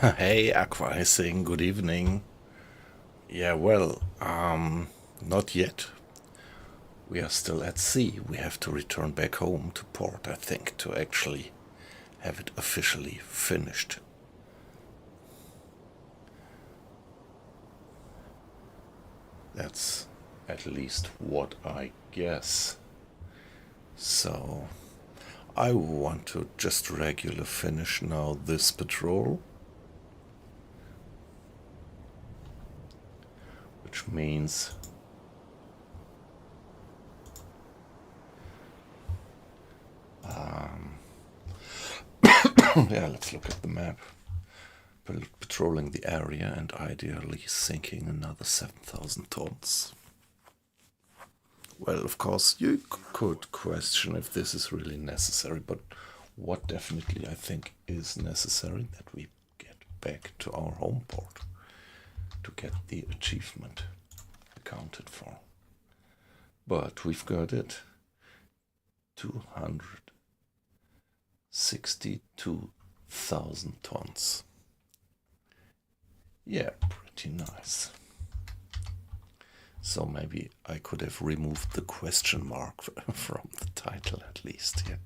Hey, Aqua good evening. Yeah, well, not yet. We are still at sea. We have to return back home to port, I think, to actually have it officially finished. That's at least what I guess. So, I want to just regular finish now this patrol, which means, yeah, let's look at the map. Patrolling the area and ideally sinking another 7,000 tons. Well, of course, you could question if this is really necessary, but what definitely I think is necessary that we get back to our home port to get the achievement accounted for. But we've got it 262,000 tons. Yeah, pretty nice. So maybe I could have removed the question mark from the title at least. Yeah.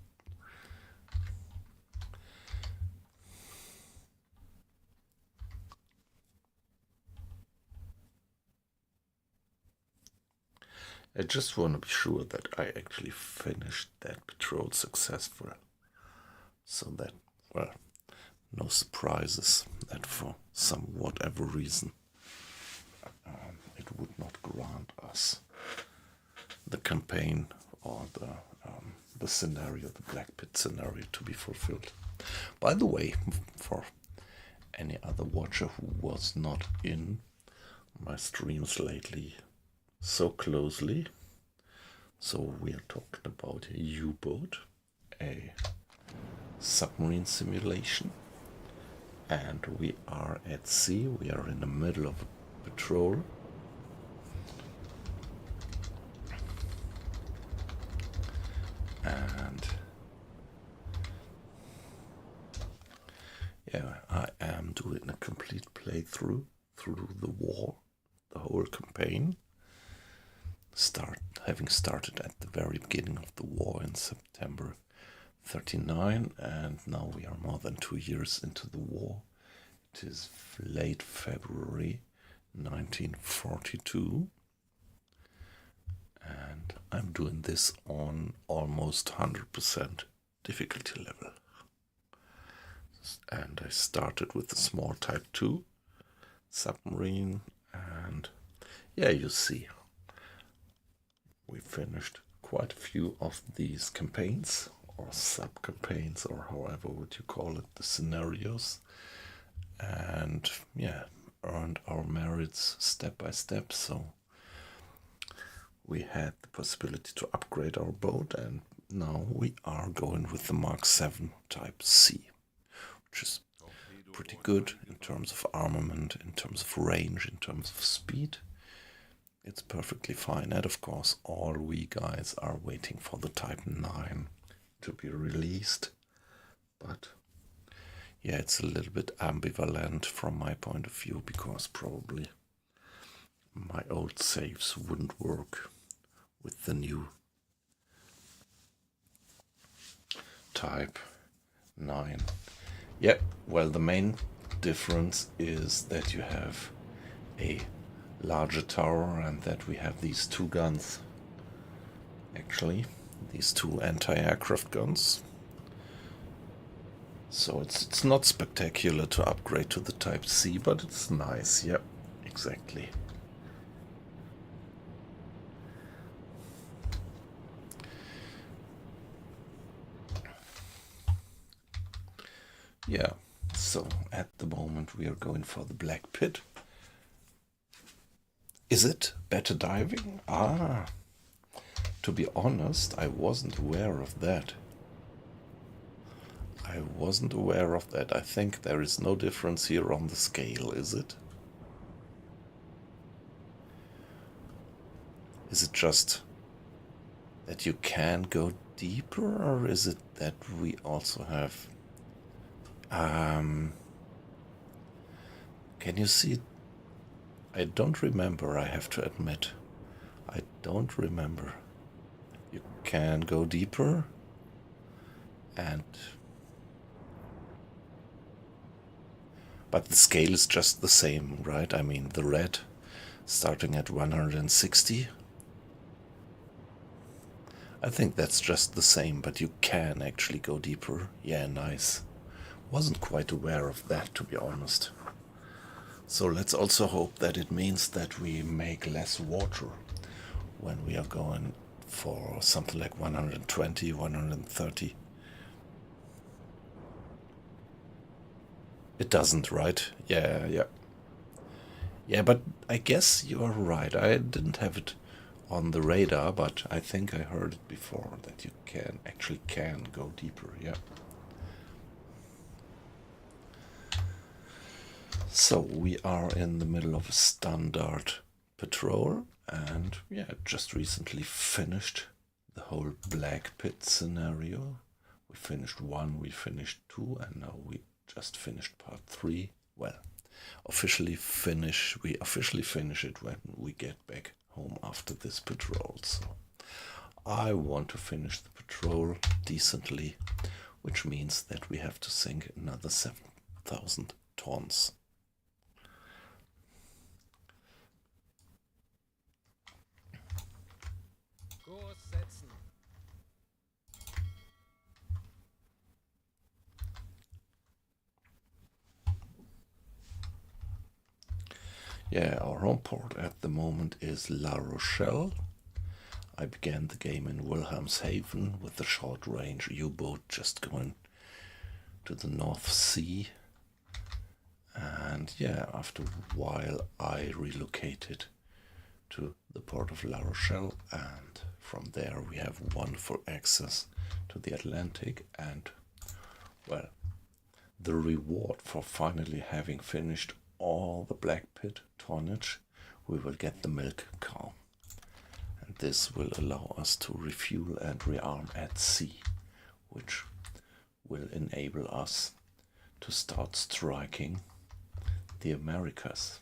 I just want to be sure that I actually finished that patrol successfully. So that, well, no surprises that for some whatever reason it would not grant us the campaign or the scenario, the Black Pit scenario, to be fulfilled. By the way, for any other watcher who was not in my streams lately so closely, so we are talking about a U-boat, a submarine simulation, and we are at sea. We are in the middle of a patrol. And yeah, I am doing a complete playthrough through the war, the whole campaign. Having started at the very beginning of the war in September 39, and now we are more than 2 years into the war. It is late February 1942, and I'm doing this on almost 100% difficulty level. And I started with the small Type 2 submarine, and yeah, you see, we finished quite a few of these campaigns, or sub-campaigns, or however would you call it, the scenarios, and yeah, earned our merits step by step. So we had the possibility to upgrade our boat, and now we are going with the Mark 7 Type C, which is pretty good in terms of armament, in terms of range, in terms of speed. It's perfectly fine. And of course, all we guys are waiting for the Type 9 to be released. But yeah, it's a little bit ambivalent from my point of view, because probably my old saves wouldn't work with the new Type 9. Yeah, well, the main difference is that you have a larger tower and that we have these two guns. Actually, these two anti-aircraft guns. So it's not spectacular to upgrade to the Type C, but it's nice. Yep, exactly. Yeah, so at the moment we are going for the Black Pit. Is it better diving? Ah, to be honest, I wasn't aware of that. I wasn't aware of that. I think there is no difference here on the scale, is it? Is it just that you can go deeper, or is it that we also have Can you see? I don't remember, I have to admit. I don't remember. You can go deeper and... But the scale is just the same, right? I mean, the red starting at 160. I think that's just the same, but you can actually go deeper. Yeah, nice. Wasn't quite aware of that, to be honest. So let's also hope that it means that we make less water when we are going for something like 120, 130. It doesn't, right? Yeah. Yeah, but I guess you are right. I didn't have it on the radar, but I think I heard it before that you can go deeper, yeah. So we are in the middle of a standard patrol, and yeah, just recently finished the whole Black Pit scenario. We finished 1, we finished 2, and now we just finished part 3. Well, we officially finish it when we get back home after this patrol. So I want to finish the patrol decently, which means that we have to sink another 7,000 tons. Yeah, our home port at the moment is La Rochelle. I began the game in Wilhelmshaven with the short-range U-boat just going to the North Sea. And yeah, after a while I relocated to the port of La Rochelle, and from there we have wonderful access to the Atlantic. And well, the reward for finally having finished all the Black Pit tonnage, we will get the milk cow, and this will allow us to refuel and rearm at sea, which will enable us to start striking the Americas.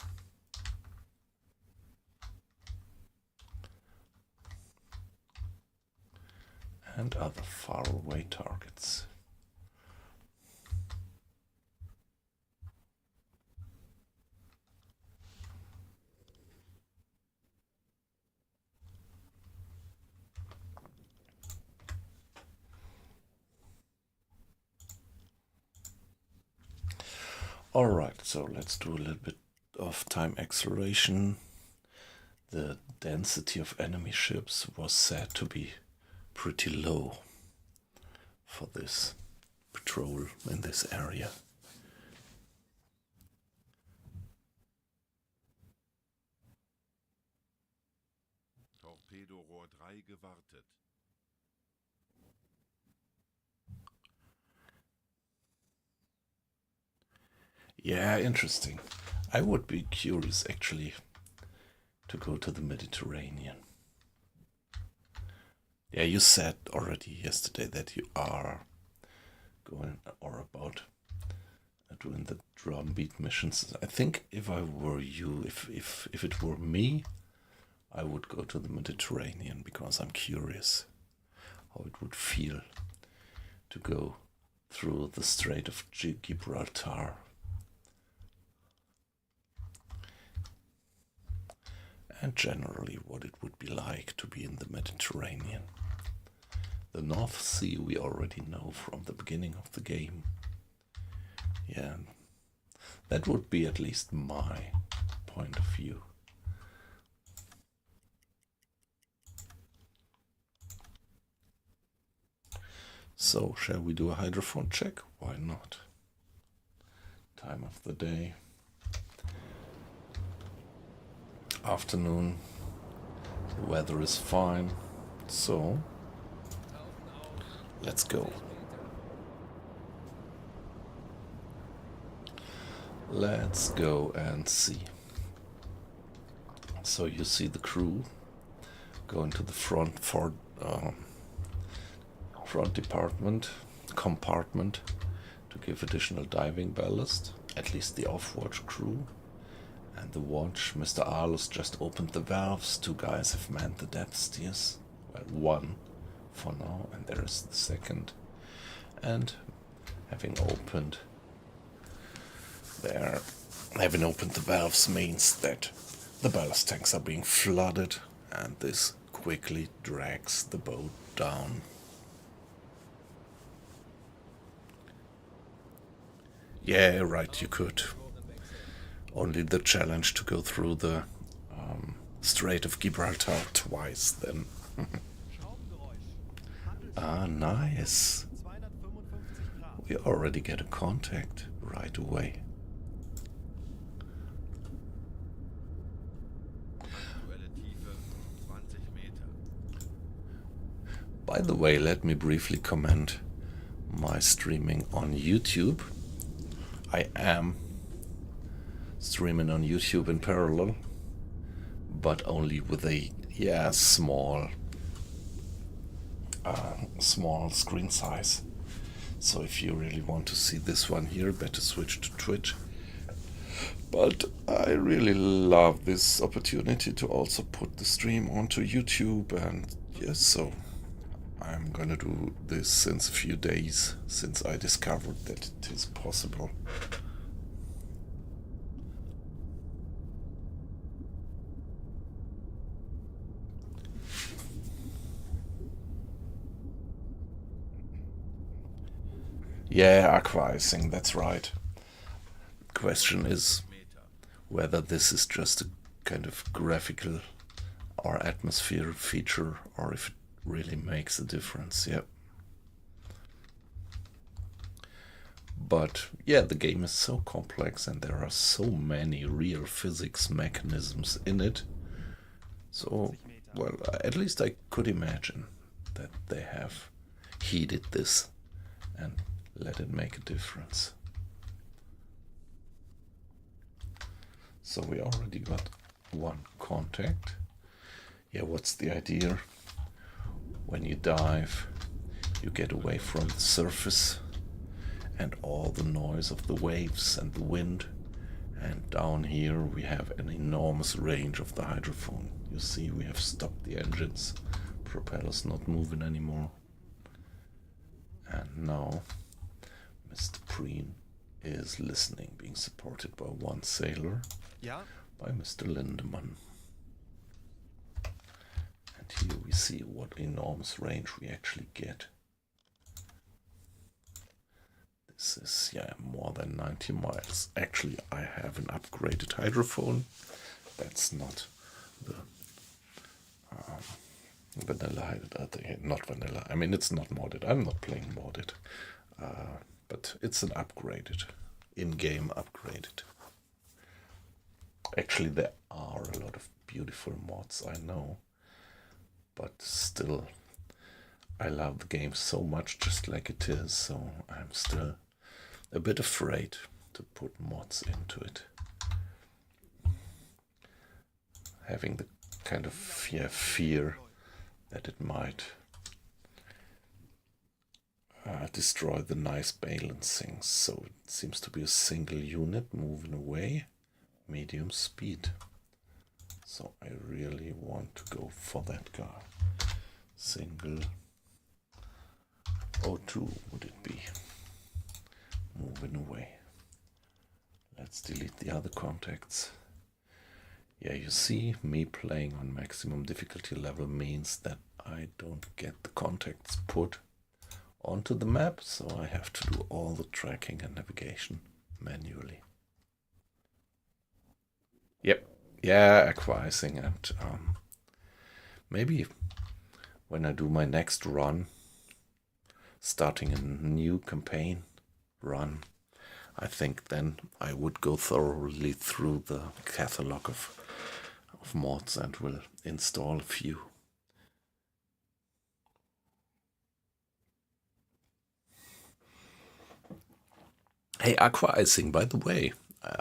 And other faraway targets. Alright, so let's do a little bit of time acceleration. The density of enemy ships was said to be pretty low for this patrol in this area. Torpedorohr 3 gewartet. Yeah, interesting. I would be curious actually to go to the Mediterranean. Yeah, you said already yesterday that you are going or about doing the drumbeat missions. I think if I were you, if it were me, I would go to the Mediterranean because I'm curious how it would feel to go through the Strait of Gibraltar. And generally what it would be like to be in the Mediterranean. The North Sea we already know from the beginning of the game. Yeah, that would be at least my point of view. So, shall we do a hydrophone check? Why not? Time of the day. Afternoon. The weather is fine. So, let's go. Let's go and see. So you see the crew going to the front compartment to give additional diving ballast, at least the off-watch crew. And the watch, Mr. Arlos just opened the valves. 2 guys have manned the depth steers. Well, 1 for now, and there is the second. And having opened the valves means that the ballast tanks are being flooded, and this quickly drags the boat down. Yeah, right, you could. Only the challenge to go through the Strait of Gibraltar twice then. Ah, nice. We already get a contact right away. By the way, let me briefly comment my streaming on YouTube. I am streaming on YouTube in parallel, but only with a small screen size. So if you really want to see this one here, better switch to Twitch. But I really love this opportunity to also put the stream onto YouTube, and yes, so I'm gonna do this since a few days, since I discovered that it is possible. Yeah, aqua icing, that's right. Question is whether this is just a kind of graphical or atmosphere feature, or if it really makes a difference. Yep. But yeah, the game is so complex and there are so many real physics mechanisms in it. So, well, at least I could imagine that they have heeded this and let it make a difference. So we already got 1 contact. Yeah, what's the idea? When you dive, you get away from the surface and all the noise of the waves and the wind. And down here we have an enormous range of the hydrophone. You see, we have stopped the engines. Propeller's not moving anymore. And now Mr. Preen is listening, being supported by 1 sailor, by Mr. Lindemann. And here we see what enormous range we actually get. This is, more than 90 miles. Actually, I have an upgraded hydrophone. That's not the vanilla, not vanilla. I mean, it's not modded. I'm not playing modded. But it's an upgraded, in-game upgraded. Actually, there are a lot of beautiful mods, I know. But still, I love the game so much just like it is, so I'm still a bit afraid to put mods into it. Having the kind of fear that it might destroy the nice balancing. So it seems to be a single unit moving away, medium speed. So I really want to go for that guy. Single O2 would it be? Moving away. Let's delete the other contacts. Yeah, you see, me playing on maximum difficulty level means that I don't get the contacts put onto the map, so I have to do all the tracking and navigation manually. Yep, yeah, acquiescing, and maybe when I do my next run, starting a new campaign run, I think then I would go thoroughly through the catalog of mods and will install a few. Hey, Aqua Icing, by the way,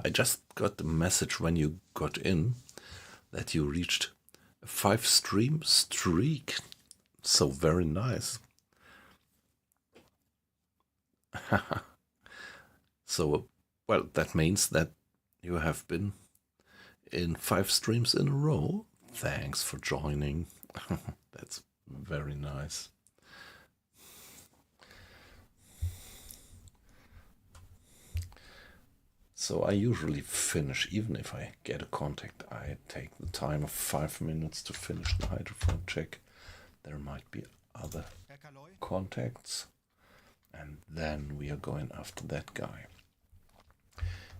I just got the message when you got in that you reached a 5-stream streak. So very nice. So, well, that means that you have been in 5 streams in a row. Thanks for joining. That's very nice. So I usually finish, even if I get a contact, I take the time of 5 minutes to finish the hydrophone check. There might be other contacts, and then we are going after that guy.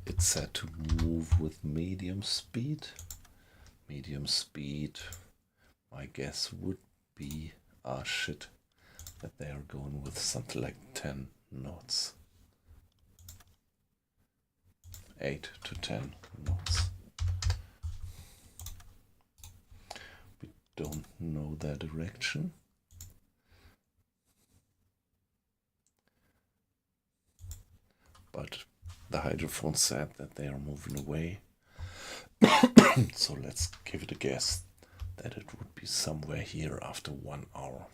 It's said to move with medium speed. Medium speed, my guess would be, shit, that they are going with something like 10 knots. 8 to 10 knots. We don't know their direction. But the hydrophone said that they are moving away. So let's give it a guess that it would be somewhere here after 1 hour.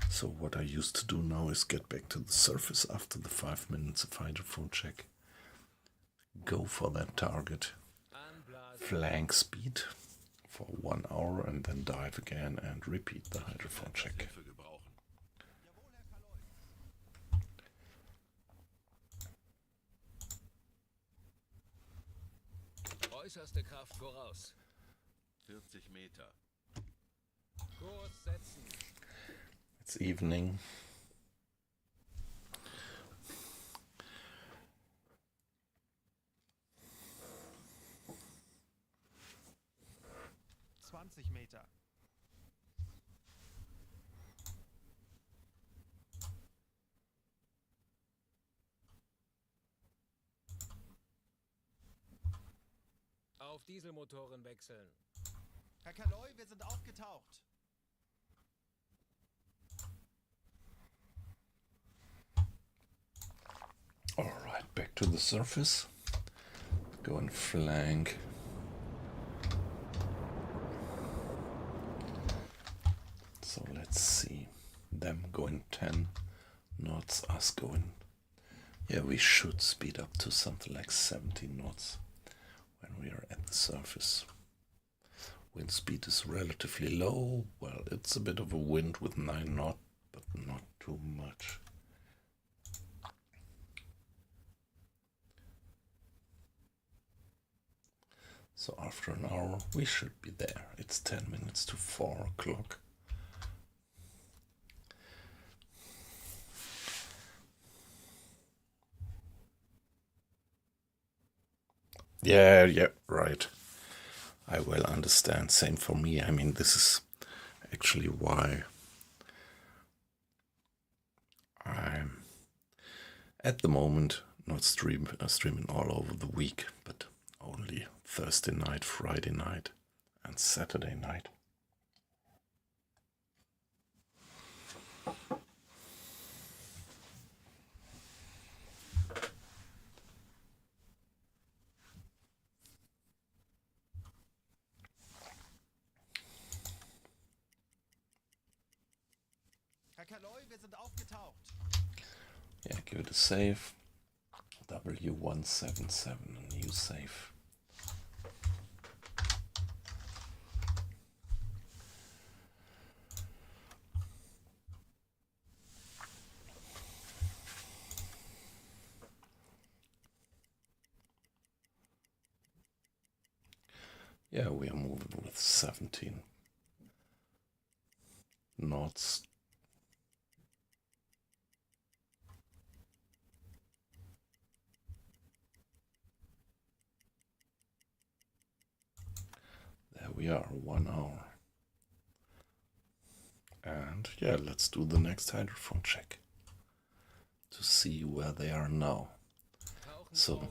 So what I used to do now is get back to the surface after the 5 minutes of hydrophone check. Go for that target, flank speed for 1 hour, and then dive again and repeat the hydrophone check. Äußerste Kraft voraus. 40 Meter. Kurs setzen. It's evening. Meter. Auf Dieselmotoren wechseln. Herr Kaloy, wir sind aufgetaucht. Alright, back to the surface. Go and flank. So let's see. Them going 10 knots, us going. Yeah, we should speed up to something like 17 knots when we are at the surface. Wind speed is relatively low. Well, it's a bit of a wind with 9 knots, but not too much. So after an hour, we should be there. It's 10 minutes to 4 o'clock. Yeah, right. I well understand. Same for me. I mean, this is actually why I'm at the moment not streaming all over the week, but only Thursday night, Friday night, and Saturday night. Herr Kaloy, wir sind aufgetaucht. Yeah, give it a save. W177, a new save. Yeah, we are moving with 17 knots. There we are, 1 hour. And yeah, let's do the next hydrophone check to see where they are now. So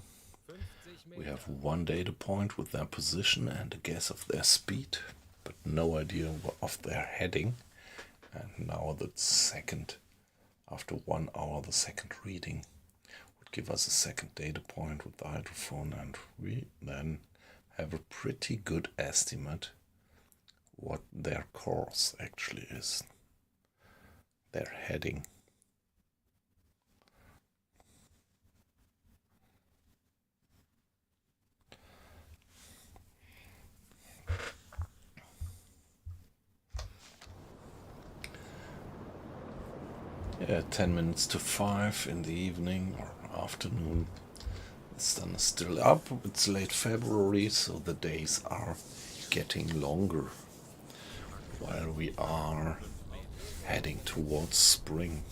we have 1 data point with their position and a guess of their speed, but no idea of their heading. And now the second, after 1 hour, the second reading would give us a second data point with the hydrophone, and we then have a pretty good estimate what their course actually is, their heading. Yeah, 10 minutes to 5 in the evening or afternoon. The sun is still up. It's late February, so the days are getting longer while we are heading towards spring.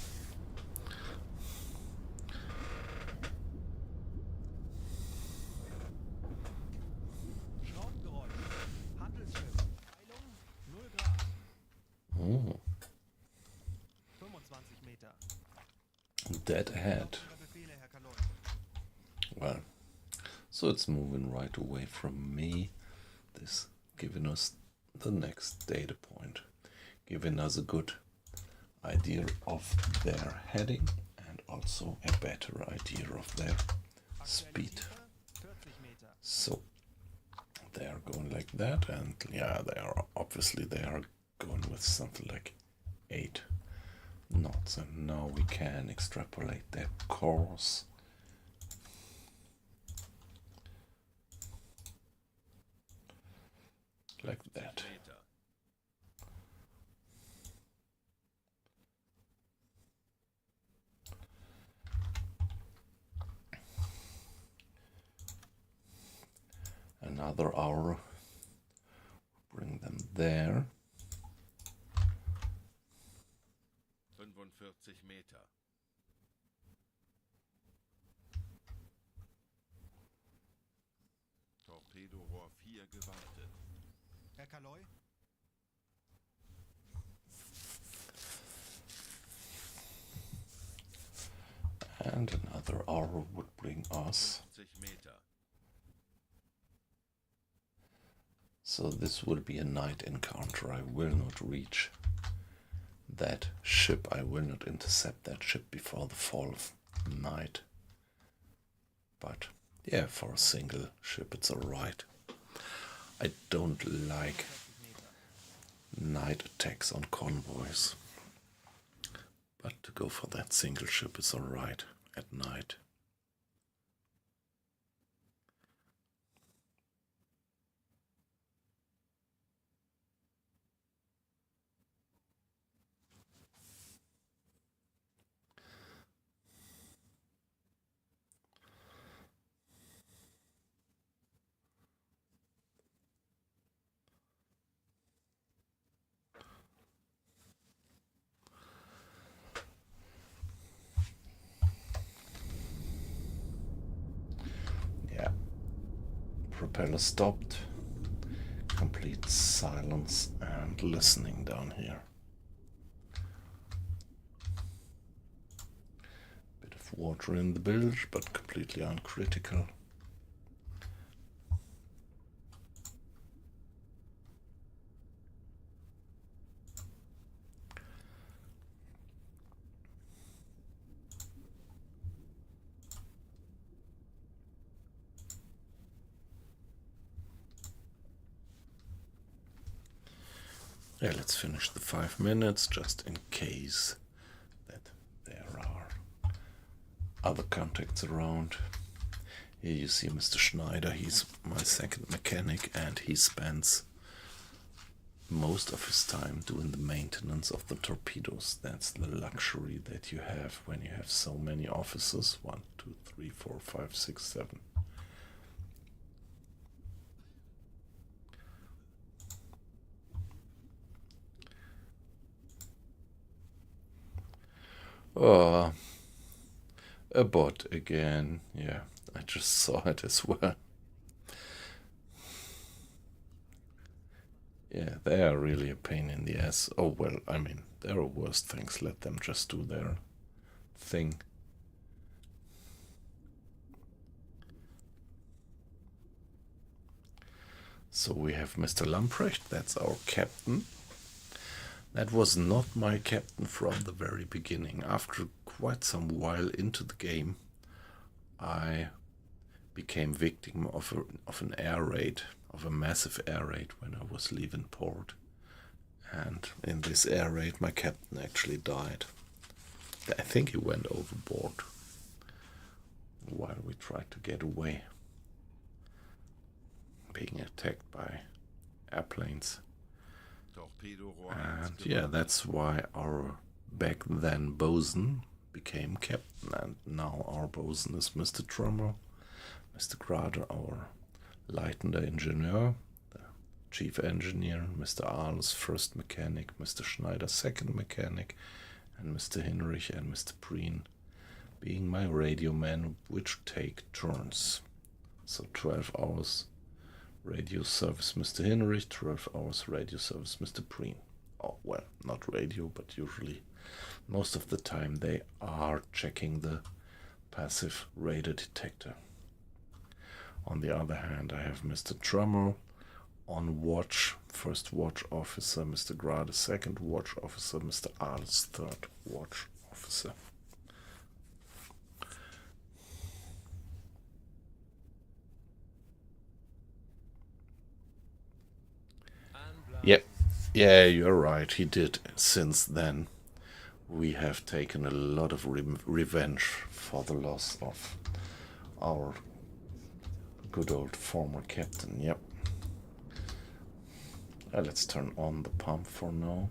Schraubengeräusch. Handelsschiff. Peilung 0 Grad. Oh, 25 Meter. dead ahead. Ihre Befehle, Herr Kaloi. Well, so it's moving right away from me. This giving us the next data point, giving us a good idea of their heading and also a better idea of their speed. Tiefe 40 Meter. So they are going like that, and yeah, they are obviously going with something like 8 knots, and now we can extrapolate their course. Like that. Meter. Another hour. Bring them there. 45 Meter. Torpedorohr 4 gewartet. Herr Kaloi? And another hour would bring us. 50 Meter. So this will be a night encounter. I will not reach that ship. I will not intercept that ship before the fall of night. But yeah, for a single ship it's alright. I don't like 40 Meter. night attacks on convoys. But to go for that single ship is alright at night. Yeah. Propeller stopped. Complete silence and listening down here. Bit of water in the bilge, but completely uncritical. Yeah, let's finish the 5 minutes just in case that there are other contacts around. Here you see Mr. Schneider, he's my second mechanic, and he spends most of his time doing the maintenance of the torpedoes. That's the luxury that you have when you have so many officers. 1, 2, 3, 4, 5, 6, 7. Oh, a bot again. Yeah, I just saw it as well. Yeah, they are really a pain in the ass. Oh, well, I mean, there are worse things. Let them just do their thing. So we have Mr. Lamprecht, that's our captain. That was not my captain from the very beginning. After quite some while into the game, I became victim of an air raid, of a massive air raid when I was leaving port. And in this air raid, my captain actually died. I think he went overboard while we tried to get away, being attacked by airplanes. Torpedorohr 1 And yeah, that's why our back then bosun became captain, and now our bosun is Mr. Trummer, Mr. Grader, our leitender Ingenieur, the chief engineer, Mr. Ahlers, first mechanic, Mr. Schneider, second mechanic, and Mr. Hinrich and Mr. Preen being my radio men, which take turns. So 12 hours radio service Mr. Hinrich, 12 hours radio service Mr. Preen. Oh, well, not radio, but usually most of the time they are checking the passive radar detector. On the other hand, I have Mr. Trummel on watch, first watch officer, Mr. Grade, second watch officer, Mr. Ahlers, third watch officer. Yeah, you're right, he did. Since then, we have taken a lot of revenge for the loss of our good old former captain. Yep. Let's turn on the pump for now.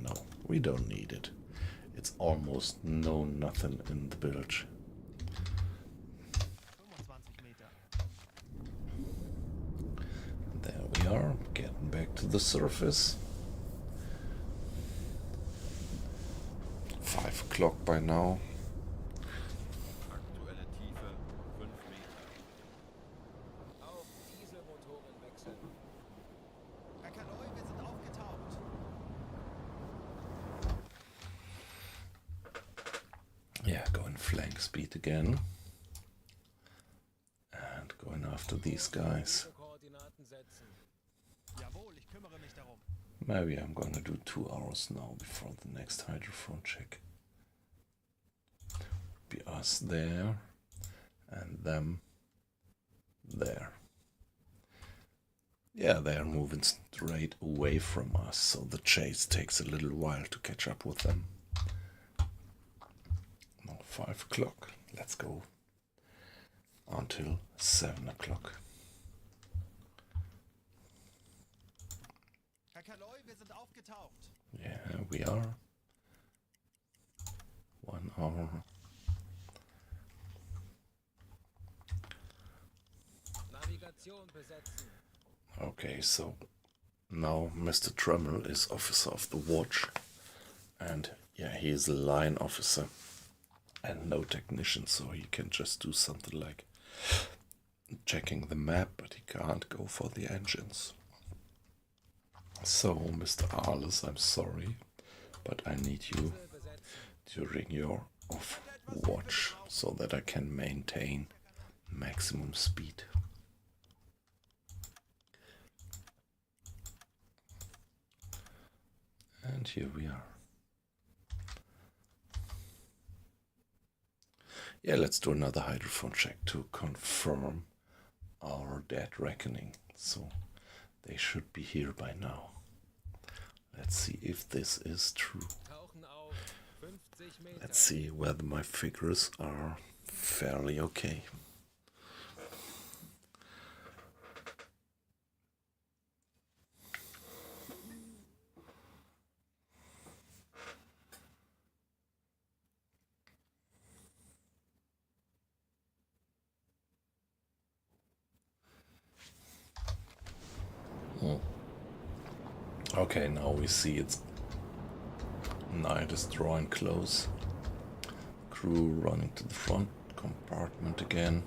No, we don't need it. It's almost nothing in the village. 25 Meter. There we are, getting back to the surface. 5 o'clock by now. Aktuelle Tiefe 5 Meter. Auf Dieselmotoren wechseln. Herr Kaloi, wir sind aufgetaucht. Yeah, going flank speed again. And going after these guys. Koordinaten setzen. Jawohl, ich kümmere mich darum. Maybe I'm gonna do 2 hours now before the next hydrophone check. Be us there and them there. Yeah, they are moving straight away from us, so the chase takes a little while to catch up with them. Now 5 o'clock. Let's go until 7 o'clock. Herr Kaloi, wir sind aufgetaucht. Yeah, we are. 1 hour. Navigation besetzen. Okay, so now Mr. Trummel is officer of the watch, and yeah, he is a line officer and no technician, so he can just do something like checking the map, but he can't go for the engines. So, Mr. Ahlers, I'm sorry, but I need you during your off watch so that I can maintain maximum speed. And here we are. Yeah, let's do another hydrophone check to confirm our dead reckoning. So they should be here by now. Let's see if this is true. Tauchen auf 50 Meter. Let's see whether my figures are fairly okay. Okay, now we see it's night is drawing close. Crew running to the front compartment again.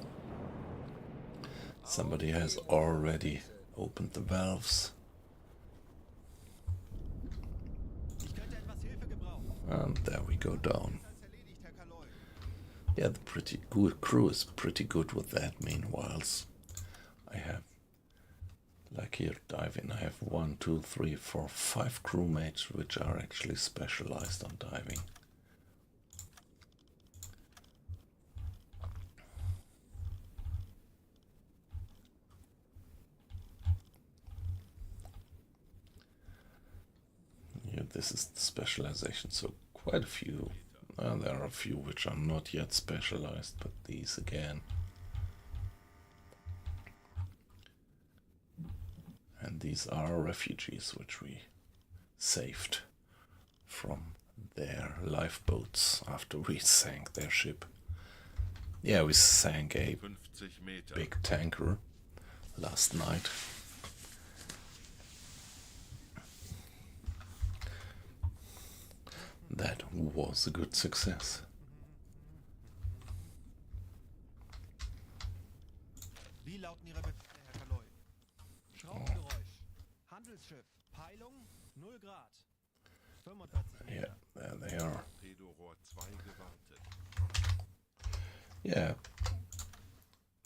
Somebody has already opened the valves. Ich könnte etwas Hilfe gebrauchen. And there we go down. Das ist erledigt, Herr Kaloi. Yeah, the pretty good crew is pretty good with that. Meanwhile, I have, like here diving, I have 1, 2, 3, 4, 5 crewmates which are actually specialized on diving. Yeah, this is the specialization, so quite a few. There are a few which are not yet specialized, but these again. And these are refugees which we saved from their lifeboats after we sank their ship. Yeah, we sank a 50 Meter. big tanker last night. That was a good success. Wie lauten Ihre Befehle, Herr Kaloy? Schraubgeräusch. Handelsschiff. Peilung 0 Grad. 45 Yeah, Meter. there they are. Torpedorohr 2 gewartet. Yeah,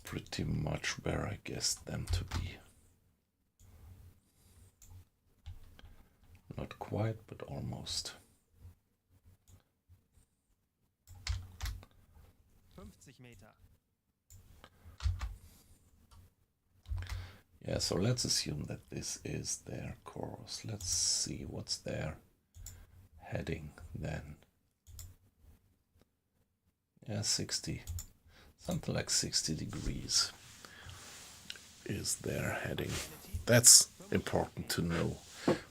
pretty much where I guessed them to be. Not quite, but almost. 50 Meter. Yeah, so let's assume that this is their course. Let's see what's their heading then. Yeah, 60, something like 60 degrees is their heading. That's important to know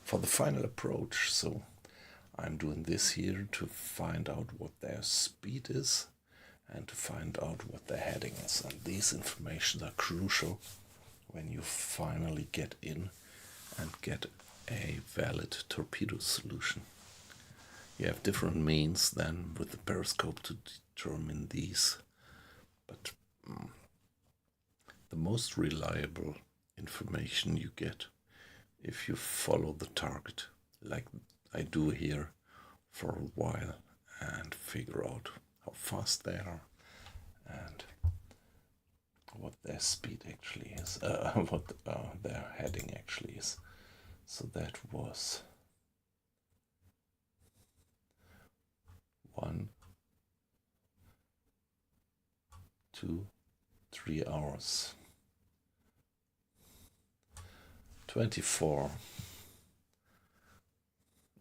for the final approach. So I'm doing this here to find out what their speed is and to find out what their heading is. And these information are crucial when you finally get in and get a valid torpedo solution. You have different means than with the periscope to determine these, but the most reliable information you get if you follow the target, like I do here for a while, and figure out how fast they are and what their speed actually is, what their heading actually is. So that was 1, 2, 3 hours. 24.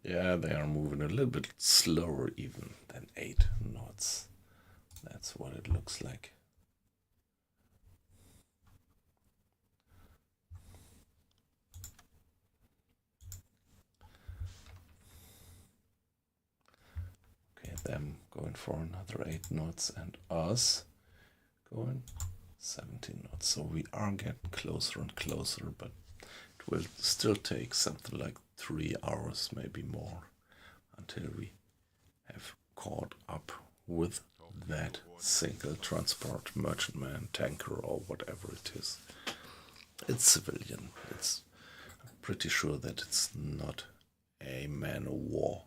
Yeah, they are moving a little bit slower even than 8 knots. That's what it looks like. Okay, them going for another 8 knots and us going 17 knots. So we are getting closer and closer, but it will still take something like 3 hours, maybe more, until we have caught up with that single transport merchantman, tanker, or whatever it is. It's civilian. I'm pretty sure that it's not a man of war.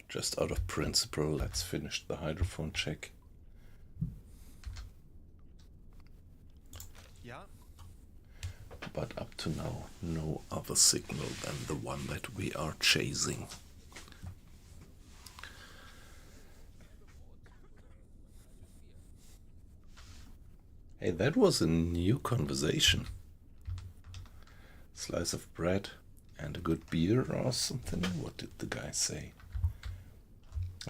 Just out of principle, let's finish the hydrophone check. Ja. But up to now, no other signal than the one that we are chasing. Hey, that was a new conversation. Slice of bread and a good beer or something. What did the guy say?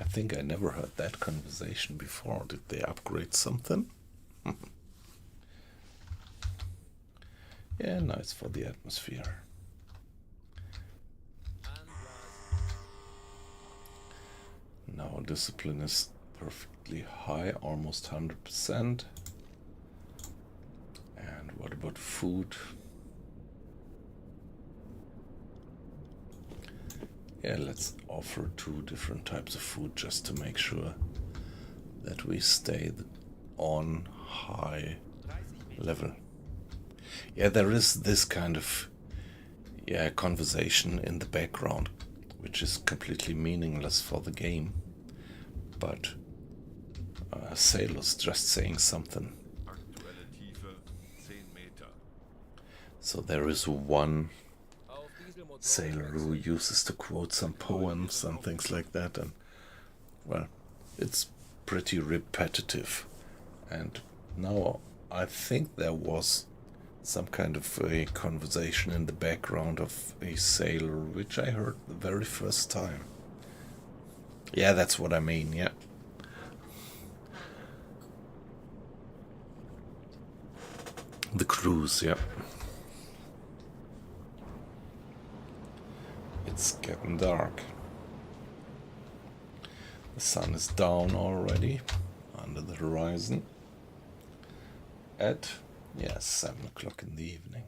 I think I never heard that conversation before. Did they upgrade something? Yeah, nice for the atmosphere. Now discipline is perfectly high, almost 100%. And what about food? Yeah, let's offer 2 different types of food just to make sure that we stay on high 30 Meter. level. Yeah, there is this kind of conversation in the background, which is completely meaningless for the game, but sailors just saying something. Aktuelle Tiefe 10 Meter. So there is one Auf Dieselmotoren sailor who wechseln. uses to quote some poems and things like that, and well, it's pretty repetitive. And now I think there was some kind of a conversation in the background of a sailor, which I heard the very first time. Yeah, that's what I mean, yeah. The cruise, yeah. It's getting dark. The sun is down already under the horizon at 7 o'clock in the evening.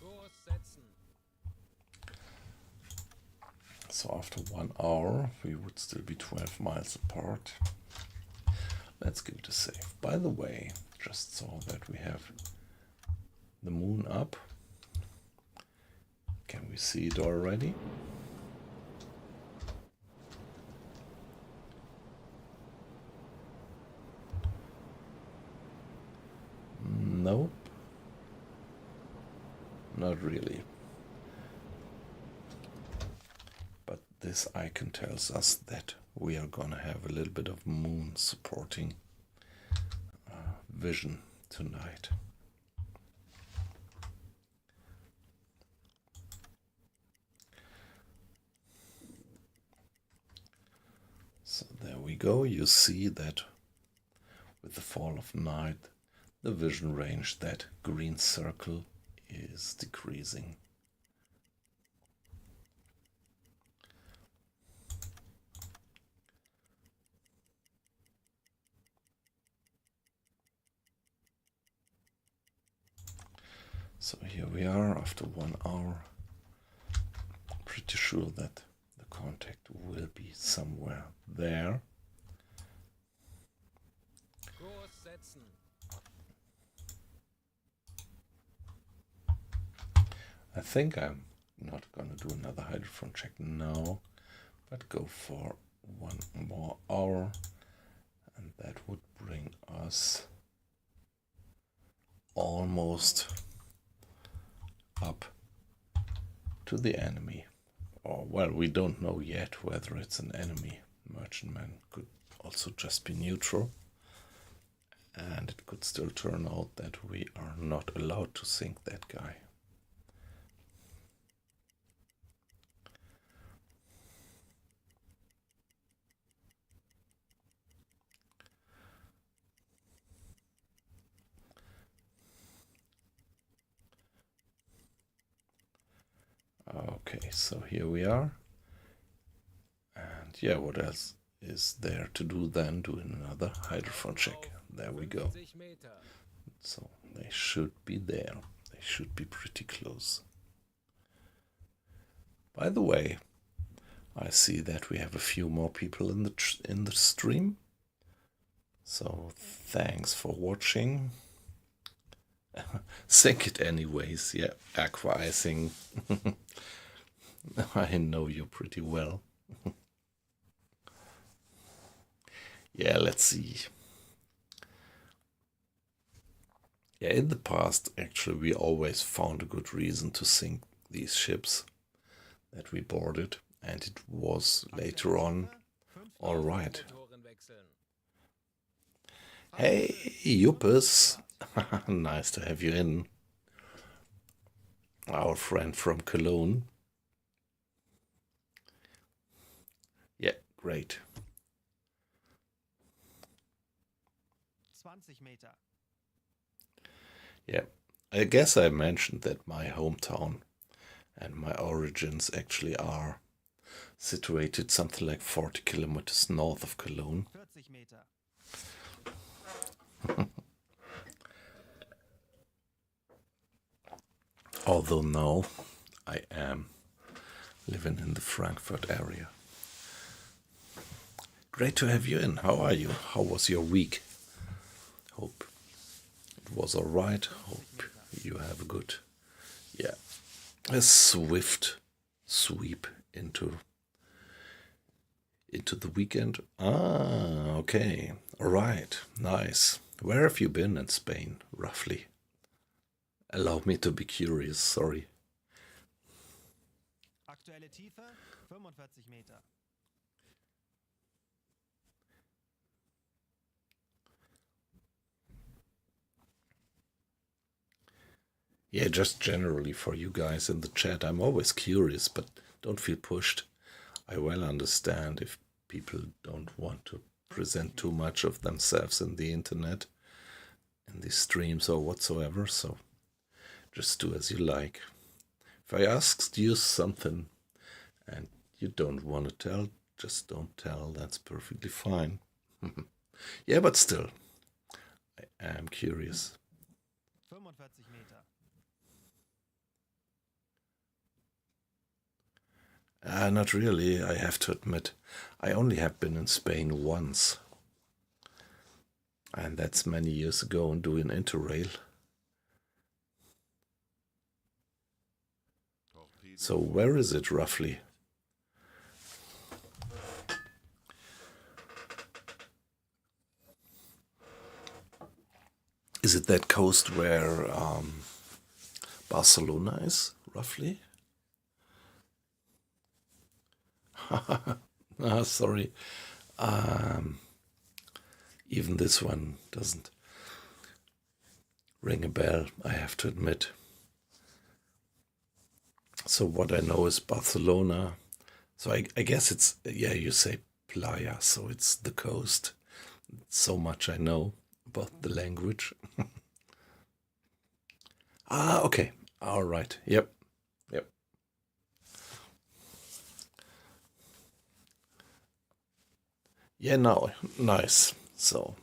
Kurs setzen. So after 1 hour we would still be 12 miles apart. Let's give it a save. By the way, just saw that we have the moon up. Can we see it already? Nope. Not really. But this icon tells us that we are gonna have a little bit of moon supporting vision tonight. So there we go. You see that with the fall of night, the vision range, that green circle, is decreasing. So here we are after 1 hour. Pretty sure that the contact will be somewhere there. Kurs setzen. I think I'm not gonna do another hydrophone check now, but go for 1 more hour, and that would bring us almost up to the enemy. Or, well, we don't know yet whether it's an enemy. Merchantman could also just be neutral, and it could still turn out that we are not allowed to sink that guy. Okay, so here we are. And yeah, what else is there to do then? Doing another hydrophone check. There we go. 50 Meter. So they should be there. They should be pretty close. By the way, I see that we have a few more people in the stream. So thanks for watching. Sink it anyways. Yeah, aqua icing. I know you pretty well. Yeah, let's see. Yeah, in the past, actually, we always found a good reason to sink these ships that we boarded, and it was later on all right. Motoren wechseln. Hey, Juppes. Nice to have you in. Our friend from Cologne. Yeah, great. 20 Meter. Yeah, I guess I mentioned that my hometown And my origins actually are situated something like 40 kilometers north of Cologne. 40 Meter. Although now I am living in the Frankfurt area. Great to have you in. How are you? How was your week? Hope it was all right. Hope you have a good, a swift sweep into the weekend. Ah, okay. All right. Nice. Where have you been in Spain, roughly? Allow me to be curious, sorry. Aktuelle Tiefe 45 Meter. Yeah, just generally for you guys in the chat, I'm always curious, but don't feel pushed. I well understand if people don't want to present too much of themselves in the internet, in these streams or whatsoever, so just do as you like. If I asked you something and you don't want to tell, just don't tell, that's perfectly fine. Yeah, but still, I am curious. 45 Meter. Not really, I have to admit. I only have been in Spain once. And that's many years ago and doing Interrail. So where is it roughly? Is it that coast where Barcelona is, roughly? Sorry. Even this one doesn't ring a bell, I have to admit. So what I know is Barcelona. So I guess it's, you say playa, so it's the coast. So much I know about the language. Okay. All right. Yep. Yeah, no, nice. So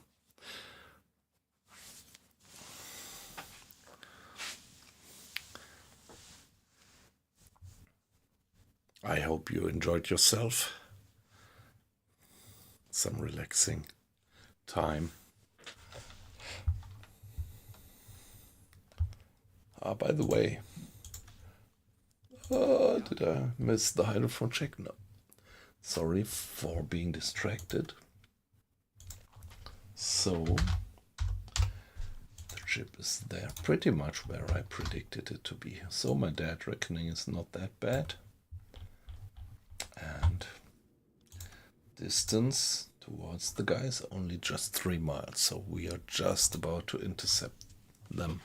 I hope you enjoyed yourself. Some relaxing time. By the way, did I miss the hydrophone check? No. Sorry for being distracted. So, the chip is there, pretty much where I predicted it to be. So my data reckoning is not that bad. And distance towards the guys, only just 3 miles. So we are just about to intercept them.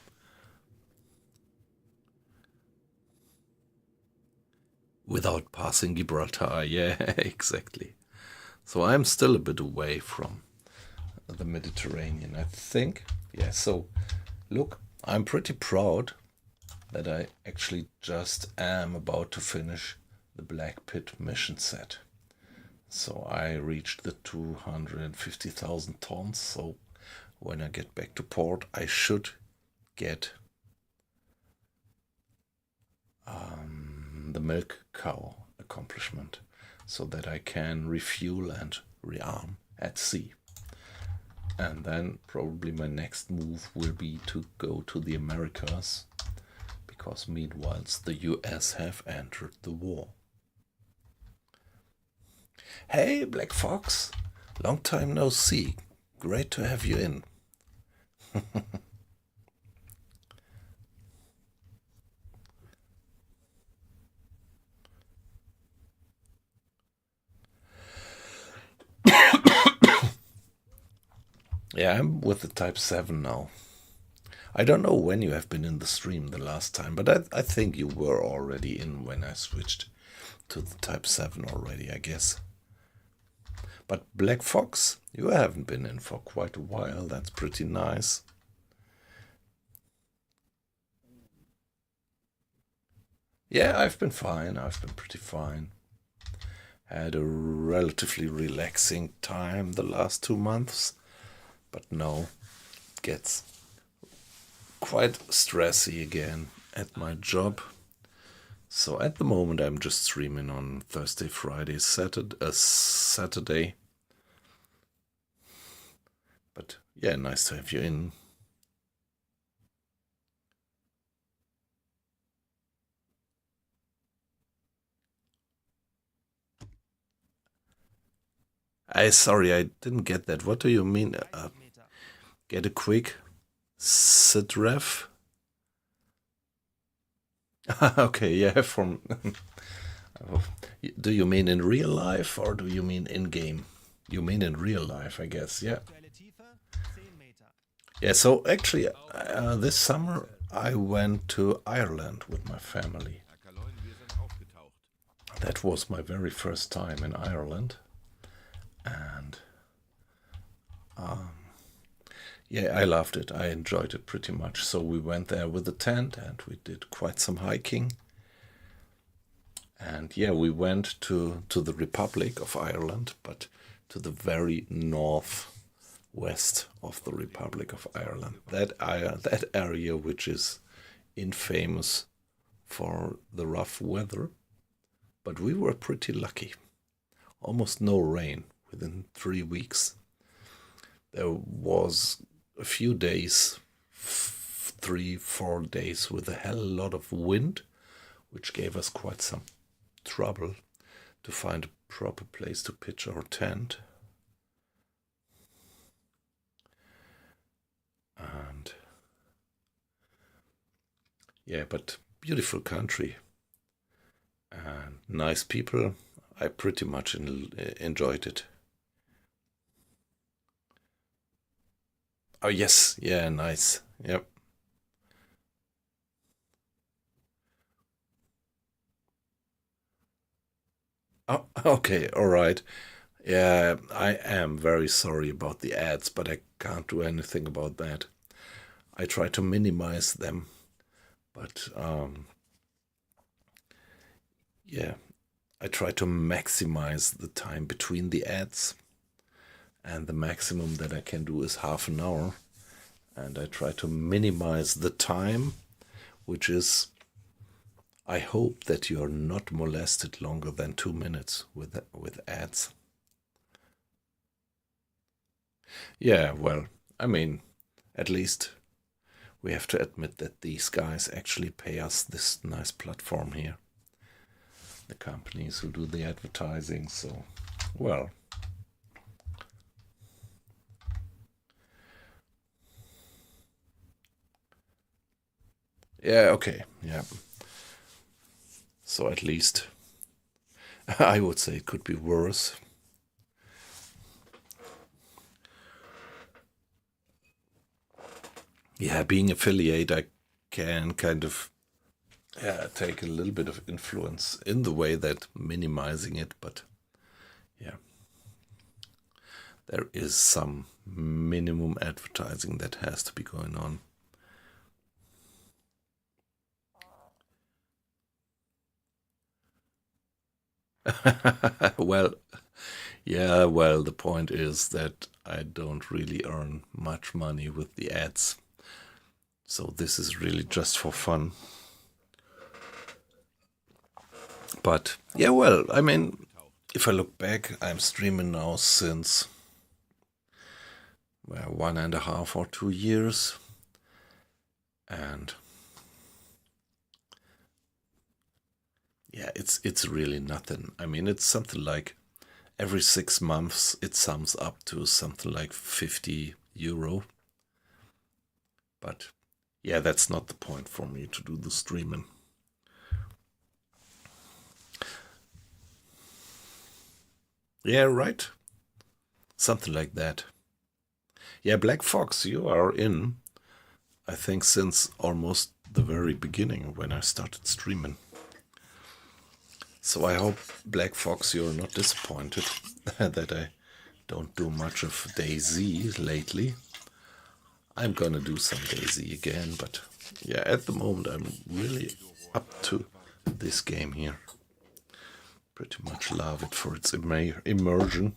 Without passing Gibraltar, yeah, exactly. So I'm still a bit away from the Mediterranean, I think. Yeah, so look, I'm pretty proud that I actually just am about to finish the Black Pit mission set. So I reached the 250,000 tons. So when I get back to port, I should get the milk cow accomplishment so that I can refuel and rearm at sea. And then probably my next move will be to go to the Americas, because meanwhile the US have entered the war. Hey, Black Fox, long time no see. Great to have you in. Yeah, I'm with the Type 7 now. I don't know when you have been in the stream the last time, but I think you were already in when I switched to the Type 7 already, I guess. But Black Fox, you haven't been in for quite a while. That's pretty nice. Yeah, I've been fine. I've been pretty fine. Had a relatively relaxing time the last 2 months, but now it gets quite stressy again at my job. So at the moment I'm just streaming on Thursday, Friday, Saturday. But yeah, nice to have you in. Sorry, I didn't get that. What do you mean? 30 Meter. Get a quick sit ref? Okay, yeah, from. Do you mean in real life or do you mean in game? You mean in real life, I guess, yeah. Aktuelle Tiefe 10 Meter. Yeah, so actually, this summer I went to Ireland with my family. Herr Kaloin, wir sind aufgetaucht. That was my very first time in Ireland. And yeah, I loved it. I enjoyed it pretty much. So we went there with a tent and we did quite some hiking. And yeah, we went to the Republic of Ireland, but to the very northwest of the Republic of Ireland. That area which is infamous for the rough weather. But we were pretty lucky. Almost no rain within 3 weeks. There was a few days, 3-4 days with a hell lot of wind, which gave us quite some trouble to find a proper place to pitch our tent. And yeah, but beautiful country and nice people. I pretty much enjoyed it. Oh yes, yeah, nice. Yep. Oh, okay, all right. Yeah, I am very sorry about the ads, but I can't do anything about that. I try to minimize them, but yeah, I try to maximize the time between the ads, and the maximum that I can do is half an hour, and I try to minimize the time, which is, I hope that you are not molested longer than 2 minutes with ads. Yeah, well, I mean, at least we have to admit that these guys actually pay us this nice platform here. The companies who do the advertising, so, well. Yeah, okay, yeah. So at least I would say it could be worse. Yeah, being affiliate, I can kind of take a little bit of influence in the way that minimizing it, but yeah, there is some minimum advertising that has to be going on. Well, yeah, well, the point is that I don't really earn much money with the ads. So this is really just for fun. But yeah, well, I mean, if I look back, I'm streaming now since 1.5 or 2 years. And yeah, it's really nothing. I mean, it's something like every 6 months it sums up to something like €50. But yeah, that's not the point for me to do the streaming. Yeah, right. Something like that. Yeah, Black Fox, you are in, I think, since almost the very beginning when I started streaming. So I hope, Black Fox, you're not disappointed that I don't do much of DayZ lately. I'm gonna do some DayZ again, but yeah, at the moment I'm really up to this game here. Pretty much love it for its immersion.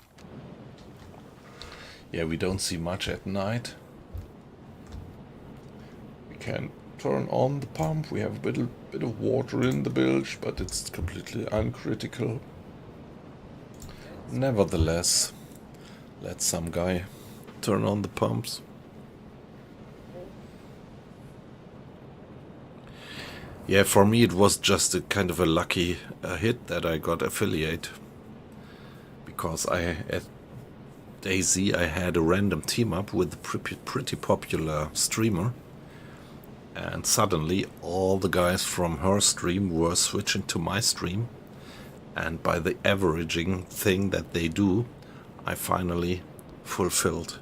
Yeah, we don't see much at night. We can turn on the pump. We have a bit of water in the bilge, but it's completely uncritical. Nevertheless, let some guy turn on the pumps. Yeah, for me it was just a kind of a lucky hit that I got affiliate. Because at DayZ I had a random team up with a pretty popular streamer. And suddenly all the guys from her stream were switching to my stream. And by the averaging thing that they do, I finally fulfilled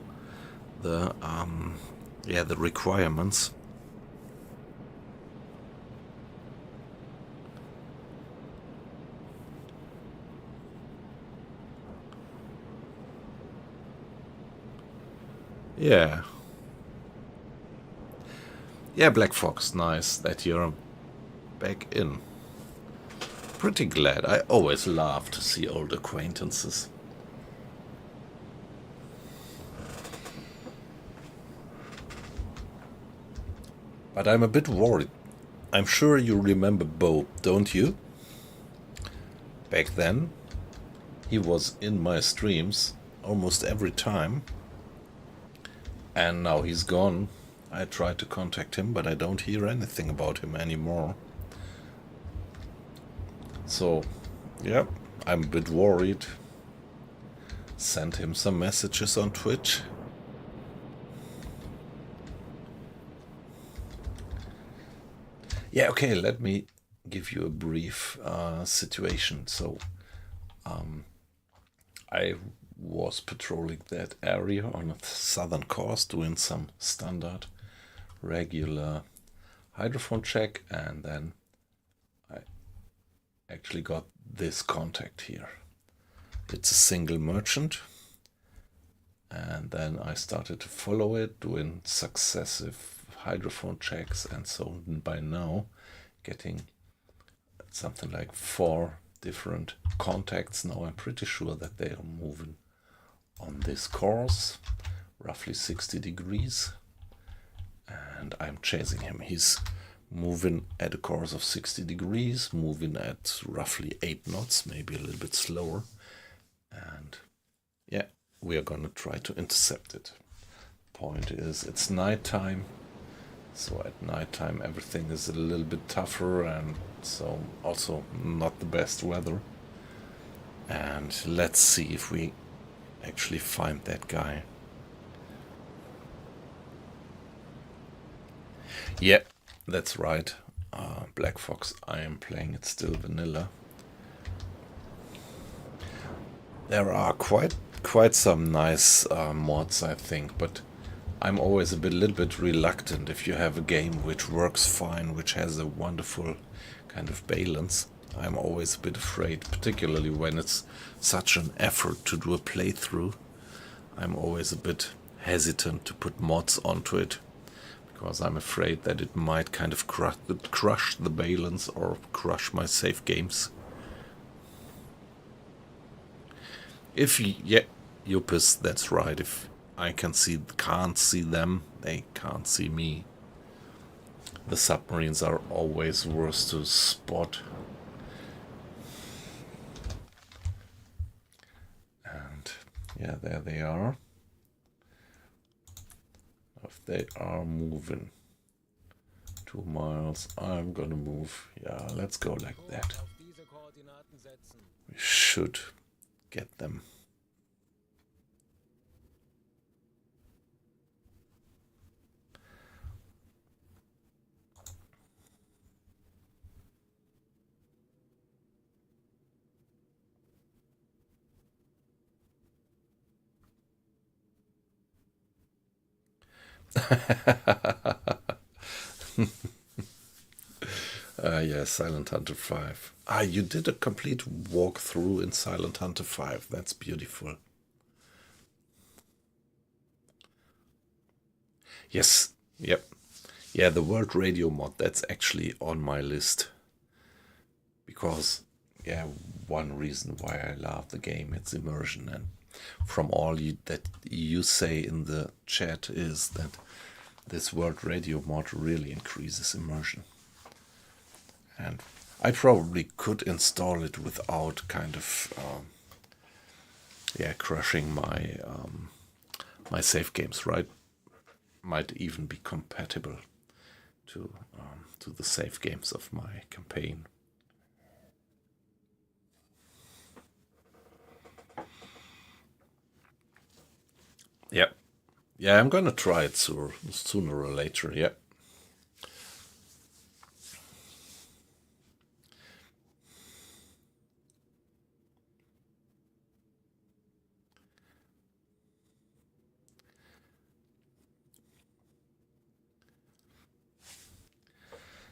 the requirements. Yeah. Yeah, Black Fox, nice that you're back in. Pretty glad. I always love to see old acquaintances. But I'm a bit worried. I'm sure you remember Bo, don't you? Back then, he was in my streams almost every time. And now he's gone. I tried to contact him, but I don't hear anything about him anymore. So, yeah, I'm a bit worried. Sent him some messages on Twitch. Yeah, okay, let me give you a brief situation. So, I was patrolling that area on a southern course, doing some standard, regular hydrophone check, and then I actually got this contact here. It's a single merchant, and then I started to follow it, doing successive hydrophone checks, and so by now getting something like 4 different contacts. Now I'm pretty sure that they are moving on this course, roughly 60 degrees, and I'm chasing him. He's moving at a course of 60 degrees, moving at roughly 8 knots, maybe a little bit slower, and yeah, we are gonna try to intercept it. Point is, it's nighttime, so at nighttime everything is a little bit tougher, and so also not the best weather. And let's see if we actually find that guy. Yeah, that's right. Black Fox, I am playing it still vanilla. There are quite some nice mods, I think, but I'm always a little bit reluctant if you have a game which works fine, which has a wonderful kind of balance. I'm always a bit afraid, particularly when it's such an effort to do a playthrough. I'm always a bit hesitant to put mods onto it, because I'm afraid that it might kind of crush the balance or crush my save games. If yeah, Yupis, that's right. If I can't see them, they can't see me. The submarines are always worse to spot. And yeah, there they are. If they are moving 2 miles, I'm gonna move. Yeah, let's go like that. We should get them. Yeah, Silent Hunter 5. You did a complete walkthrough in Silent Hunter 5. That's beautiful. Yes, yep. Yeah, the World Radio mod, that's actually on my list. because yeah, one reason why I love the game, it's immersion, and from all that you say in the chat is that this World Radio mod really increases immersion. And I probably could install it without kind of crushing my my save games, right? Might even be compatible to the save games of my campaign. Yep. Yeah, I'm gonna try it sooner or later, yeah.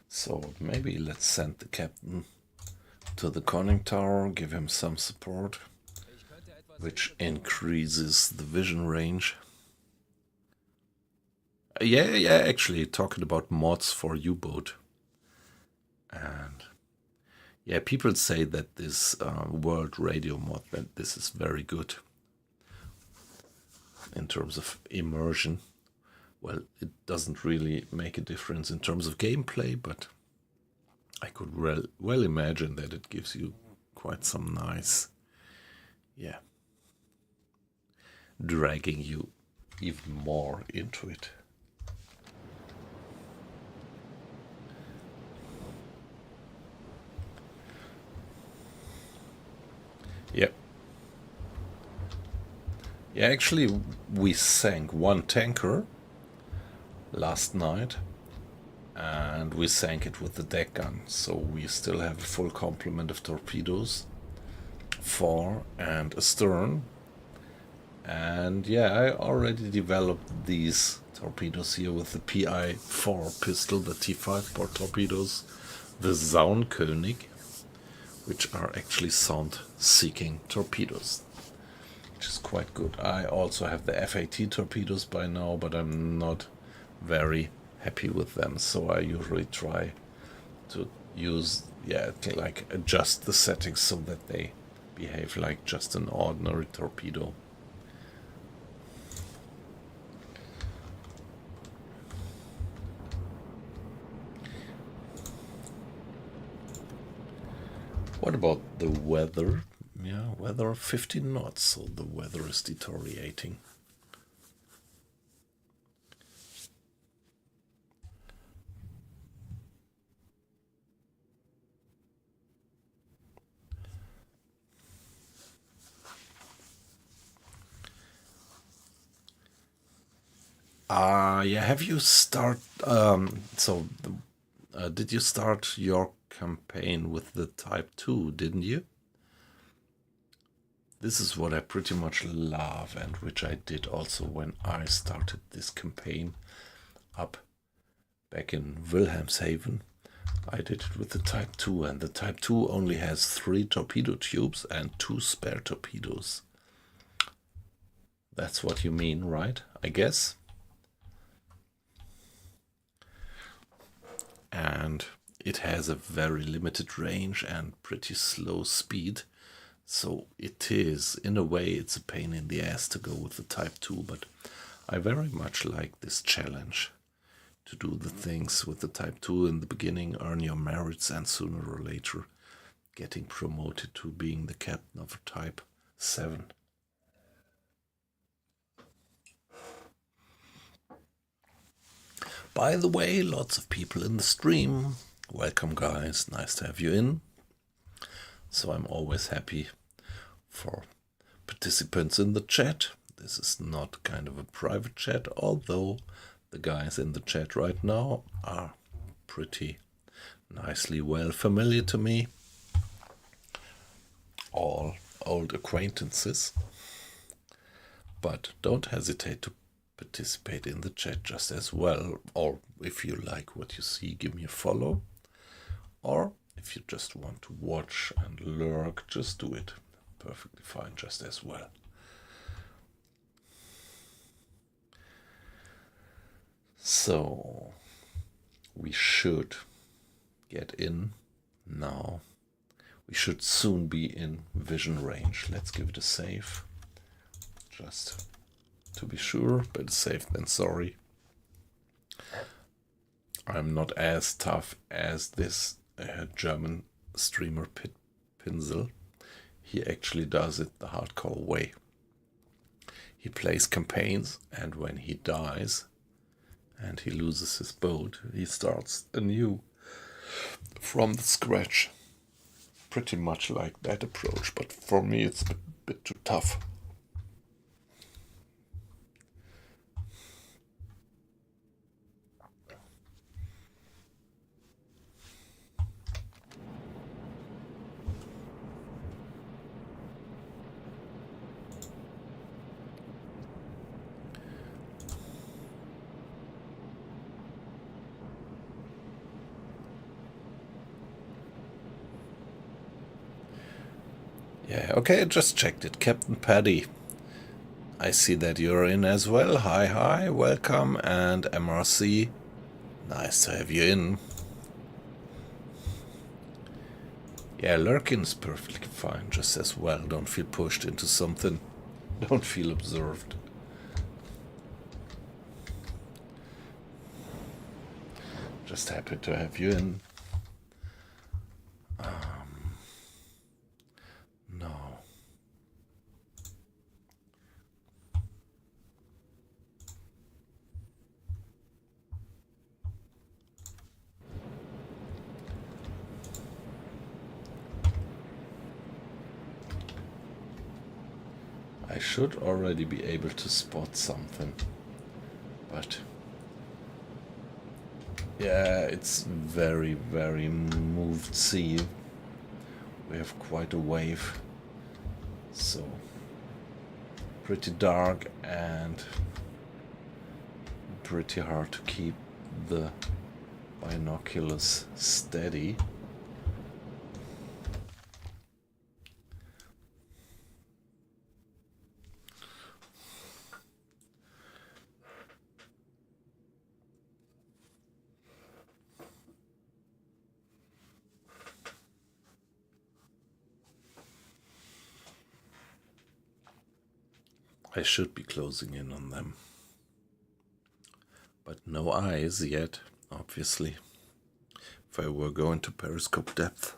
So maybe let's send the captain to the conning tower, give him some support, Ich könnte etwas which Hilfe gebrauchen. increases the vision range. Yeah, actually, talking about mods for U-boat. And yeah, people say that this World Radio mod, that this is very good in terms of immersion. Well, it doesn't really make a difference in terms of gameplay, but I could well imagine that it gives you quite some nice, yeah, dragging you even more into it. Yep. Yeah, actually, we sank one tanker last night, and we sank it with the deck gun. So we still have a full complement of torpedoes, 4 and a stern. And yeah, I already developed these torpedoes here with the PI-4 pistol, the T5 port torpedoes, the Zaunkönig, which are actually sound-seeking torpedoes, which is quite good. I also have the FAT torpedoes by now, but I'm not very happy with them, so I usually try to use, like adjust the settings so that they behave like just an ordinary torpedo. What about the weather? Yeah, weather 15 knots, so the weather is deteriorating. Have you did you start your campaign with the Type 2, didn't you? This is what I pretty much love, and which I did also when I started this campaign up back in Wilhelmshaven. I did it with the Type 2, and the Type 2 only has 3 torpedo tubes and 2 spare torpedoes. That's what you mean, right? I guess. And it has a very limited range and pretty slow speed. So it is, in a way, it's a pain in the ass to go with the Type 2, but I very much like this challenge to do the things with the Type 2 in the beginning, earn your merits, and sooner or later getting promoted to being the captain of a Type 7. By the way, lots of people in the stream. Welcome, guys. Nice to have you in. So I'm always happy for participants in the chat. This is not kind of a private chat, although the guys in the chat right now are pretty nicely well familiar to me. All old acquaintances. But don't hesitate to participate in the chat just as well. Or if you like what you see, give me a follow. Or if you just want to watch and lurk, just do it. Perfectly fine, just as well. So we should get in now We should soon be in vision range. Let's give it a save. Just to be sure, better safe than sorry. I'm not as tough as this German streamer Pinsel. He actually does it the hardcore way. He plays campaigns, and when he dies and he loses his boat, he starts anew from the scratch. Pretty much like that approach, but for me it's a bit too tough. Yeah, okay, I just checked it. Captain Paddy, I see that you're in as well. Hi, welcome. And MRC, nice to have you in. Yeah, Lurkin's perfectly fine, just as well. Don't feel pushed into something. Don't feel observed. Just happy to have you in. No. I should already be able to spot something, but yeah, it's very, very moved sea. We have quite a wave, so pretty dark and pretty hard to keep the binoculars steady. I should be closing in on them, but no eyes yet, obviously. If I were going to periscope depth,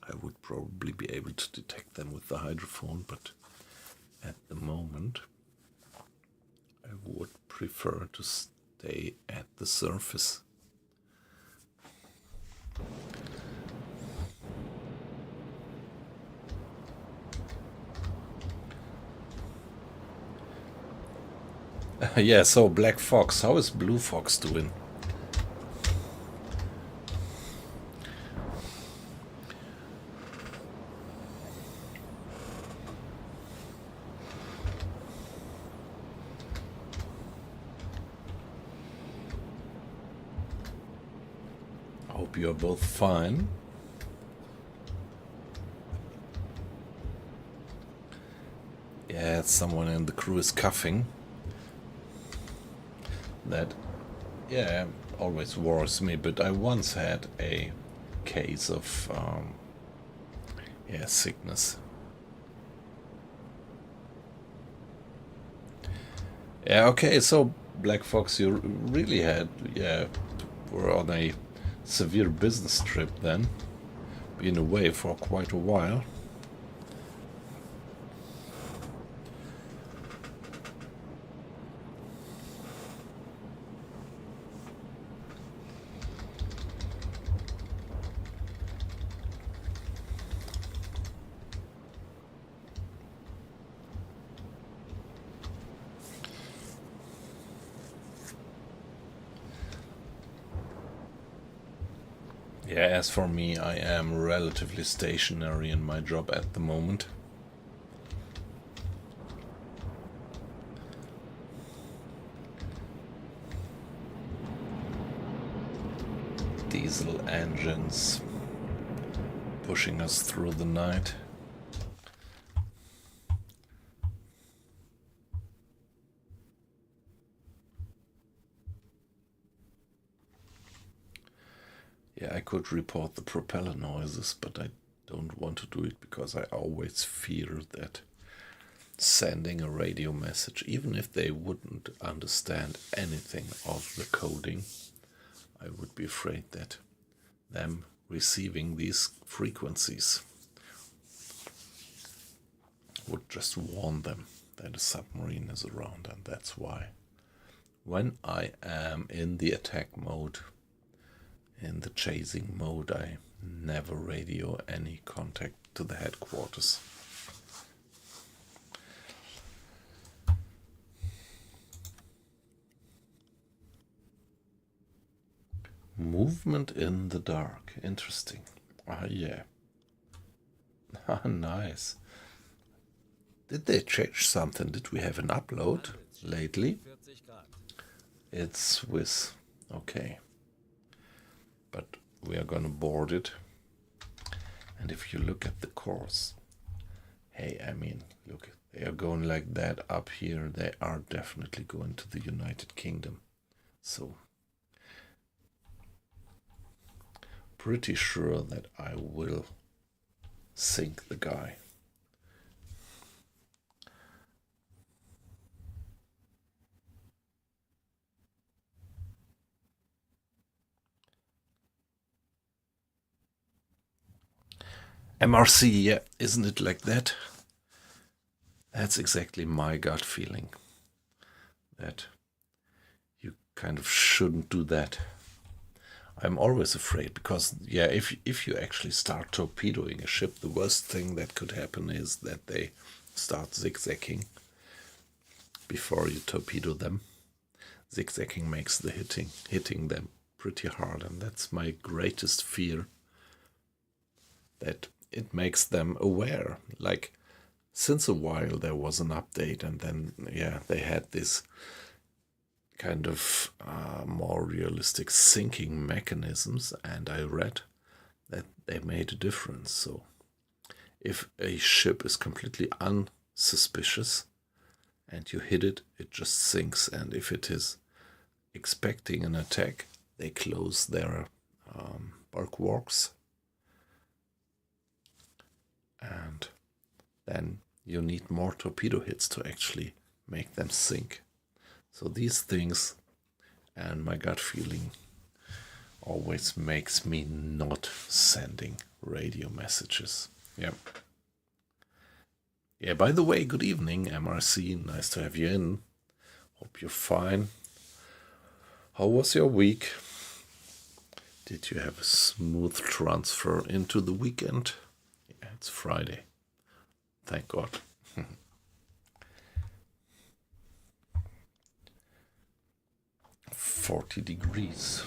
I would probably be able to detect them with the hydrophone, but at the moment I would prefer to stay at the surface. Yeah, so Black Fox, how is Blue Fox doing? I hope you're both fine. Yeah, someone in the crew is coughing. That, yeah, always worries me, but I once had a case of, sickness. Yeah, okay, so Black Fox, you really were on a severe business trip then. Been away for quite a while. Yeah, as for me, I am relatively stationary in my job at the moment. Diesel engines pushing us through the night. Yeah, I could report the propeller noises, but I don't want to do it because I always fear that sending a radio message, even if they wouldn't understand anything of the coding, I would be afraid that them receiving these frequencies would just warn them that a submarine is around, and that's why when I am in the attack mode, in the chasing mode, I never radio any contact to the headquarters. Movement in the dark. Interesting. Ah, yeah. Ah, nice. Did they change something? Did we have an upload lately? 40 Grad. It's Swiss. Okay. But we are gonna board it. And if you look at the course, hey, I mean, look, they are going like that up here. They are definitely going to the United Kingdom. So, pretty sure that I will sink the guy. MRC, yeah, isn't it like that? That's exactly my gut feeling. That you kind of shouldn't do that. I'm always afraid because, yeah, if you actually start torpedoing a ship, the worst thing that could happen is that they start zigzagging before you torpedo them. Zigzagging makes the hitting them pretty hard, and that's my greatest fear. That it makes them aware. Like, since a while there was an update, and then, yeah, they had this kind of more realistic sinking mechanisms, and I read that they made a difference. So if a ship is completely unsuspicious and you hit it, it just sinks, and if it is expecting an attack, they close their bulwarks, and then you need more torpedo hits to actually make them sink. So these things and my gut feeling always makes me not sending radio messages. Yeah. Yeah, by the way, good evening, MRC. Nice to have you in. Hope you're fine. How was your week? Did you have a smooth transfer into the weekend? Yeah, it's Friday. Thank God. 40 degrees.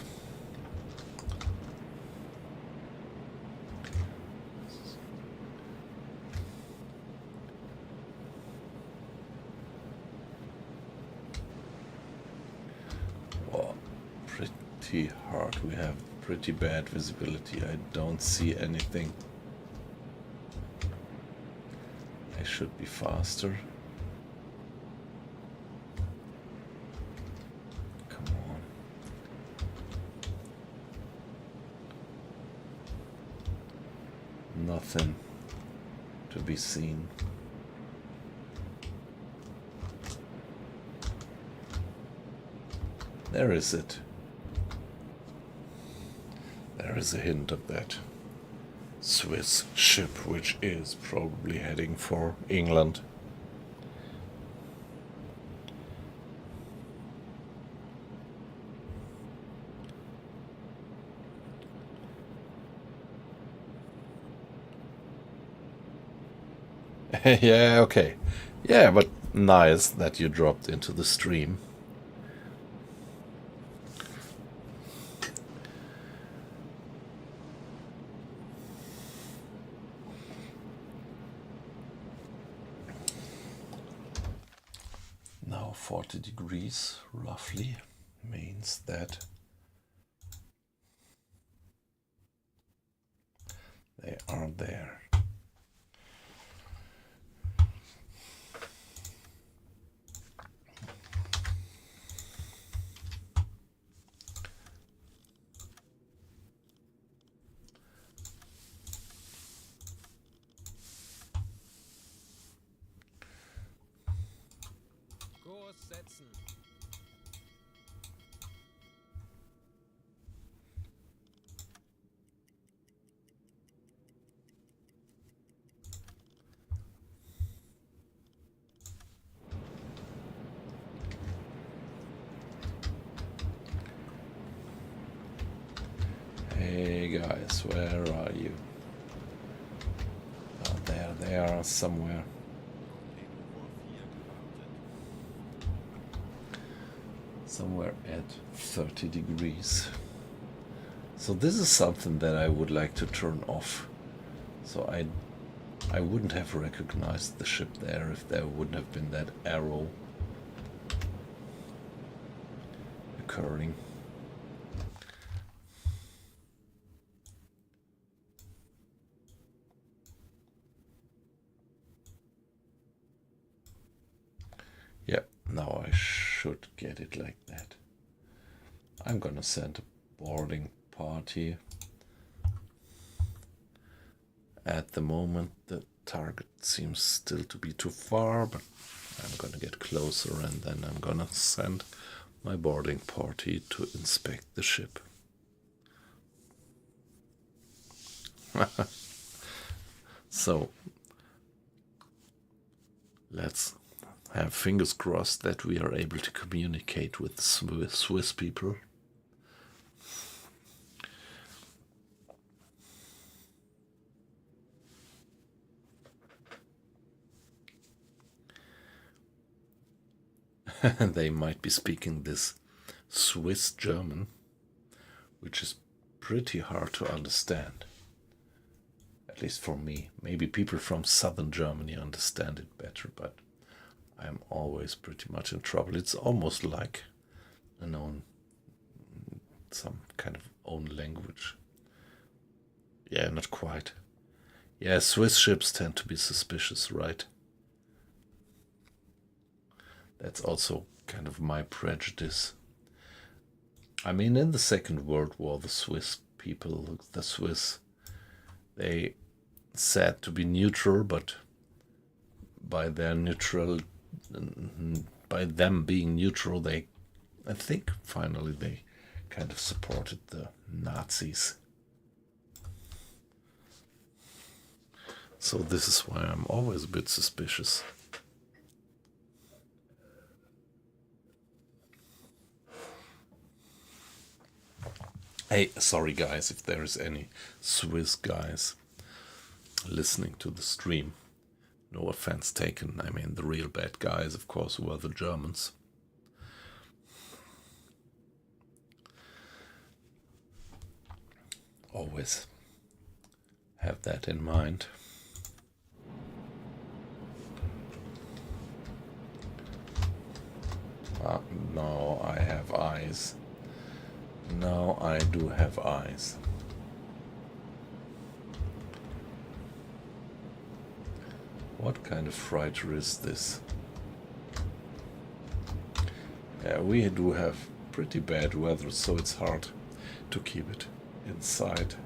Well, pretty hard. We have pretty bad visibility. I don't see anything. I should be faster. Nothing to be seen. There is it. There is a hint of that Swiss ship, which is probably heading for England. Yeah, okay. Yeah, but nice that you dropped into the stream. Now 40 degrees roughly means that they are there. Kurs setzen. Hey guys, where are you? Oh, there they are somewhere. Somewhere at 30 degrees. So this is something that I would like to turn off. So I wouldn't have recognized the ship there if there wouldn't have been that arrow occurring. Yeah, now I should get it like that. I'm gonna send a boarding party. At the moment, the target seems still to be too far, but I'm gonna get closer and then I'm gonna send my boarding party to inspect the ship. So, let's have fingers crossed that we are able to communicate with Swiss people. They might be speaking this Swiss German, which is pretty hard to understand. At least for me. Maybe people from southern Germany understand it better, but I'm always pretty much in trouble. It's almost like some kind of own language. Yeah, not quite. Yeah, Swiss ships tend to be suspicious, right? That's also kind of my prejudice. I mean, in the Second World War, the Swiss people, they said to be neutral, but by them being neutral, I think finally they kind of supported the Nazis. So this is why I'm always a bit suspicious. Hey, sorry guys, if there is any Swiss guys listening to the stream. No offense taken. I mean, the real bad guys, of course, were the Germans. Always have that in mind. Now I have eyes. Now I do have eyes. What kind of freighter is this? Yeah, we do have pretty bad weather, so it's hard to keep it inside.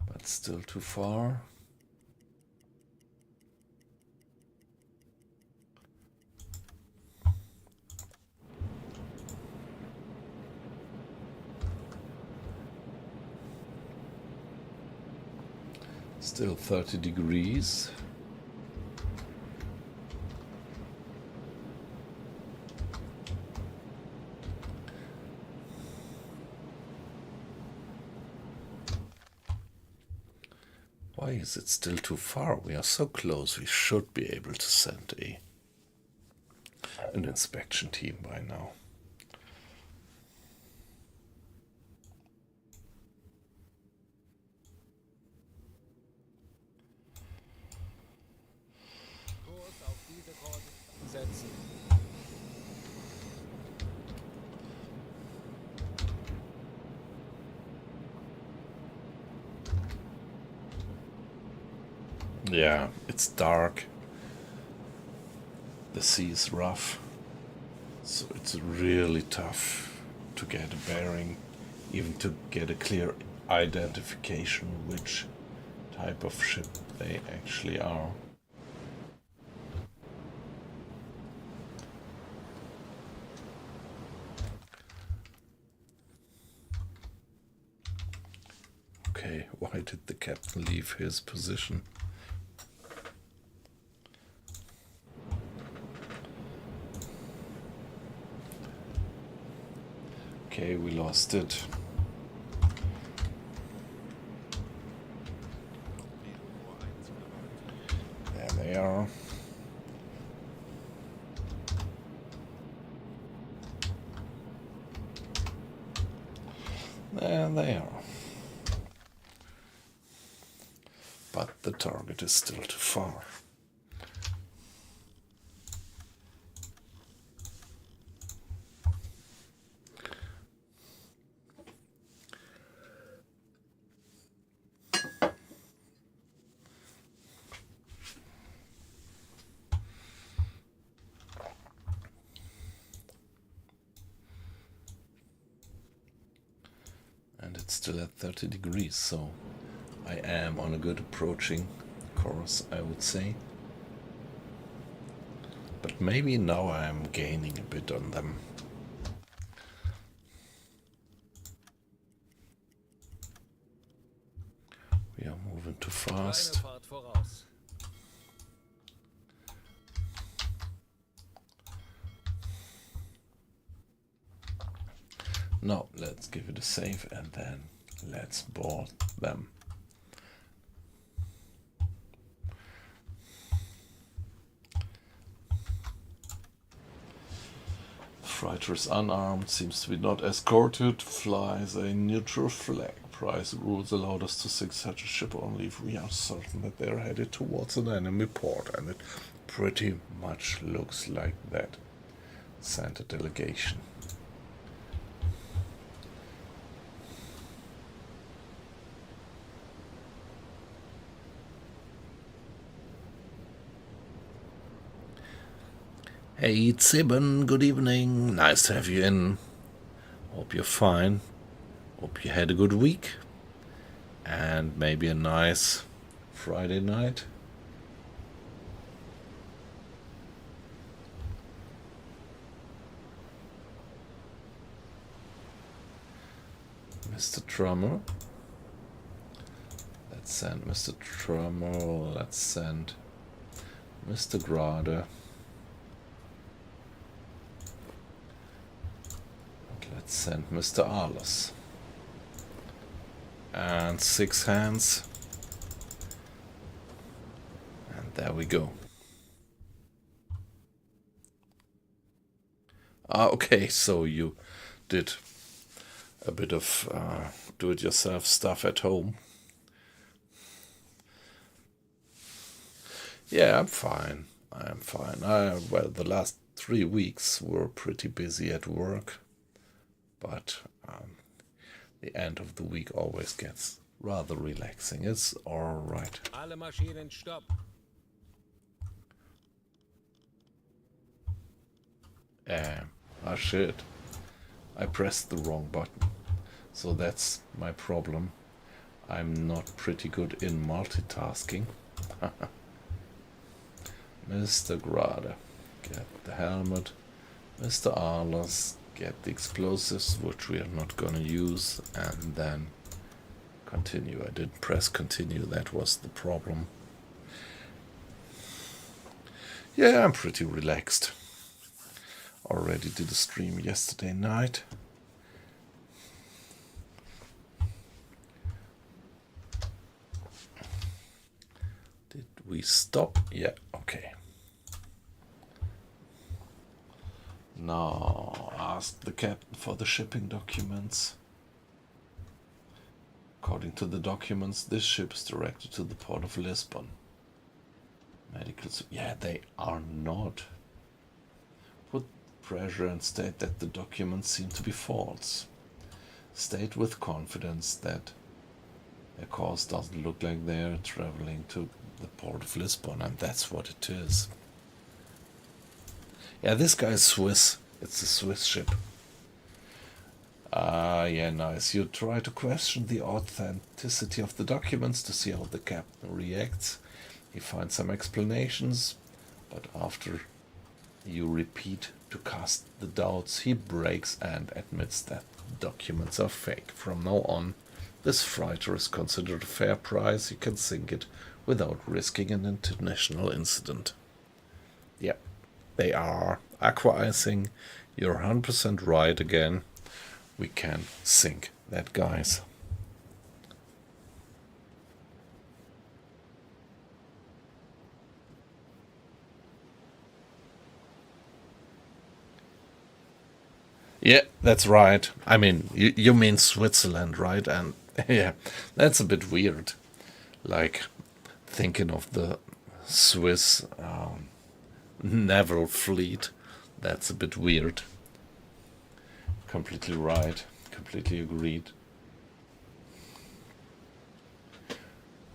But still too far. Still 30 degrees. Why is it still too far? We are so close. We should be able to send an inspection team by now. Kurs auf diese Koordinaten setzen. Yeah, it's dark. The sea is rough. So it's really tough to get a bearing, even to get a clear identification which type of ship they actually are. Okay, why did the captain leave his position? Okay, we lost it. There they are. There they are. But the target is still too far. And it's still at 30 degrees, so I am on a good approaching course, I would say. But maybe now I'm gaining a bit on them. We are moving too fast. Kleine Fahrt voraus. Now let's give it a save and then let's board them. Freighter is unarmed, seems to be not escorted, flies a neutral flag. Price rules allowed us to sink such a ship only if we are certain that they are headed towards an enemy port, and it pretty much looks like that. Sent a delegation. Hey Zibben, good evening. Nice to have you in. Hope you're fine. Hope you had a good week. And maybe a nice Friday night. Mr. Trummer. Let's send Mr. Trummer. Let's send Mr. Grade. Let's send Mr. Arles. And 6 hands. And there we go. Okay, so you did a bit of do-it-yourself stuff at home. Yeah, I'm fine. I'm fine. Well, the last 3 weeks were pretty busy at work. But the end of the week always gets rather relaxing. It's all right. Alle Maschinen stopp. Shit. I pressed the wrong button. So that's my problem. I'm not pretty good in multitasking. Mr. Grade, get the helmet. Mr. Arles, get the explosives, which we are not going to use, and then continue. I didn't press continue, that was the problem. Yeah, I'm pretty relaxed. Already did a stream yesterday night. Did we stop? Yeah, okay. Now, ask the captain for the shipping documents. According to the documents, this ship is directed to the port of Lisbon. Medical... Yeah, they are not. Put pressure and state that the documents seem to be false. State with confidence that their course doesn't look like they're traveling to the port of Lisbon, and that's what it is. Yeah, this guy is Swiss. It's a Swiss ship. Ah, yeah, nice. You try to question the authenticity of the documents to see how the captain reacts. He finds some explanations, but after you repeat to cast the doubts, he breaks and admits that documents are fake. From now on, this freighter is considered a fair price. You can sink it without risking an international incident. Yep, they are aqua icing. You're 100% right again. We can sink that, guys. Yeah, that's right. I mean, you mean Switzerland, right? And yeah, that's a bit weird. Like, thinking of the Swiss naval fleet, that's a bit weird. Completely right. Completely agreed.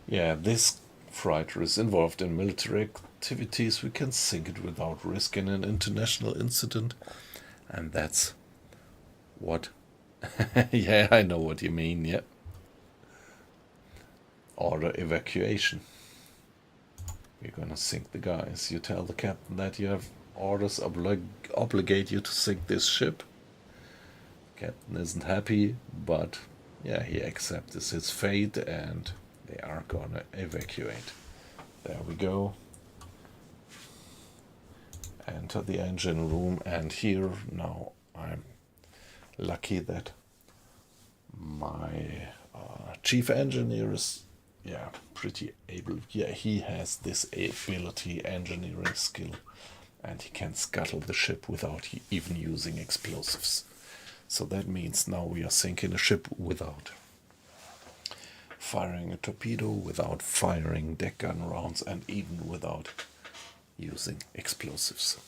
Yeah, this freighter is involved in military activities. We can sink it without risking an international incident. And that's what. Yeah, I know what you mean, yeah. Order evacuation. We're gonna sink the guys. You tell the captain that you have orders obligate you to sink this ship. Captain isn't happy, but yeah, he accepts his fate and they are gonna evacuate. There we go. Enter the engine room, and here now I'm lucky that my chief engineer is pretty able. Yeah, he has this ability, engineering skill, and he can scuttle the ship without even using explosives. So that means now we are sinking a ship without firing a torpedo, without firing deck gun rounds, and even without using explosives.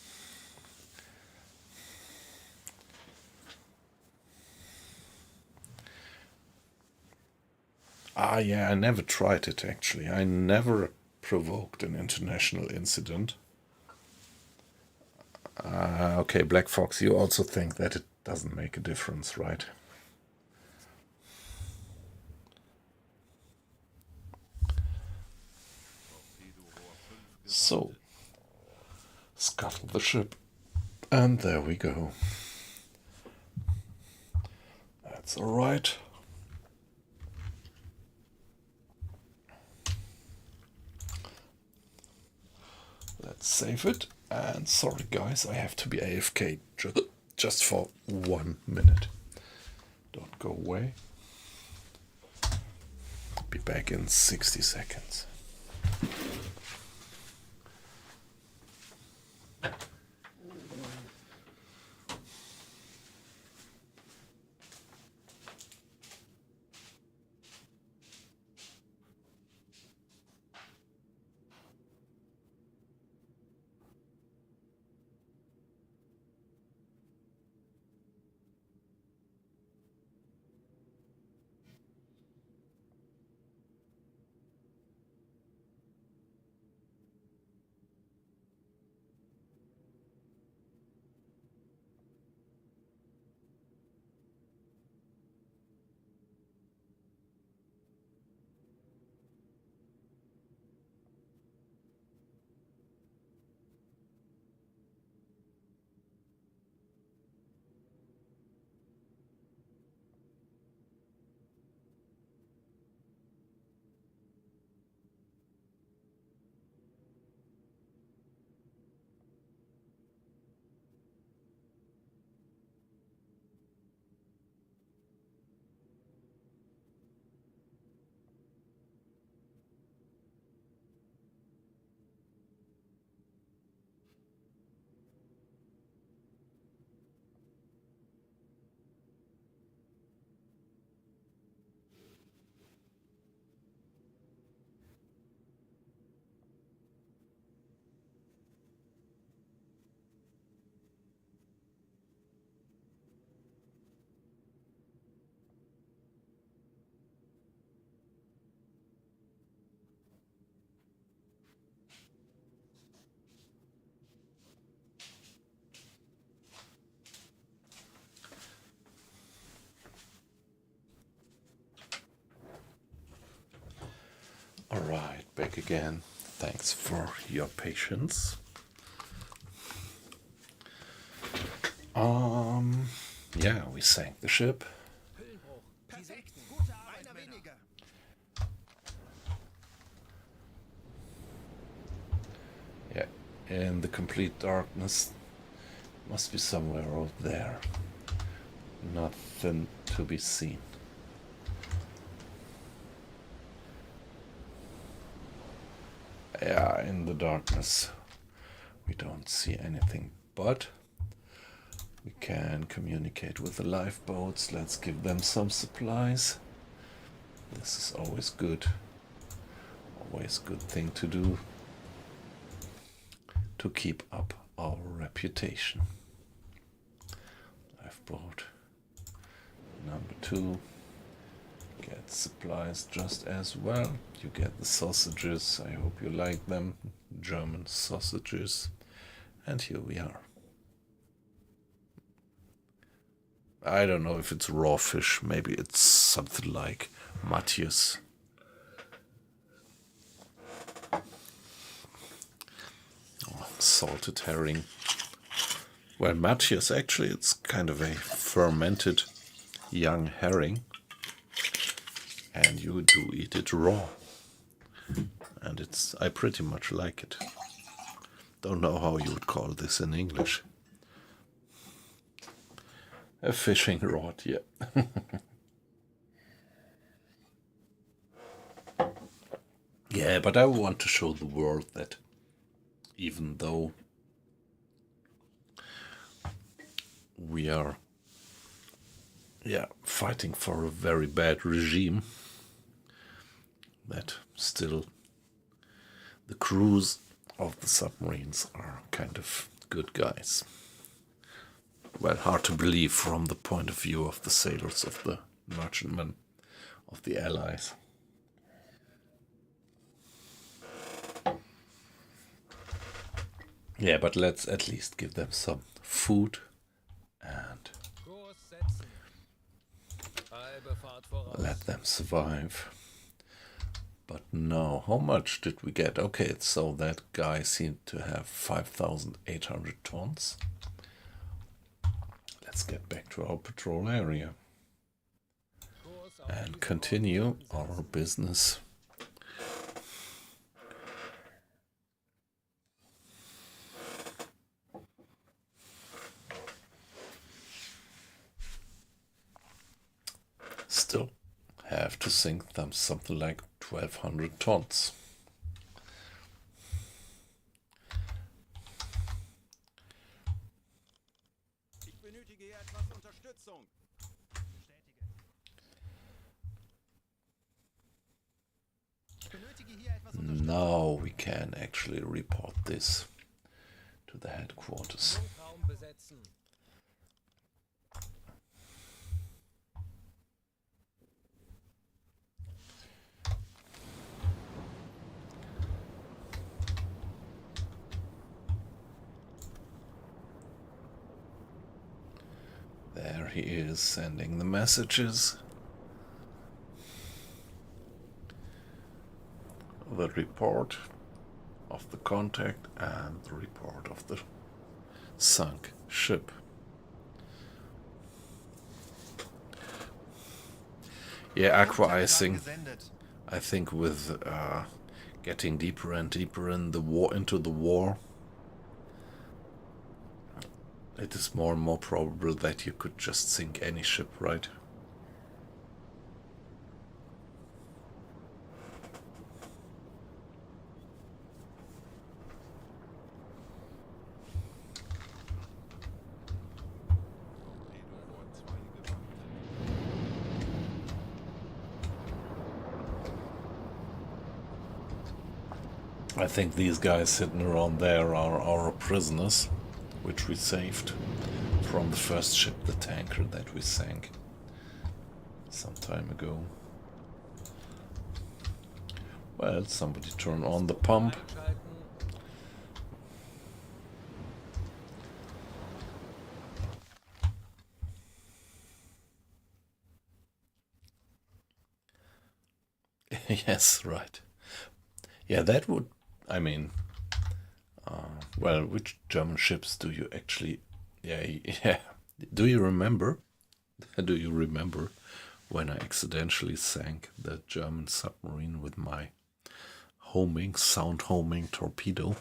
Ah, yeah, I never tried it actually. I never provoked an international incident. Okay, Black Fox, you also think that it doesn't make a difference, right? So, scuttle the ship. And there we go. That's alright. Let's save it. And sorry guys, I have to be AFK just for 1 minute. Don't go away. Be back in 60 seconds. Alright, back again. Thanks for your patience. Yeah, we sank the ship. Hüllenbruch. Die Sekten. Gute Arbeit, Männer. Weniger. Yeah, in the complete darkness. Must be somewhere out there. Nothing to be seen. Yeah, in the darkness we don't see anything, but we can communicate with the lifeboats. Let's give them some supplies. This is always good. Always good thing to do to keep up our reputation. Lifeboat number 2. Get supplies just as well. You get the sausages. I hope you like them. German sausages. And here we are. I don't know if it's raw fish. Maybe it's something like Matthias. Oh, salted herring. Well, Matthias, actually, it's kind of a fermented young herring. And you do eat it raw. And I pretty much like it. Don't know how you would call this in English. A fishing rod, yeah. Yeah, but I want to show the world that even though we are fighting for a very bad regime, that still the crews of the submarines are kind of good guys. Well, hard to believe from the point of view of the sailors, of the merchantmen, of the Allies. Yeah, but let's at least give them some food and Kurs setzen. Halbe Fahrt voraus. let them survive. But no, how much did we get? Okay, so that guy seemed to have 5,800 tons. Let's get back to our patrol area Kurs auf and diese continue Orte our business. Still have to sink them something like 1,200 tons. Ich benötige hier etwas Unterstützung. Bestätige. Ich benötige hier etwas Unterstützung. Now we can actually report this to the headquarters. Funkraum besetzen. There he is sending the messages. The report of the contact and the report of the sunk ship. Yeah, aqua icing. Gesendet. I think with getting deeper and deeper in the war, into the war, it is more and more probable that you could just sink any ship, right? I think these guys sitting around there are our prisoners, which we saved from the first ship, the tanker that we sank some time ago. Well, somebody turn on the pump. Einschalten. Yes, right. Yeah, that would. I mean, well, which German ships do you actually? Yeah, yeah. Do you remember? Do you remember when I accidentally sank the German submarine with my sound homing torpedo?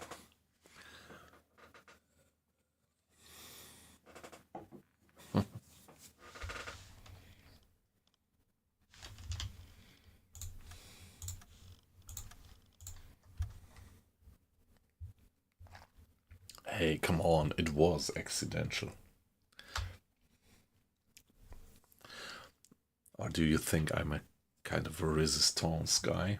Hey, come on, it was accidental. Or do you think I'm a kind of a resistance guy?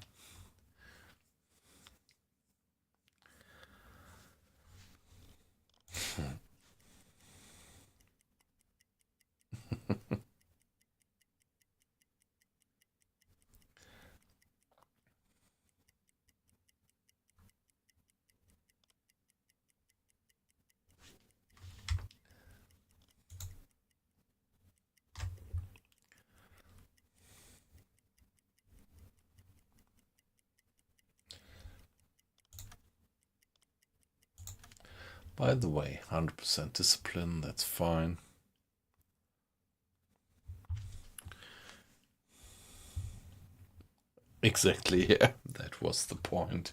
By the way, 100% discipline, that's fine. Exactly, yeah, that was the point.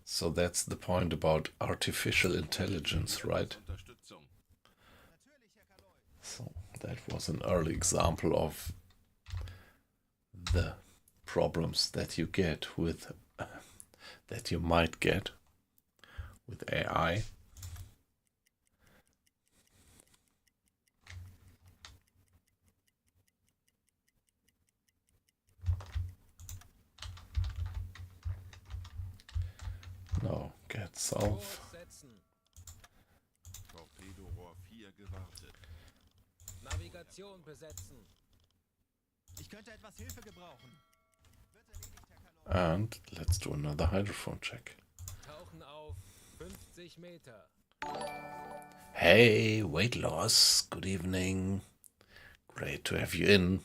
So that's the point about artificial intelligence, right? Unterstützung. So that was an early example of the problems that you get with, that you might get with AI. No, get south. Kurs setzen. Torpedorohr 4 gewartet. Navigation besetzen. Ich könnte etwas Hilfe gebrauchen. Wird erledigt, Herr Kaloi. And let's do another hydrophone check. Tauchen auf 50 Meter. Hey, weight loss, good evening. Great to have you in.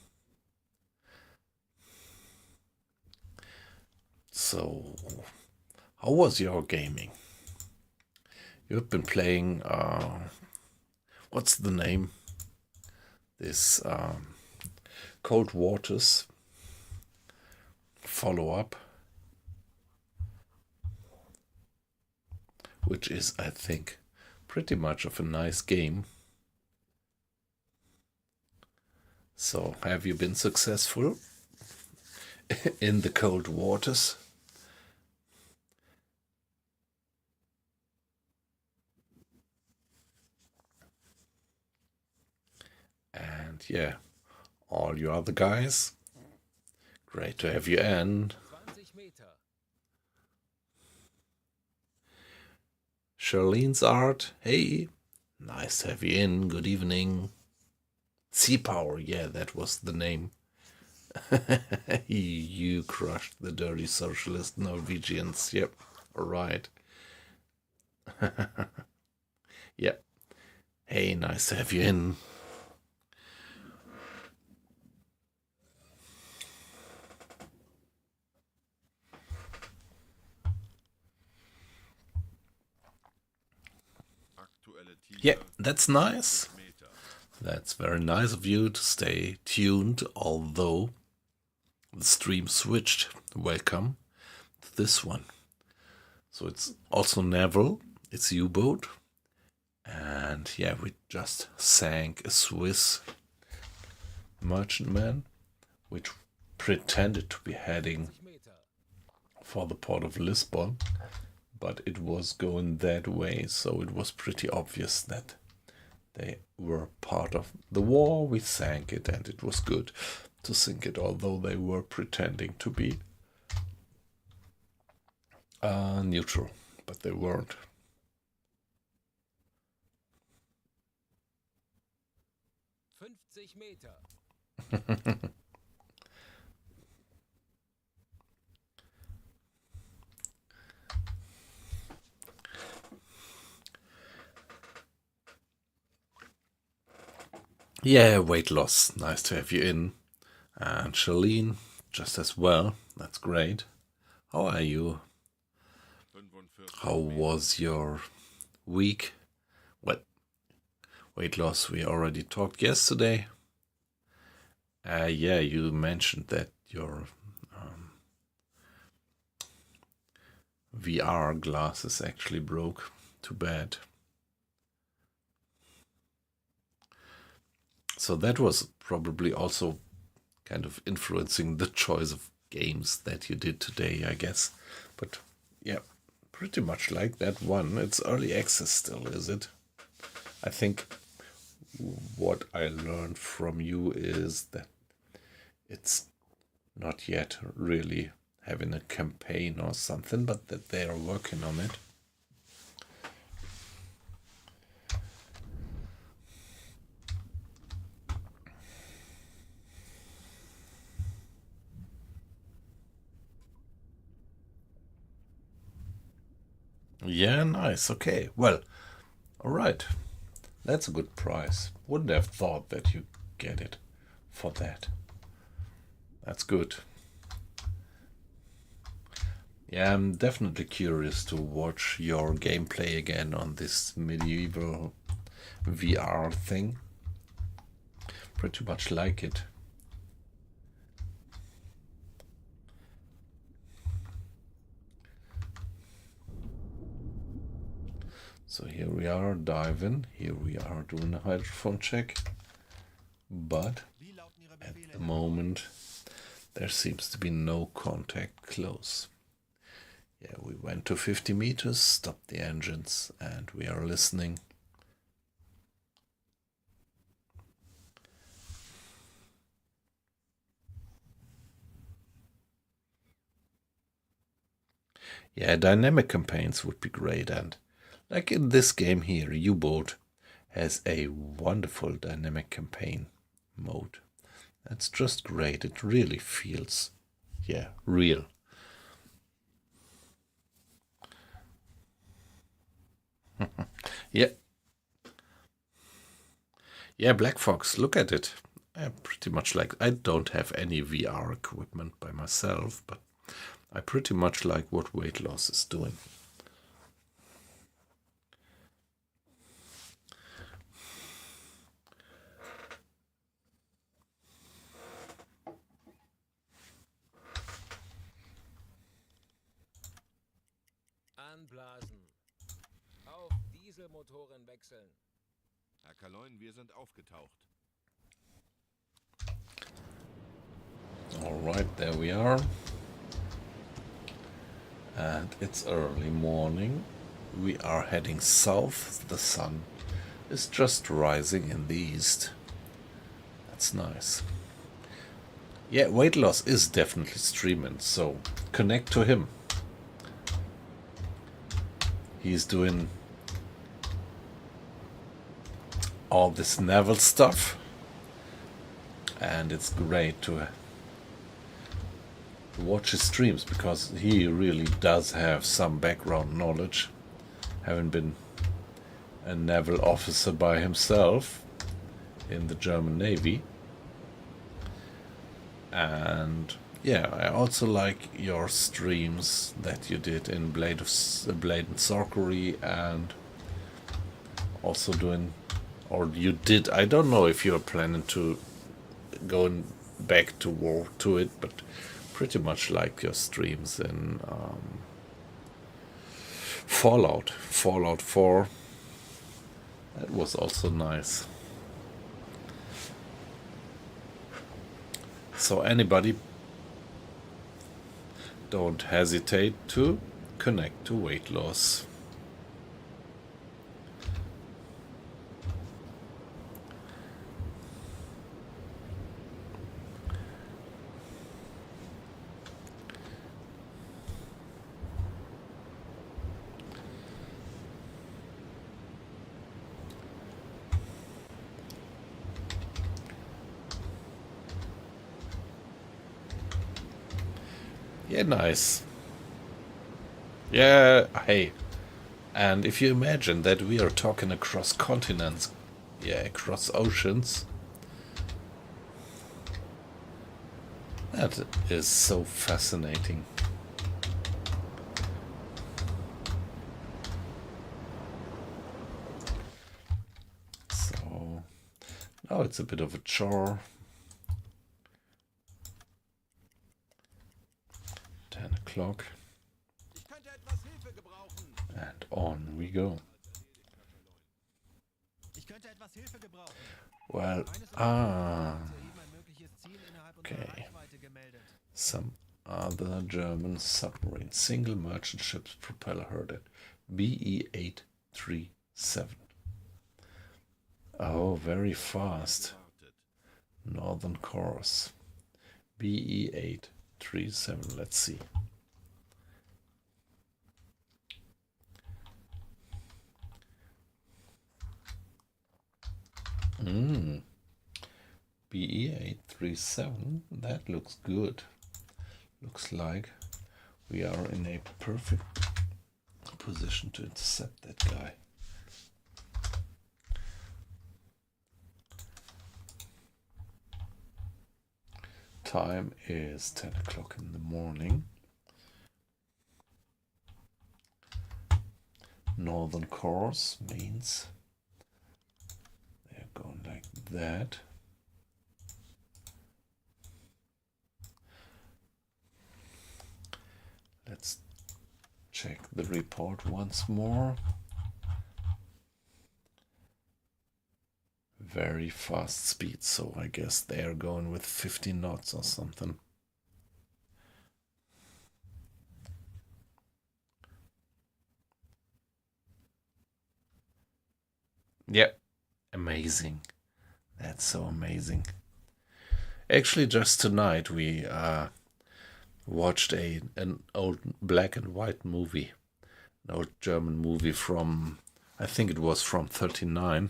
So, how was your gaming? You've been playing, what's the name? This Cold Waters follow-up, which is, I think, pretty much of a nice game. So, have you been successful in the Cold Waters? And yeah, all you other guys, great to have you in. 20 Meter. Charlene's Art, hey, nice to have you in, good evening. Sea Power, yeah, that was the name. You crushed the dirty socialist Norwegians, yep, alright. Yep, hey, nice to have you in. Aktuelle Tiefe Yeah, that's nice. 50 Meter. That's very nice of you to stay tuned, although the stream switched. Welcome to this one. So it's also naval, it's U-boat. And yeah, we just sank a Swiss merchantman, which pretended to be heading 20 Meter. for the port of Lisbon, but it was going that way, so it was pretty obvious that they were part of the war. We sank it, and it was good to sink it, although they were pretending to be neutral, but they weren't. 50 Meter. Yeah, weight loss. Nice to have you in. And Charlene, just as well. That's great. How are you? 45 How Meter. was your week? What? Weight loss, we already talked yesterday. Yeah, you mentioned that your VR glasses actually broke. Too bad. So that was probably also kind of influencing the choice of games that you did today, I guess. But yeah, pretty much like that one. It's early access still, is it? I think what I learned from you is that it's not yet really having a campaign or something, but that they are working on it. Yeah, nice. Okay. Well, all right. That's a good price. Wouldn't have thought that you get it for that. That's good. Yeah, I'm definitely curious to watch your gameplay again on this medieval VR thing. Pretty much like it. So here we are diving. Here we are doing a hydrophone check. But Wie lauten Ihre at Befehle? the moment, there seems to be no contact close. Yeah, we went to 50 meters, stopped the engines, and we are listening. Yeah, dynamic campaigns would be great, and like in this game here, U-Boat has a wonderful dynamic campaign mode. That's just great. It really feels, yeah, real. Yeah. Yeah, Black Fox, look at it. Pretty much like, I don't have any VR equipment by myself, but I pretty much like what weight loss is doing. Anblasen. Auf Dieselmotoren wechseln. Herr Kaloin, wir sind aufgetaucht. All right, there we are. And it's early morning. We are heading south. The sun is just rising in the east. That's nice. Yeah, weight loss is definitely streaming, so connect to him. He's doing all this naval stuff, and it's great to watch his streams because he really does have some background knowledge, having been a naval officer by himself in the German Navy. And yeah, I also like your streams that you did in Blade and Sorcery, and also doing, or you did, I don't know if you're planning to go back to it, but pretty much like your streams in Fallout 4. That was also nice. So anybody, don't hesitate to connect to weight loss. Yeah, nice. Yeah, hey. And if you imagine that we are talking across continents, yeah, across oceans, That is so fascinating. So now it's a bit of a chore. 10 o'clock. Ich könnte etwas Hilfe gebrauchen. And on we go. Ich könnte etwas Hilfe gebrauchen. Well, Soeben ein mögliches Ziel innerhalb unserer Okay. Reichweite gemeldet. some other German submarine single merchant ships propeller heard at BE-837. Oh, very fast. Wartet. Northern course. BE-837. Let's see. BE-837. That looks good. Looks like we are in a perfect position to intercept that guy. Time is 10 o'clock in the morning. Northern course means they're going like that. Let's check the report once more. Very fast speed, so I guess they are going with 50 knots or something. Yep, amazing. That's so amazing. Actually, just tonight we watched an old black and white movie, an old German movie from, I think it was from 39,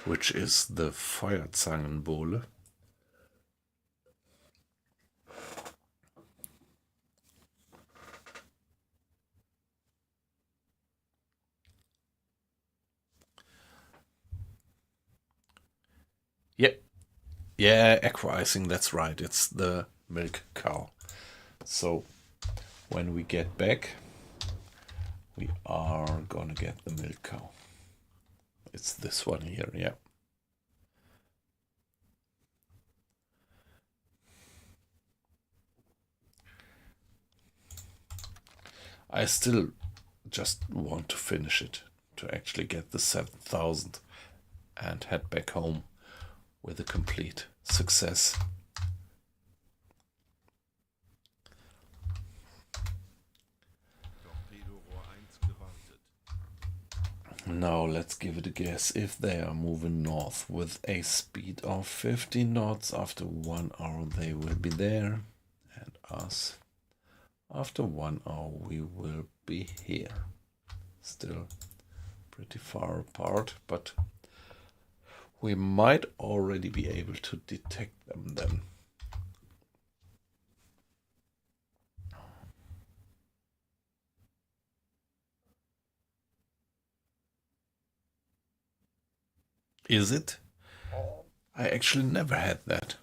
which is the Feuerzangenbowle. Yep. Yeah, aqua icing, that's right. It's the milk cow. So when we get back, we are gonna get the milk cow. It's this one here, yeah. I still just want to finish it, to actually get the 7,000 and head back home with a complete success. Torpedorohr 1 gewartet. Now let's give it a guess. If they are moving north with a speed of 50 knots, after 1 hour they will be there, and us, after 1 hour we will be here. Still pretty far apart, but we might already be able to detect them then. Is it? I actually never had that.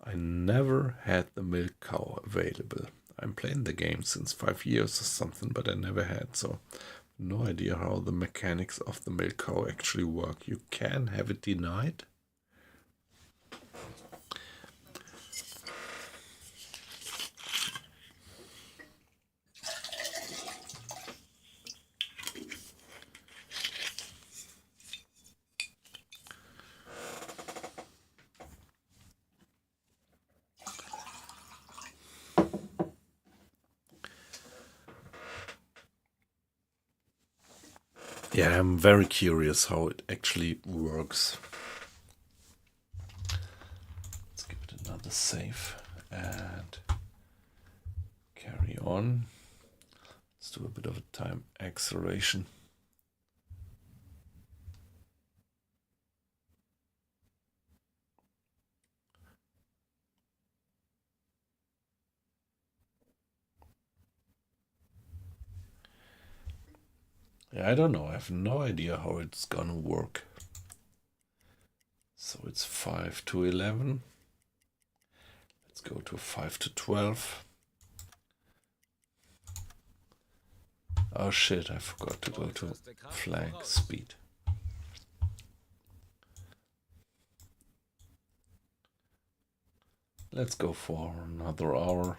I never had the milk cow available. I'm playing the game since 5 years or something, but I never had, so no idea how the mechanics of the milk cow actually work. You can have it denied. Yeah, I'm very curious how it actually works. Let's give it another save and carry on. Let's do a bit of a time acceleration. Yeah, I don't know. I have no idea how it's gonna work. So it's 5 to 11. Let's go to 5 to 12. Oh shit, I forgot to go to flag speed. Let's go for another hour.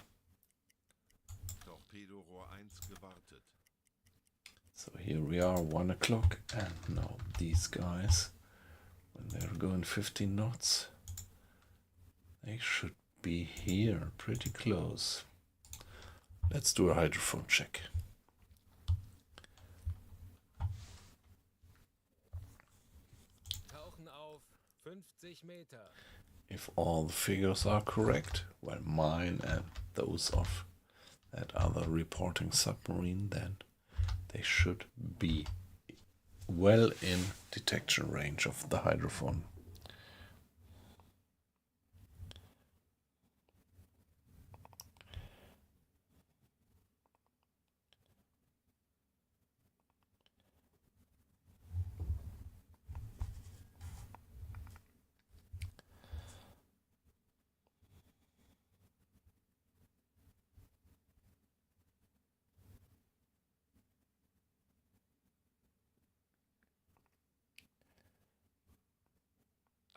Torpedorohr 1 gewartet. So here we are, 1 o'clock, and now these guys, when they're going 15 knots, they should be here, pretty close. Let's do a hydrophone check. Tauchen auf 50 Meter. If all the figures are correct, well, mine and those of that other reporting submarine, then they should be well in detection range of the hydrophone.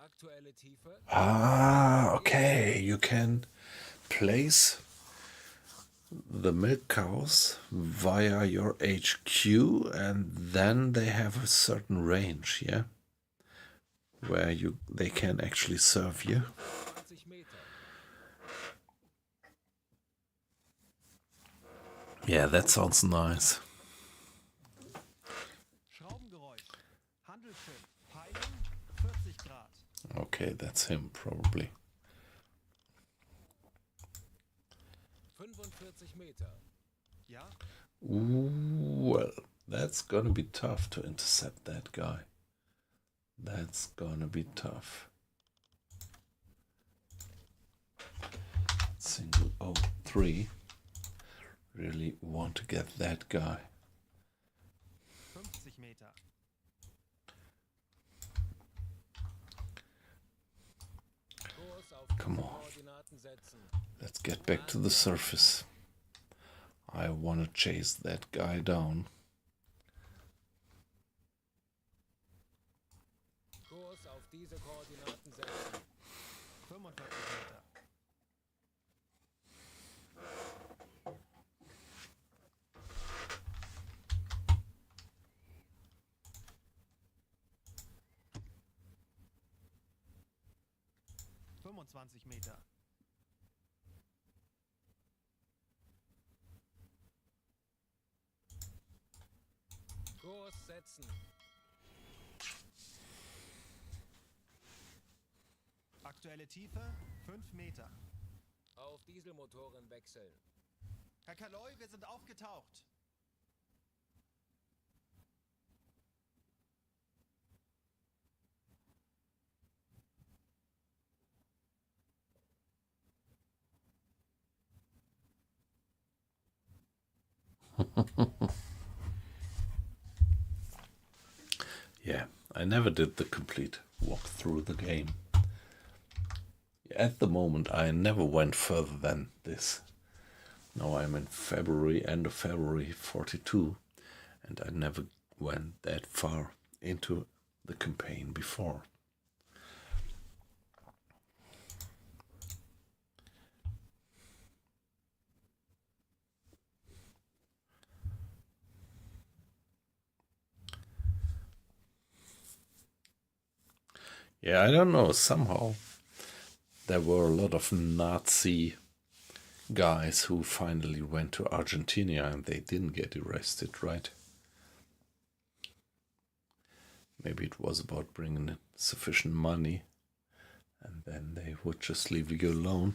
Aktuelle Tiefe. Ah, okay, you can place the milk cows via your HQ, and then they have a certain range, yeah, where they can actually serve you. 20 Meter. Yeah, that sounds nice. Schraubengeräusch. Handelsschiff. Peilung 40 Grad. Okay, that's him probably. 45 Meter. Ja? Ooh, well, that's gonna be tough to intercept that guy. That's gonna be tough. Single 03. Really want to get that guy. 50 Meter. Kurs auf Come diese on. Koordinaten setzen. Let's get back to the surface. I want to chase that guy down. Kurs auf diese Koordinaten setzen. 45 Meter. Meter. Kurs setzen. Aktuelle Tiefe 5 Meter. Auf Dieselmotoren wechseln. Herr Kaloy, wir sind aufgetaucht. Yeah, I never did the complete walk through the game. At the moment, I never went further than this. Now I'm in February, end of February 42, and I never went that far into the campaign before. Yeah, I don't know, somehow there were a lot of Nazi guys who finally went to Argentina and they didn't get arrested, right? Maybe it was about bringing in sufficient money and then they would just leave you alone.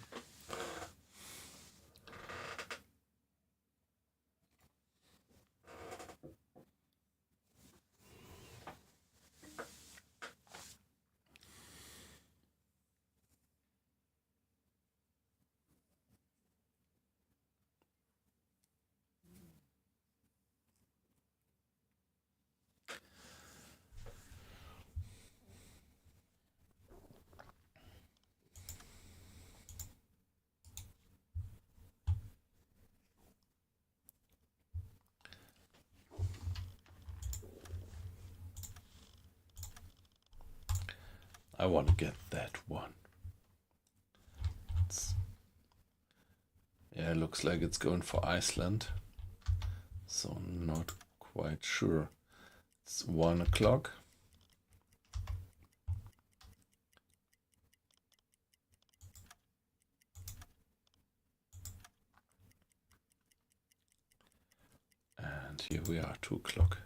I want to get that one. Yeah, it looks like it's going for Iceland. So not quite sure. It's 1 o'clock. And here we are, 2 o'clock.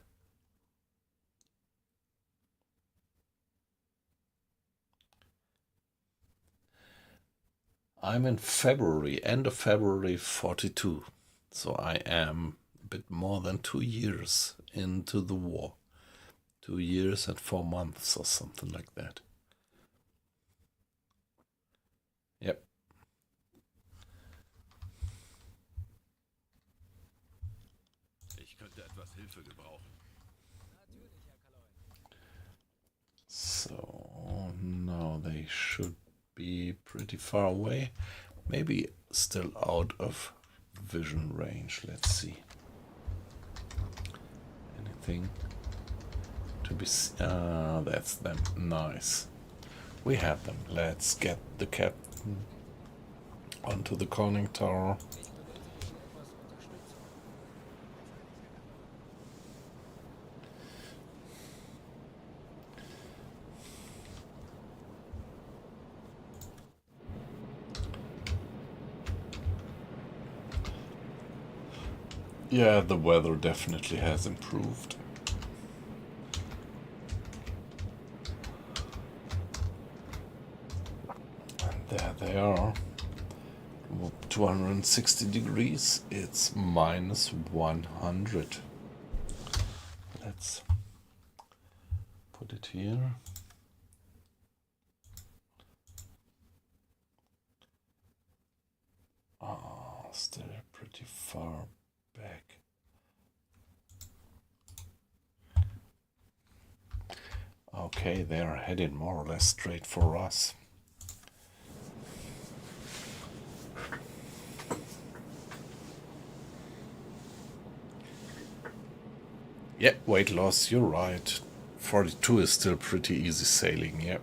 I'm in February, end of February 42. So I am a bit more than 2 years into the war. 2 years and 4 months or something like that. Yep. Ich könnte etwas Hilfe gebrauchen. Natürlich, Herr Kaloy. So now they should be pretty far away. Maybe still out of vision range. Let's see. Anything to be that's them. Nice. We have them. Let's get the captain onto the conning tower. Ich benötige hier etwas Unterstützung. Yeah, the weather definitely has improved. And there they are. 260 degrees. It's minus 100. Let's put it here. Still pretty far back. Okay, they are heading more or less straight for us. Yeah, weight loss, you're right. 42 is still pretty easy sailing, yeah.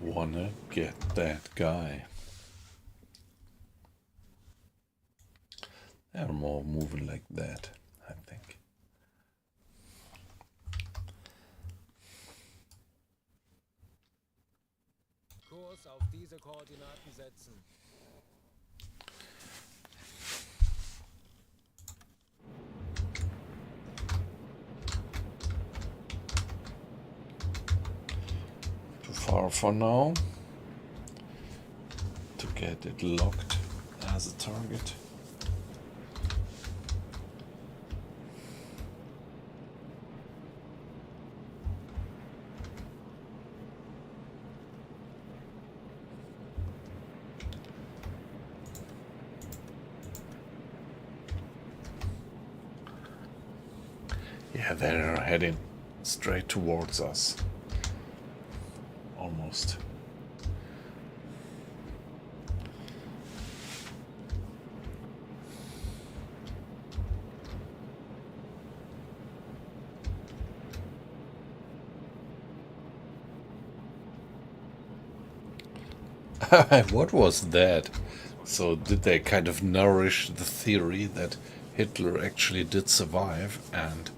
Wanna get that guy. They're more moving like that, I think. Kurs auf diese Koordinaten setzen. Too far for now to get it locked as a target. Yeah, they're heading straight towards us. Almost. What was that? So did they kind of nourish the theory that Hitler actually did survive and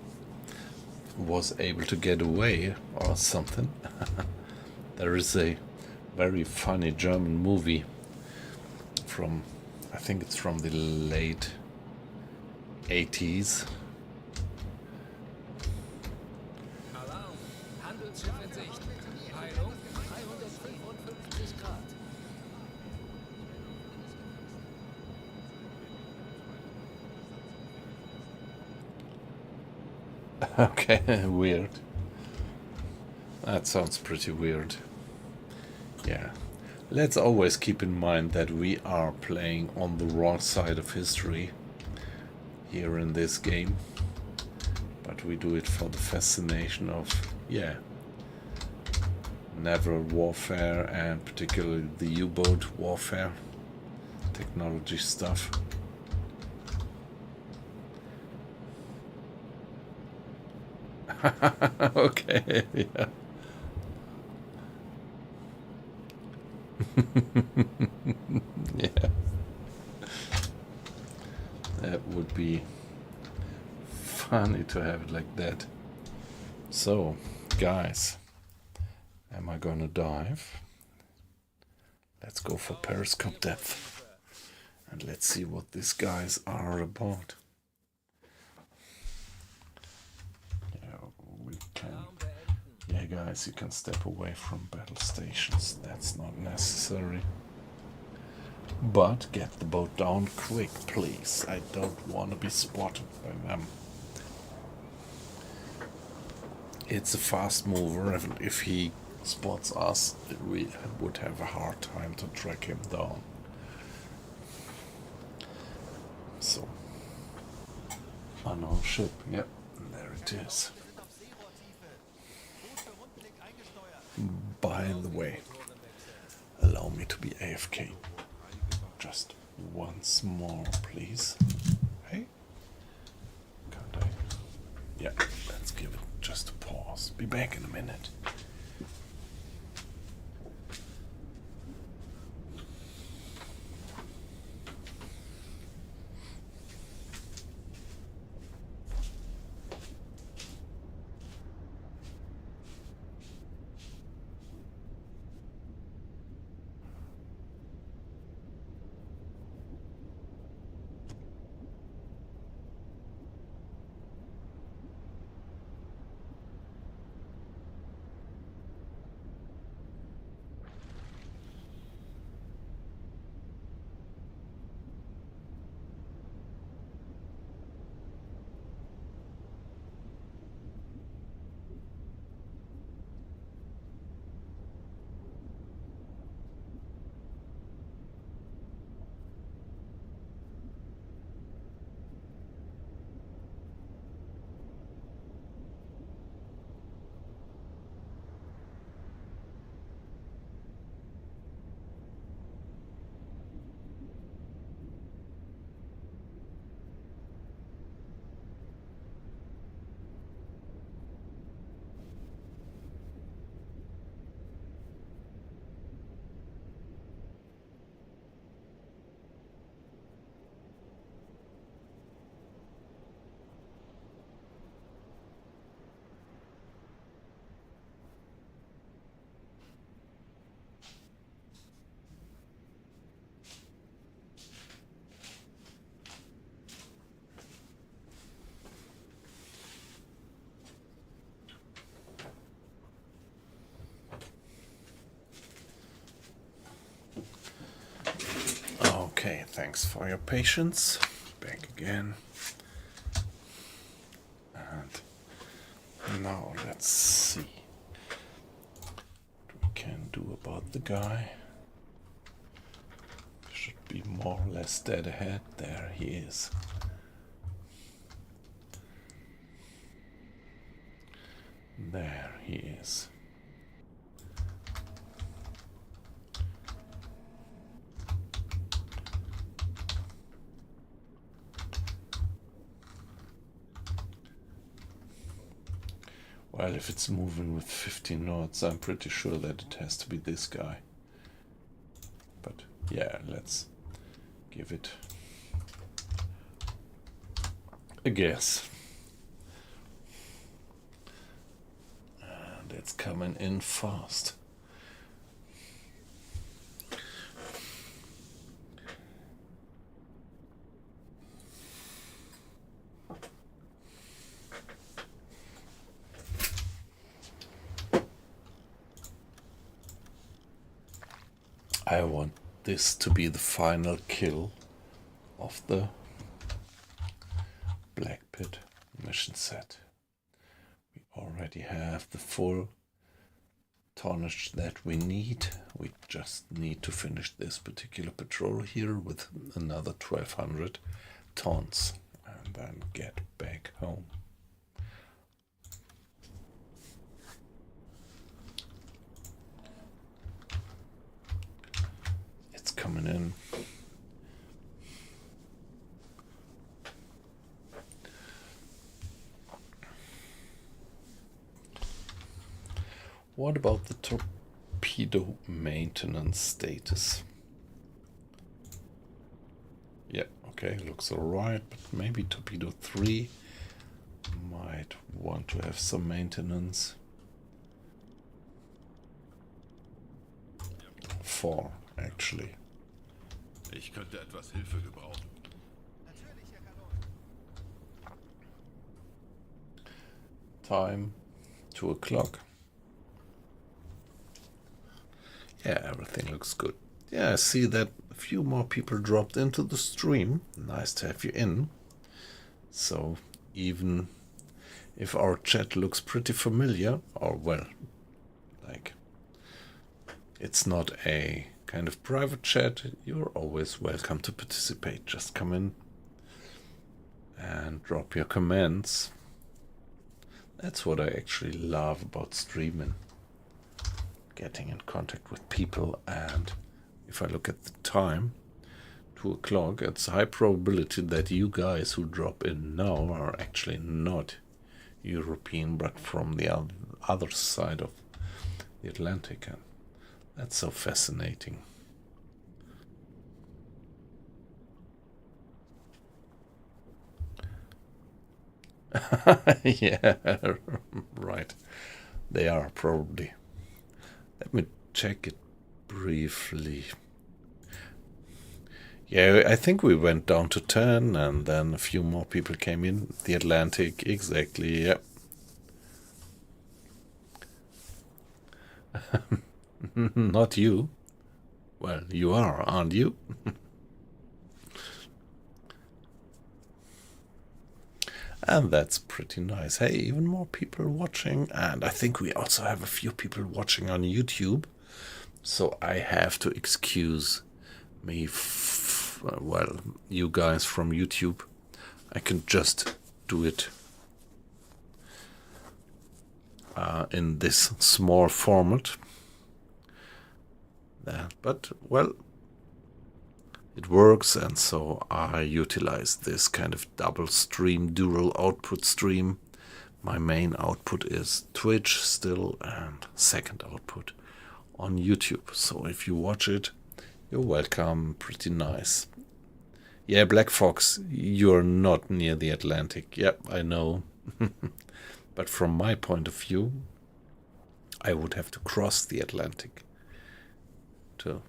was able to get away or something? There is a very funny German movie from, I think it's from the late 80s. Alarm! Handelsschiff in Sicht. Peilung 355 Grad. Okay, weird. That sounds pretty weird. Yeah. Let's always keep in mind that we are playing on the wrong side of history here in this game. But we do it for the fascination of, yeah, naval warfare and particularly the U-boat warfare technology stuff. Okay, yeah. Yeah. That would be funny to have it like that. So, guys, am I gonna dive? Let's go for periscope depth. And let's see what these guys are about. Yeah, we can. Yeah, guys, you can step away from battle stations. That's not necessary. But get the boat down quick, please. I don't want to be spotted by them. It's a fast mover, and if he spots us, we would have a hard time to track him down. So, unknown ship, yep, there it is. By the way, allow me to be AFK. Just once more, please. Hey? Can't I? Yeah, let's give it just a pause. Be back in a minute. Okay, thanks for your patience. Back again. And now let's see what we can do about the guy. Should be more or less dead ahead. There he is. There he is. Well, if it's moving with 15 knots, I'm pretty sure that it has to be this guy. But yeah, let's give it a guess. And it's coming in fast. I want this to be the final kill of the Black Pit mission set. We already have the full tonnage that we need. We just need to finish this particular patrol here with another 1200 tons and then get back home. coming in. What about the torpedo maintenance status? Yeah, okay, looks alright, but maybe torpedo 3 might want to have some maintenance. 4, actually. Ich könnte etwas Hilfe gebrauchen. Natürlich, Herr Kanon. Time 2 o'clock. Yeah, everything looks good. Yeah, I see that a few more people dropped into the stream. Nice to have you in. So, even if our chat looks pretty familiar, or well, like, it's not a kind of private chat, you're always welcome to participate. Just come in and drop your comments. That's what I actually love about streaming. Getting in contact with people, and if I look at the time, 2 o'clock, it's a high probability that you guys who drop in now are actually not European, but from the other side of the Atlantic, and that's so fascinating. Yeah, right. They are probably. Let me check it briefly. Yeah, I think we went down to 10 and then a few more people came in. The Atlantic, exactly, yeah. Not you. Well, you are, aren't you? And that's pretty nice. Hey, even more people watching. And I think we also have a few people watching on YouTube. So I have to excuse me, well, you guys from YouTube. I can just do it in this small format. But, well, it works, and so I utilize this kind of double stream, dual output stream. My main output is Twitch still, and second output on YouTube. So if you watch it, you're welcome. Pretty nice. Yeah, Black Fox, you're not near the Atlantic. Yep, I know. But from my point of view, I would have to cross the Atlantic to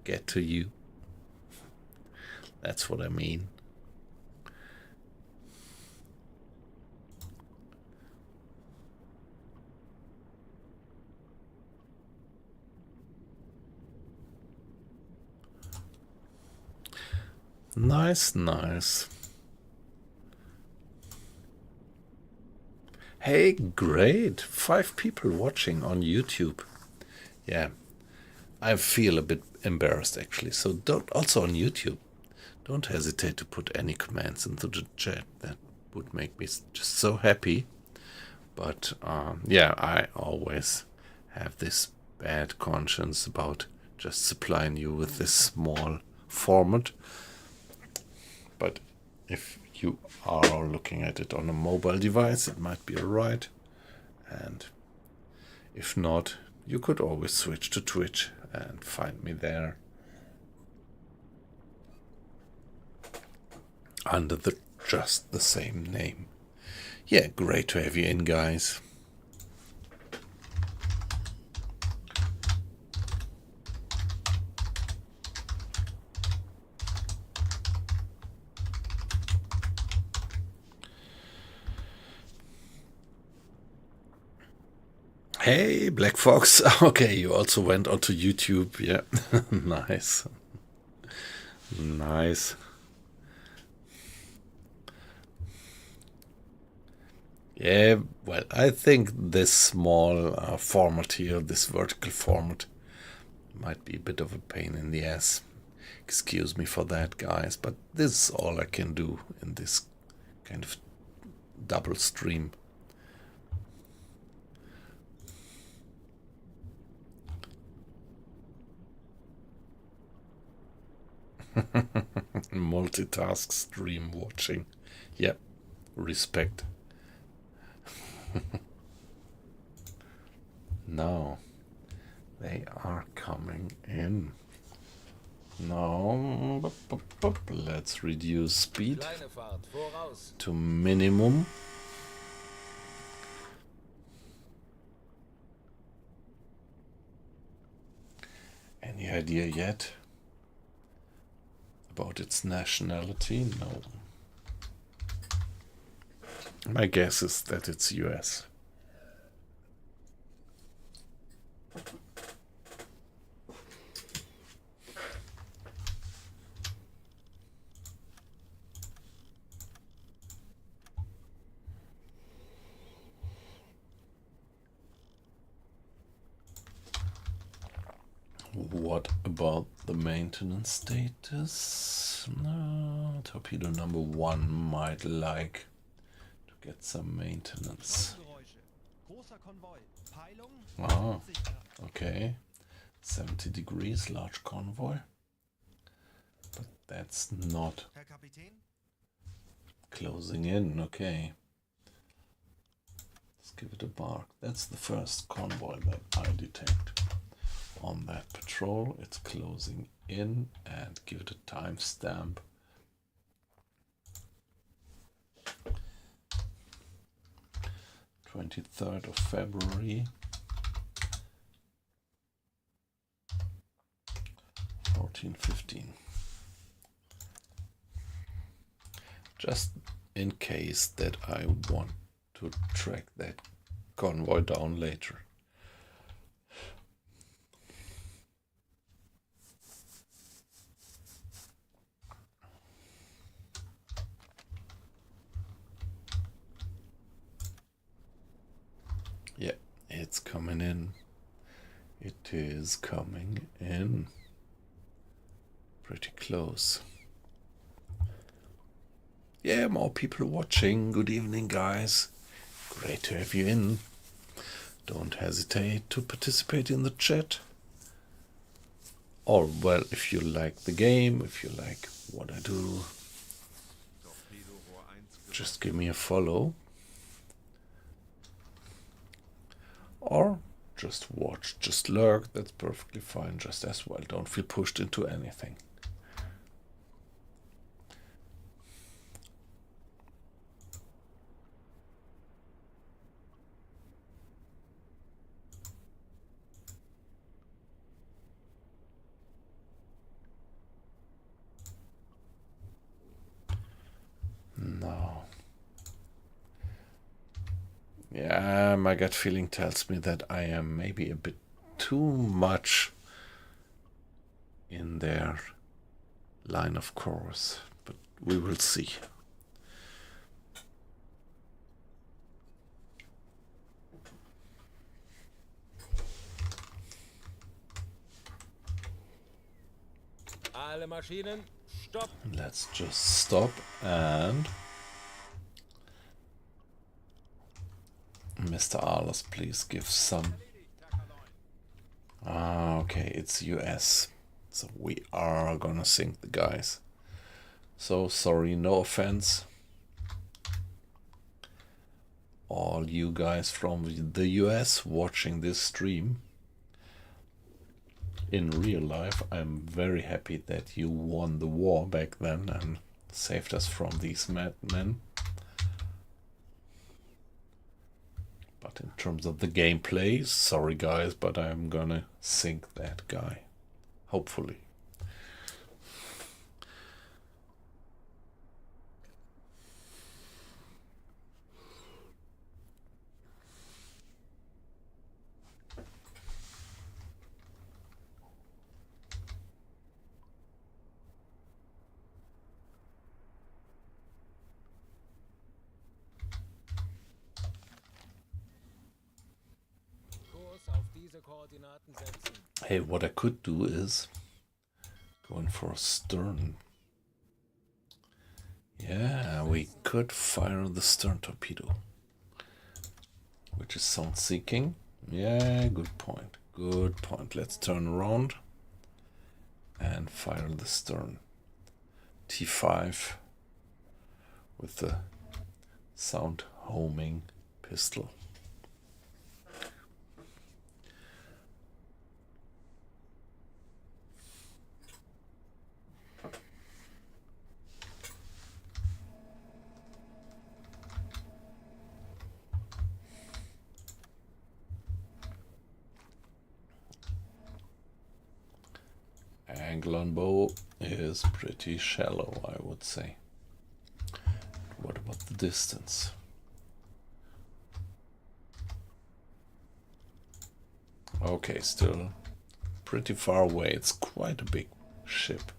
get to you. That's what I mean. Nice, nice. Hey, great. 5 people watching on YouTube. Yeah, I feel a bit embarrassed actually. So don't, also on YouTube, don't hesitate to put any comments into the chat. That would make me just so happy. But yeah, I always have this bad conscience about just supplying you with this small format. But if you are looking at it on a mobile device, it might be alright. And if not, you could always switch to Twitch and find me there under just the same name. Yeah, great to have you in, guys. Hey, Black Fox. Okay, you also went onto YouTube. Yeah, nice. Nice. Yeah, well, I think this small format here, this vertical format, might be a bit of a pain in the ass. Excuse me for that, guys, but this is all I can do in this kind of double stream. Multitask stream watching. Yep, respect. Now, they are coming in. Now, let's reduce speed Kleine Fahrt, voraus. to minimum. Any idea yet about its nationality? No. My guess is that it's US. What about the maintenance status? No, torpedo number 1 might like to get some maintenance. Geräusche. Großer Konvoi. Peilung. Ah, Sicher. okay. 70 degrees, large convoy. But that's not Herr Kapitän? closing in, okay. Let's give it a bark. That's the first convoy that I detect. On that patrol, it's closing in, and give it a timestamp. (23rd of February) 14:15. Just in case that I want to track that convoy down later. Yeah, it's coming in. It is coming in. Pretty close. Yeah, more people watching. Good evening, guys. Great to have you in. Don't hesitate to participate in the chat. Or, well, if you like the game, if you like what I do, Torpedorohr 1 just give me a follow. Or just watch, just lurk, that's perfectly fine, just as well. Don't feel pushed into anything. No. Yeah, my gut feeling tells me that I am maybe a bit too much in their line of course, but we will see. Alle Maschinen, stopp. Let's just stop and Mr. Arlos, please give some. Ah, okay, it's US. So we are gonna sink the guys. So sorry, no offense. All you guys from the US watching this stream. In real life, I'm very happy that you won the war back then and saved us from these madmen. But in terms of the gameplay, sorry guys, but I'm gonna sink that guy. Hopefully. Kurs auf diese Koordinaten setzen. Hey, what I could do is going for a stern. Yeah, we could fire the stern torpedo, which is sound seeking. Yeah, good point. Good point. Let's turn around and fire the stern. T5 with the sound homing pistol. Angle on bow is pretty shallow, I would say. What about the distance? Okay, still pretty far away. It's quite a big ship.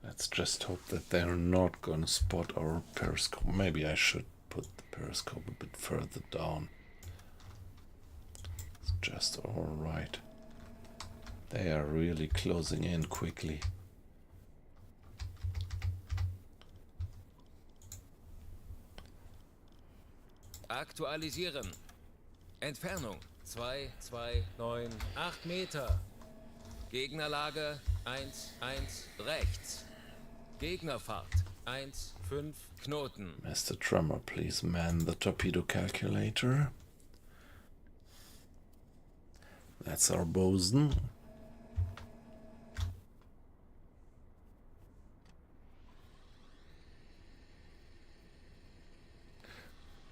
Let's just hope that they're not gonna spot our periscope. Maybe I should put the periscope a bit further down. It's just alright. They are really closing in quickly. Aktualisieren. Entfernung 2,298 Meter. Gegnerlage 1,1 rechts. Gegnerfahrt 1,5 Knoten. Mr. Tremor, please man the torpedo calculator. That's our bosun.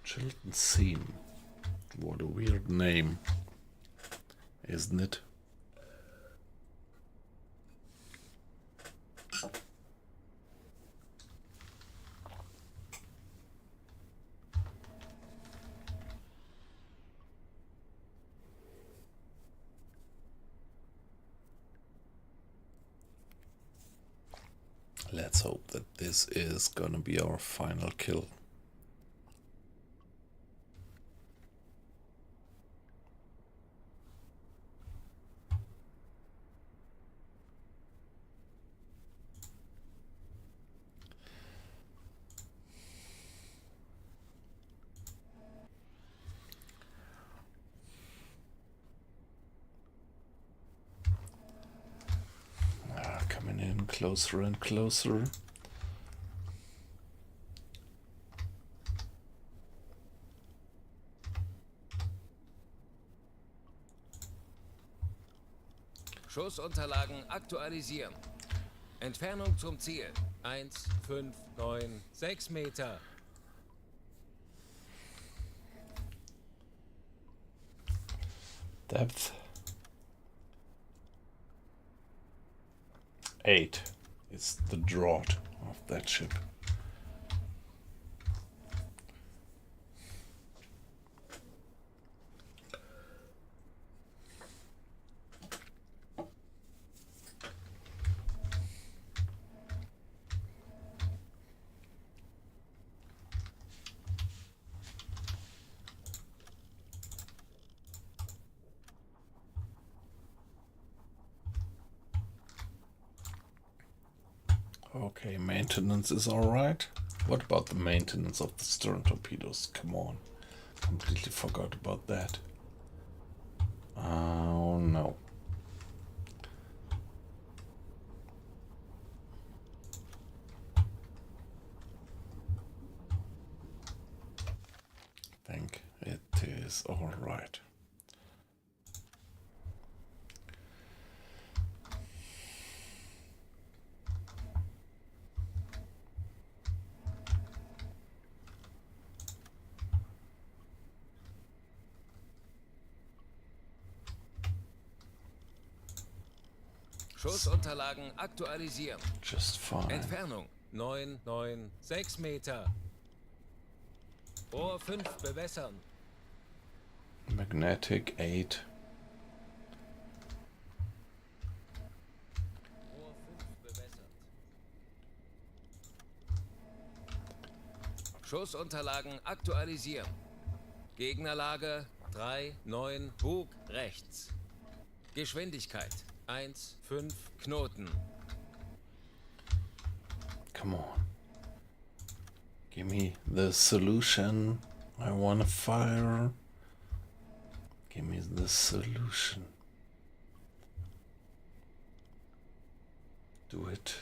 Chilton Seam. What a weird name, isn't it? Let's hope that this is gonna be our final kill. Coming in closer and closer. Schussunterlagen aktualisieren. Entfernung zum Ziel 1,596 Meter. Depth 8. It's the draught of that ship. Okay, maintenance is alright. What about the maintenance of the stern torpedoes? Come on. Completely forgot about that. Oh no. I think it is alright. Schussunterlagen aktualisieren. Just fine. Entfernung 996 Meter. Rohr 5 bewässern. Magnetic 8. Rohr 5 bewässert. Schussunterlagen aktualisieren. Gegnerlage 3,9 Bug rechts. Geschwindigkeit 1,5 Knoten. Come on. Give me the solution. I want a fire. Give me the solution. Do it.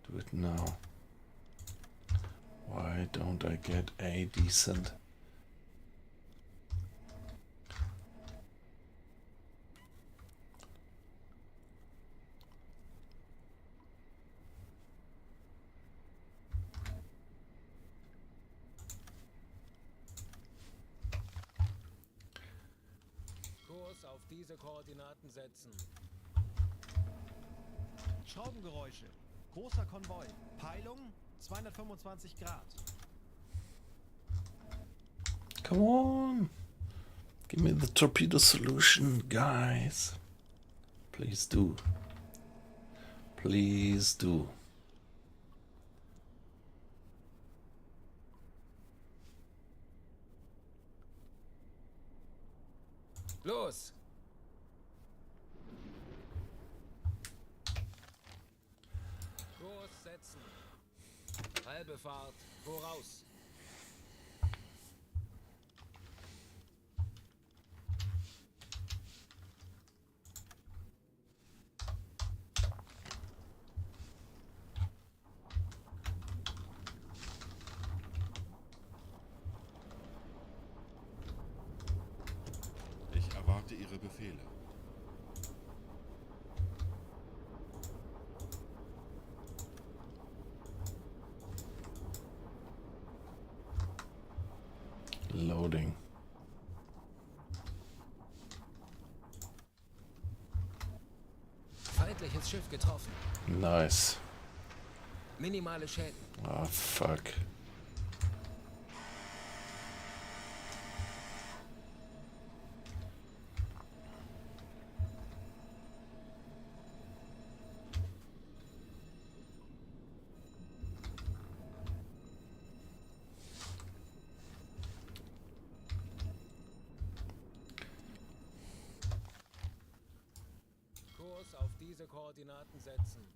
Do it now. Why don't I get a decent... Kurs auf diese Koordinaten setzen. Schraubengeräusche. Großer Konvoi. Peilung 225 Grad. Come on! Give me the torpedo solution, guys. Please do. Please do. Los! Kurs setzen. Halbe Fahrt voraus. Ich erwarte Ihre Befehle. Loading. Feindliches Schiff getroffen. Nice. Minimale Schäden. Ah, fuck. Kurs auf diese Koordinaten setzen.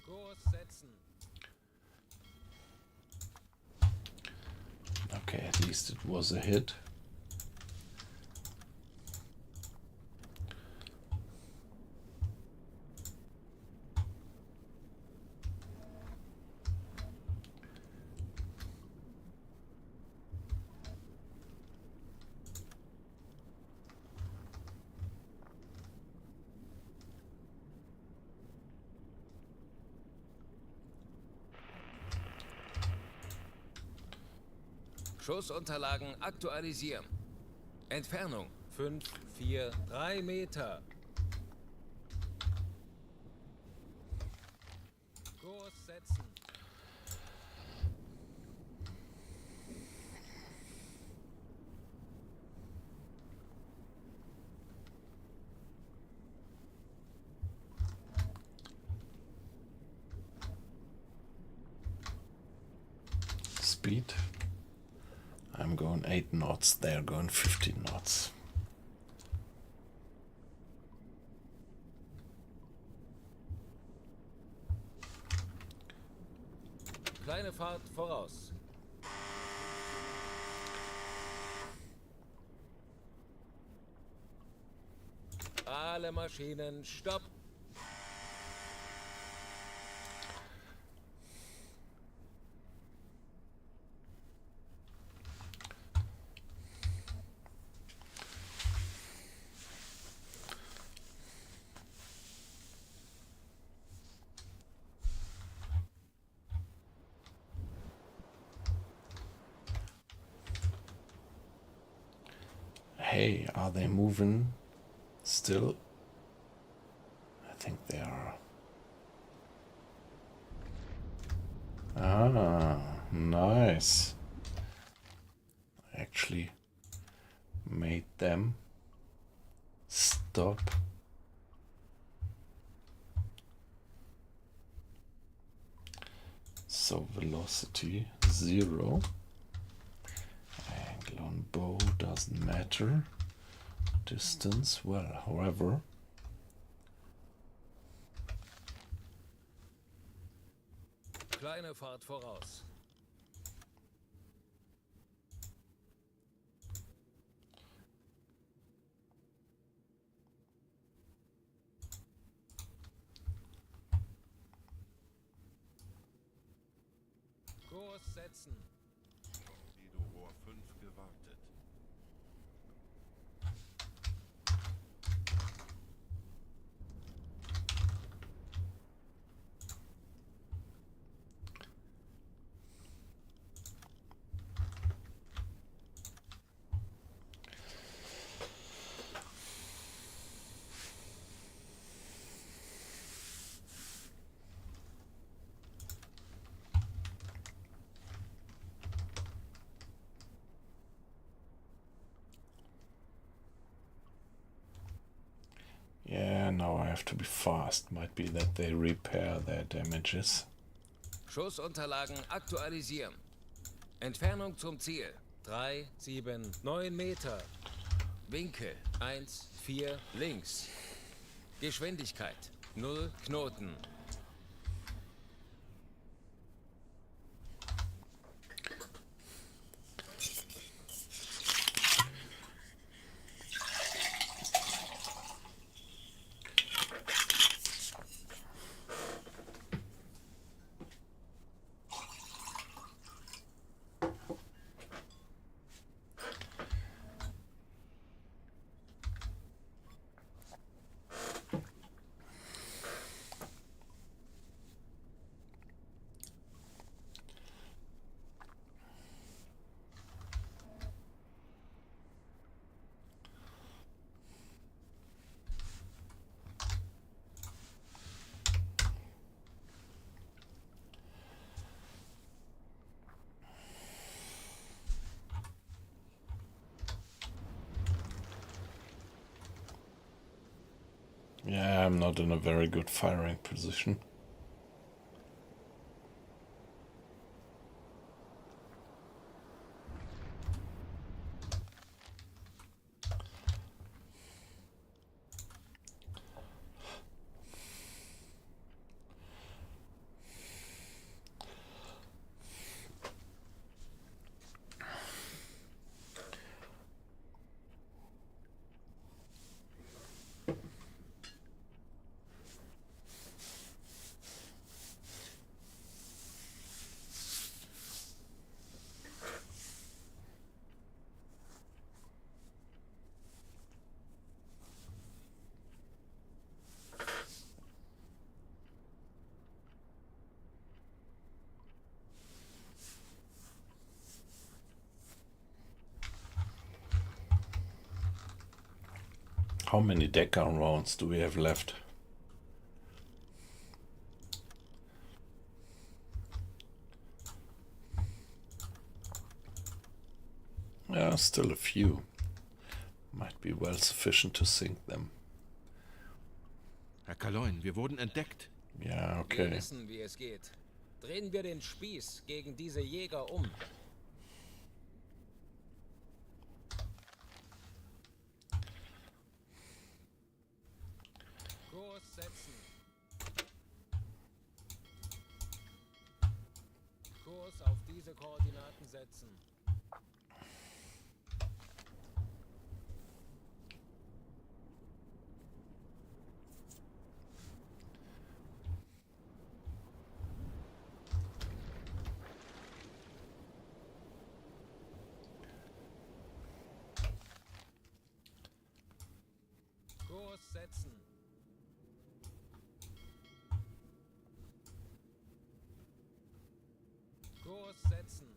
Kurs setzen. Okay, at least it was a hit. Schussunterlagen aktualisieren. Entfernung 5, 4, 3 Meter. Kurs setzen. Speed. I'm going 8 knots, they're going 15 knots. Kleine Fahrt voraus. Alle Maschinen, stopp. Hey, are they moving still? I think they are. Ah, nice. I actually made them stop. So velocity 0. Angle on bow doesn't matter. Distance, well, however. Kleine Fahrt voraus. Kurs setzen. Torpedorohr 5 gewartet. Yeah, now I have to be fast. Might be that they repair their damages. Schussunterlagen aktualisieren. Entfernung zum Ziel. 3, 7, 9 Meter. Winkel 1, 4 links. Geschwindigkeit 0 Knoten. Yeah, I'm not in a very good firing position. How many Decker rounds do we have left? Yeah, still a few. Might be well sufficient to sink them. Herr Kaloin, wir wurden entdeckt. Yeah, Wir okay. wissen, wie es geht. Drehen wir den Spieß gegen diese Jäger um. Kurs setzen. Kurs auf diese Koordinaten setzen. Kurs setzen. Kurs setzen.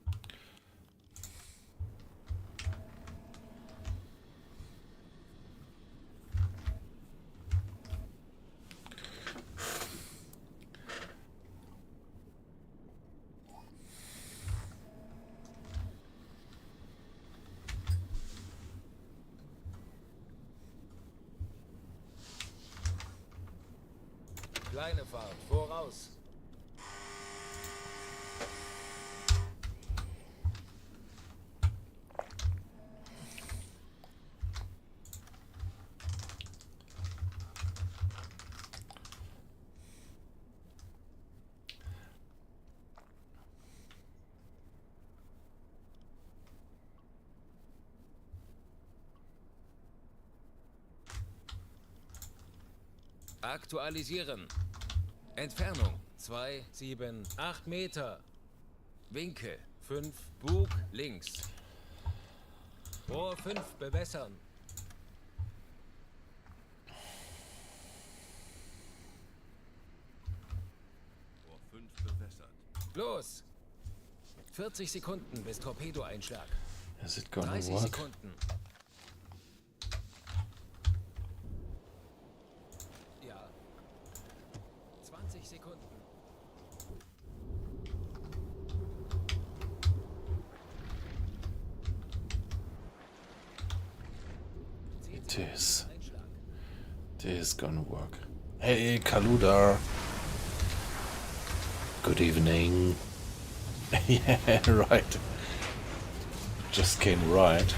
Kleine Fahrt, voraus. Aktualisieren. Entfernung 2, 7, 8 Meter. Winkel 5, Bug links. Rohr 5 bewässern. Rohr 5 bewässert. Los! 40 Sekunden bis Torpedoeinschlag. Is it gonna 30 work? Sekunden. Ja. 20 Sekunden. It is. It is gonna work. Hey, Kaluda. Good evening. Yeah, right. Just came right.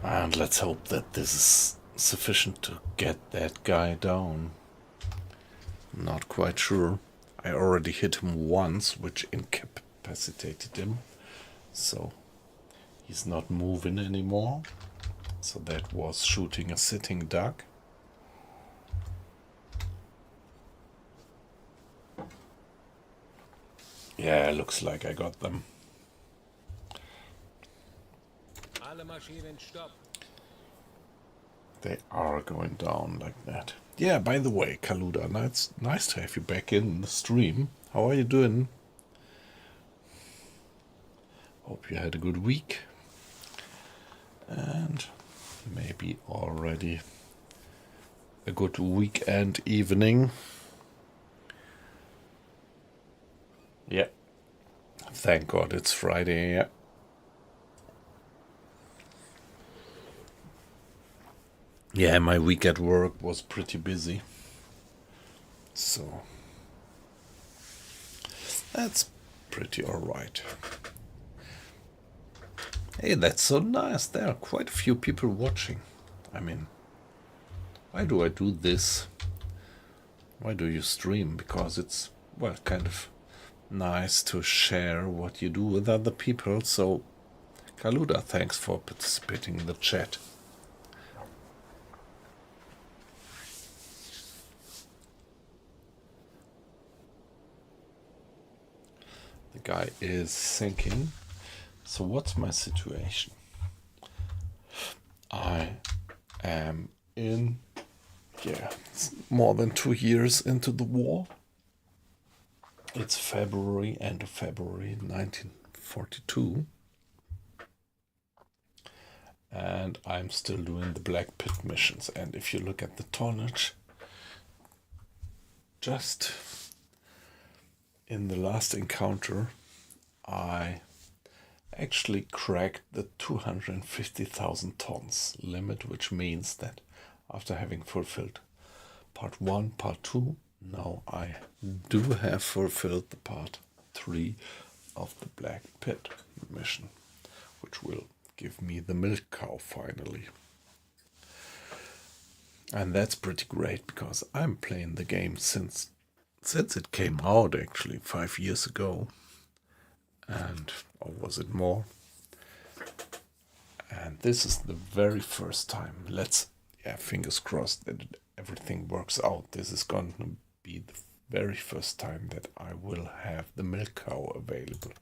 And let's hope that this is sufficient to get that guy down. Not quite sure. I already hit him once, which incapacitated him. So he's not moving anymore. So that was shooting a sitting duck. Yeah, looks like I got them. Alle Maschinen stopp. They are going down like that. Yeah, by the way, Kaluda, nice to have you back in the stream. How are you doing? Hope you had a good week. And maybe already a good weekend evening. Yeah. Thank God it's Friday, yeah. Yeah, my week at work was pretty busy. So that's pretty alright. Hey, that's so nice. There are quite a few people watching. I mean, why do I do this? Why do you stream? Because it's, well, kind of nice to share what you do with other people. So, Kaluda, thanks for participating in the chat. The guy is sinking. So what's my situation? I am in, it's more than 2 years into the war. It's February, end of February 1942. And I'm still doing the Black Pit missions. And if you look at the tonnage, just in the last encounter, I actually cracked the 250,000 tons limit, which means that after having fulfilled part 1, part 2, now I do have fulfilled the part 3 of the Black Pit mission, which will give me the milk cow finally. And that's pretty great because I'm playing the game since it came out, actually 5 years ago. And, or was it more? And this is the very first time. Fingers crossed that everything works out. This is going to be the very first time that I will have the milk cow available.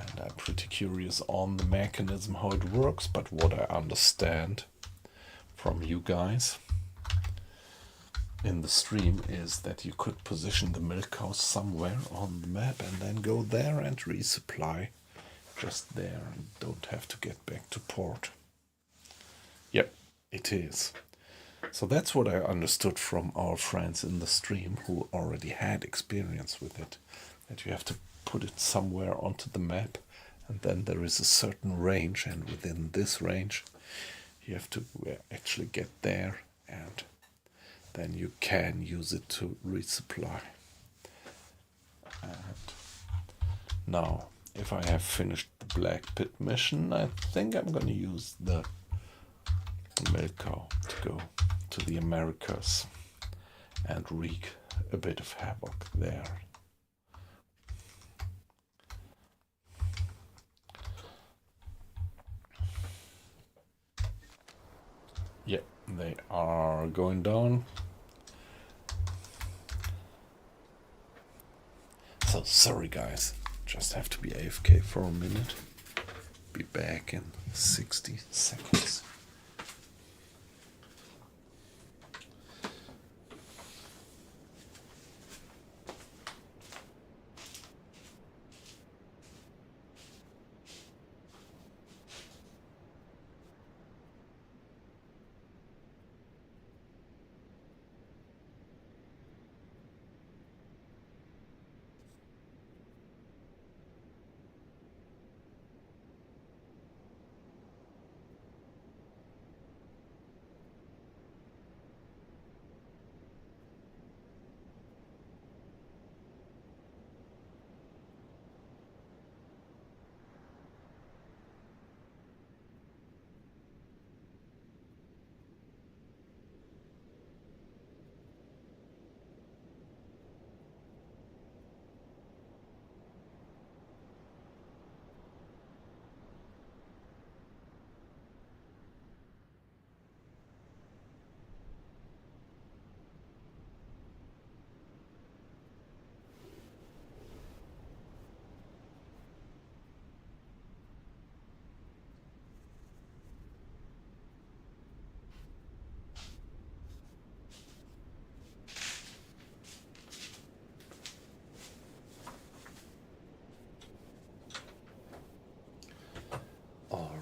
And I'm pretty curious on the mechanism, how it works, but what I understand from you guys in the stream is that you could position the milk cow somewhere on the map and then go there and resupply just there and don't have to get back to port. Yep, it is. So that's what I understood from our friends in the stream who already had experience with it, that you have to put it somewhere onto the map and then there is a certain range, and within this range You have to actually get there, and then you can use it to resupply. And now, if I have finished the Black Pit mission, I think I'm gonna use the milk cow to go to the Americas and wreak a bit of havoc there. Yeah, they are going down. So sorry guys, just have to be AFK for a minute. Be back in 60 seconds.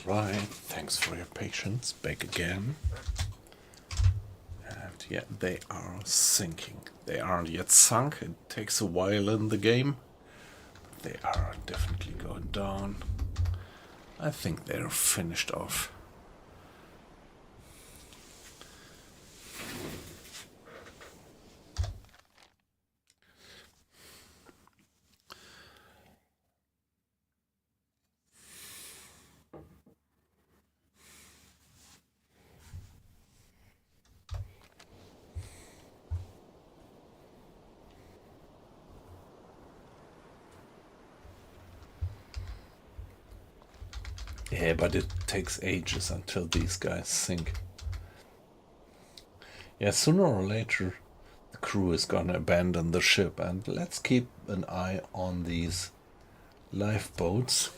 Alright, thanks for your patience. Back again. And yeah, they are sinking. They aren't yet sunk. It takes a while in the game. They are definitely going down. I think they're finished off. Yeah, but it takes ages until these guys sink. Yeah, sooner or later the crew is gonna abandon the ship, and let's keep an eye on these lifeboats.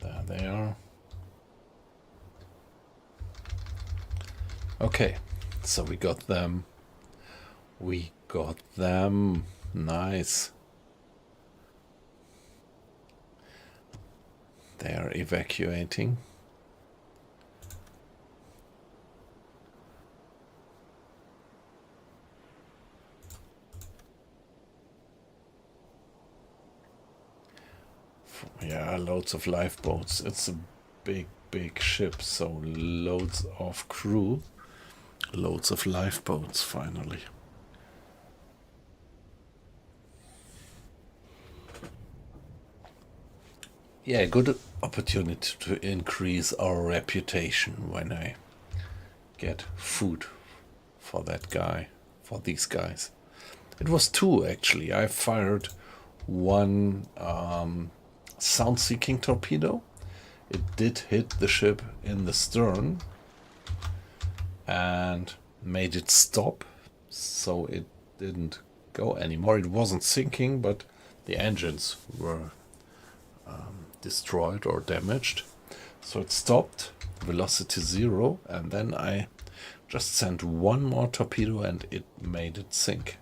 There they are. Okay, so we got them. We got them. Nice. They are evacuating. Yeah, loads of lifeboats. It's a big ship, so loads of crew, loads of lifeboats finally. Yeah, good opportunity to increase our reputation when I get food for that guy, for these guys. It was two actually. I fired one sound-seeking torpedo. It did hit the ship in the stern and made it stop, so it didn't go anymore. It wasn't sinking, but the engines were destroyed or damaged, so it stopped, velocity 0, and then I just sent one more torpedo and it made it sink.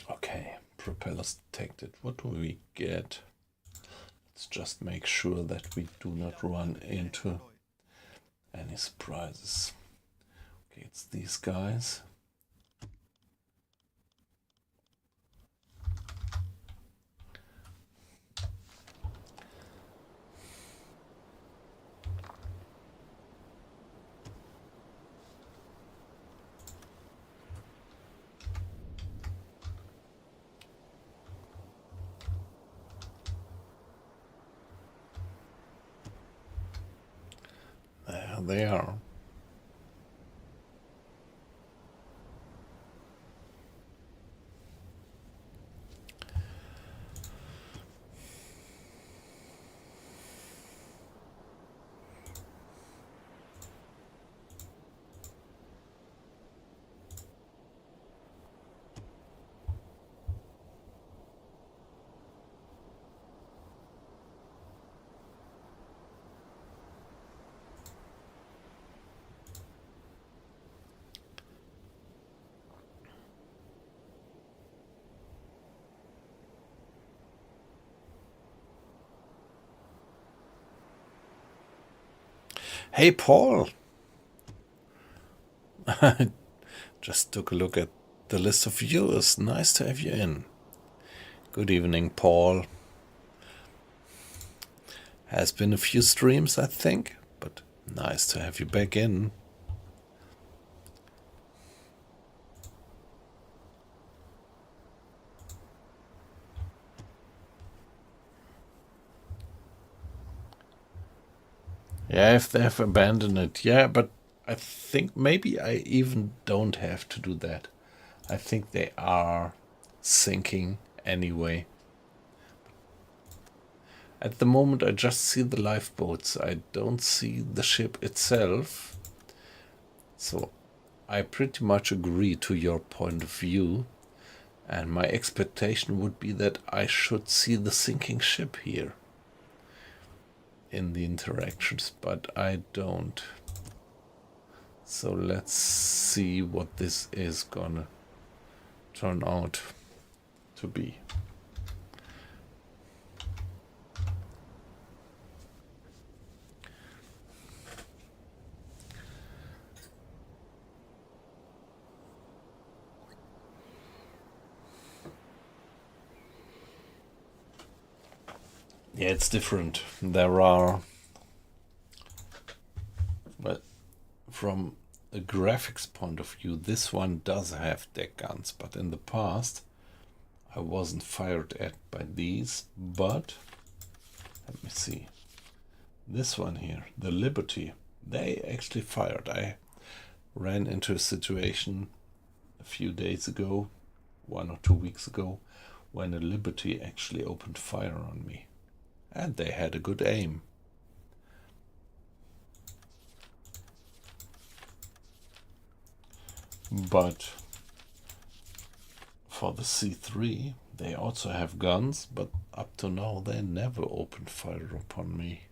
Okay, propellers detected. What do we get? Let's just make sure that we do not run into any surprises. Okay, it's these guys. There they are. Hey, Paul! Just took a look at the list of viewers. Nice to have you in. Good evening, Paul. Has been a few streams, I think, but nice to have you back in. Yeah, if they've abandoned it, yeah, but I think maybe I even don't have to do that. I think they are sinking anyway. At the moment, I just see the lifeboats. I don't see the ship itself. So I pretty much agree to your point of view. And my expectation would be that I should see the sinking ship here in the interactions, but I don't. So let's see what this is gonna turn out to be. Yeah, it's different. There are, but from a graphics point of view, this one does have deck guns, but in the past I wasn't fired at by these. But let me see, this one here, the Liberty, they actually fired. I ran into a situation a few days ago, 1 or 2 weeks ago, when a Liberty actually opened fire on me. And they had a good aim. But for the C3, they also have guns, but up to now they never opened fire upon me.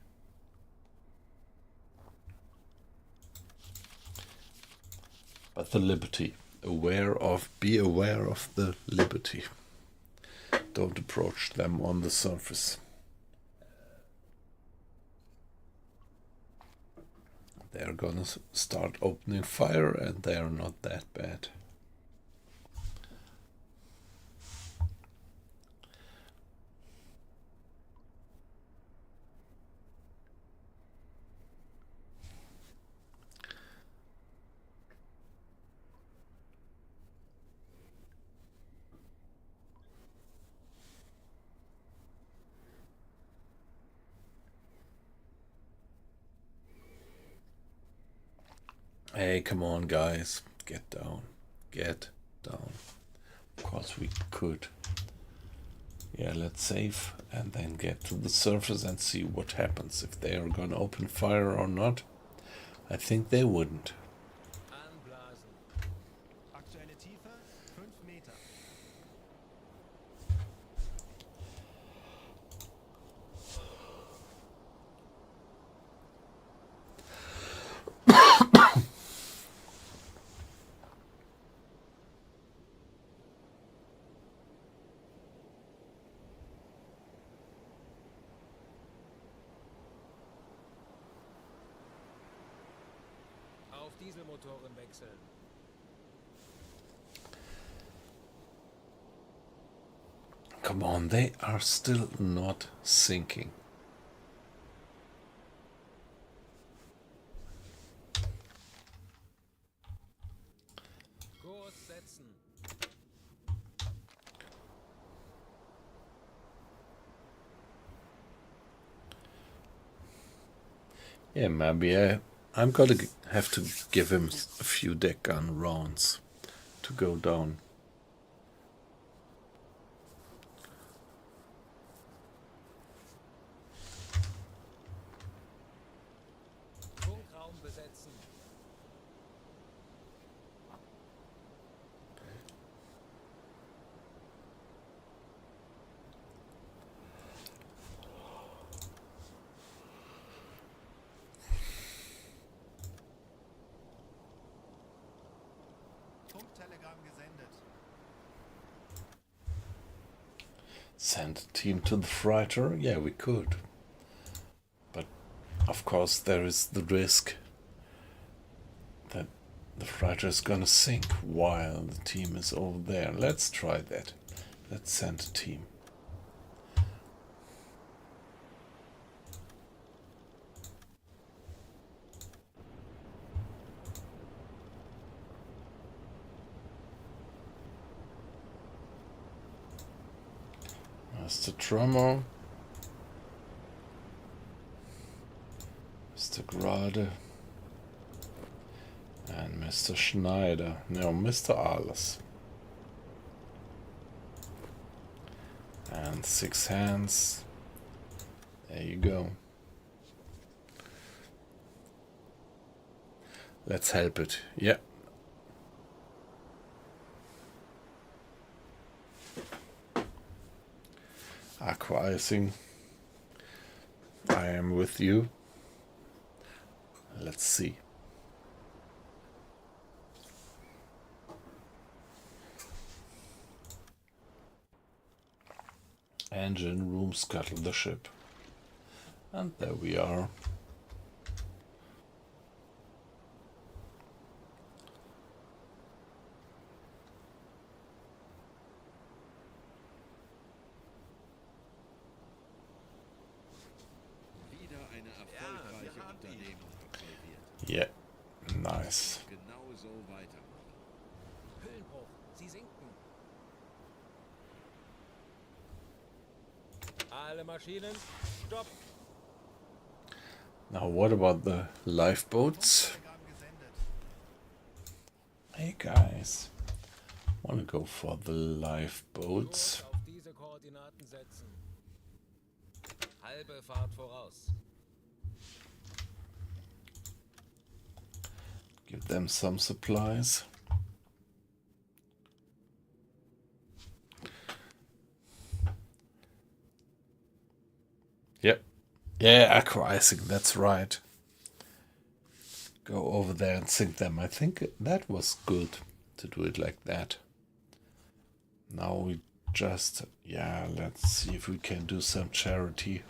But the Liberty, be aware of the Liberty. Don't approach them on the surface. They're gonna start opening fire, and they're not that bad. Hey, come on, guys. Get down. Get down. Of course we could. Yeah, let's save and then get to the surface and see what happens. If they are gonna open fire or not. I think they wouldn't. Anblasen. Aktuelle Tiefe 5 Meter. Dieselmotoren wechseln. Come on, they are still not sinking. Kurs setzen. Yeah, maybe I'm gonna have to give him a few deck gun rounds to go down. Funkraum besetzen. Funktelegramm gesendet. Send a team to the freighter? Yeah, we could. But of course there is the risk that the freighter is gonna sink while the team is over there. Let's try that. Let's send a team. Mr. Trummer, Mr. Grade, and Mr. Schneider. No, Mr. Alles. And 6 hands. There you go. Let's help it. Yeah. Aqua icing. I am with you. Let's see. Engine room scuttle the ship. And there we are. Wieder eine erfolgreiche Unternehmung absolviert. Yeah, nice. Genau so weitermachen. Hüllenbruch. Sie sinken. Alle Maschinen. Stopp. Now what about the lifeboats? Telegramm gesendet. Hey guys, wanna go for the lifeboats? Kurs auf diese Koordinaten setzen. Halbe Fahrt voraus. Give them some supplies. Yep. Yeah, aqua icing, that's right. Go over there and sink them. I think that was good to do it like that. Now we just, yeah, let's see if we can do some charity.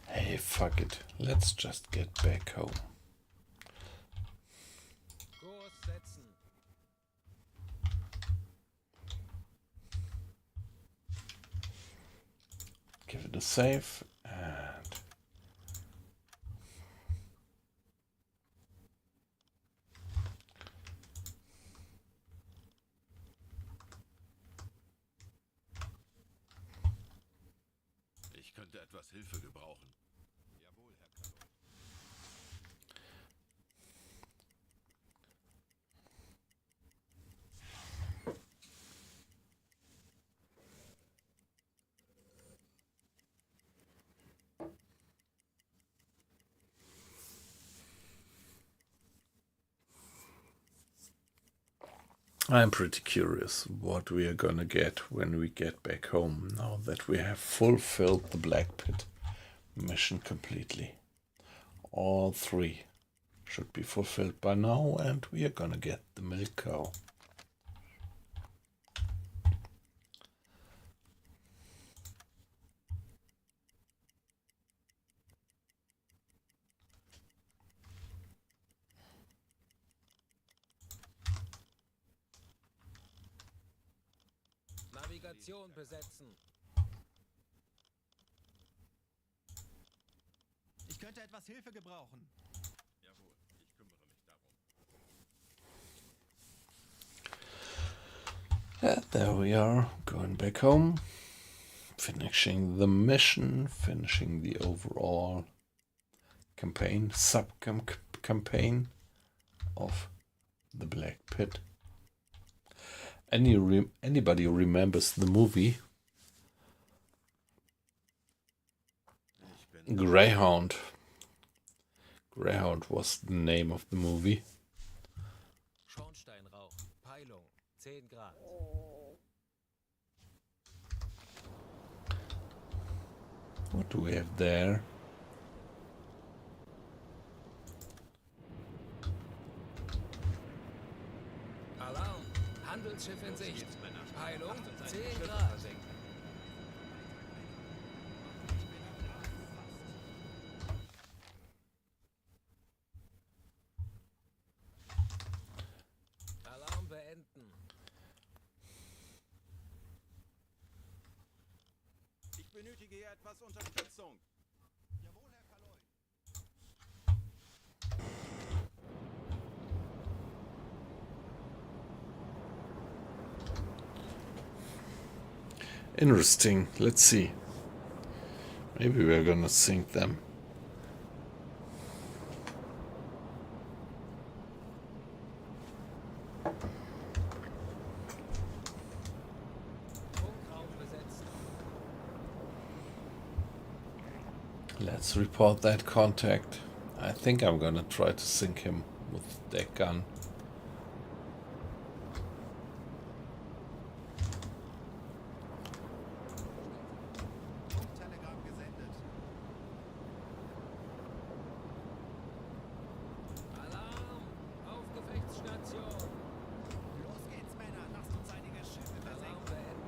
Hey, fuck it. Let's just get back home. Kurs setzen. Give it a save and Ich könnte etwas Hilfe gebrauchen. Jawohl, Herr Kalon. I'm pretty curious what we are gonna get when we get back home, now that we have fulfilled the Black Pit mission completely. All 3 should be fulfilled by now, and we are gonna get the milk cow. Navigation besetzen. Ich könnte etwas Hilfe gebrauchen. Jawohl, ich kümmere mich darum. Yeah, there we are, going back home, finishing the mission, finishing the overall campaign, sub-campaign of the Black Pit. Anybody remembers the movie Greyhound? Greyhound was the name of the movie. Schornsteinrauch. Peilung. 10 Grad. What do we have there? Alarm. Handelsschiff in Sicht. Peilung. 10 Grad. Alarm beenden. Ich benötige hier etwas Unterstützung. Jawohl, Herr Kaloy. Interesting. Let's see. Maybe we're gonna sink them. Funkraum besetzen. Let's report that contact. I think I'm gonna try to sink him with that gun. Funktelegramm gesendet. Alarm. Auf Gefechtsstation. Los geht's, Männer. Lasst uns einige Schiffe Alarm versenken. beenden.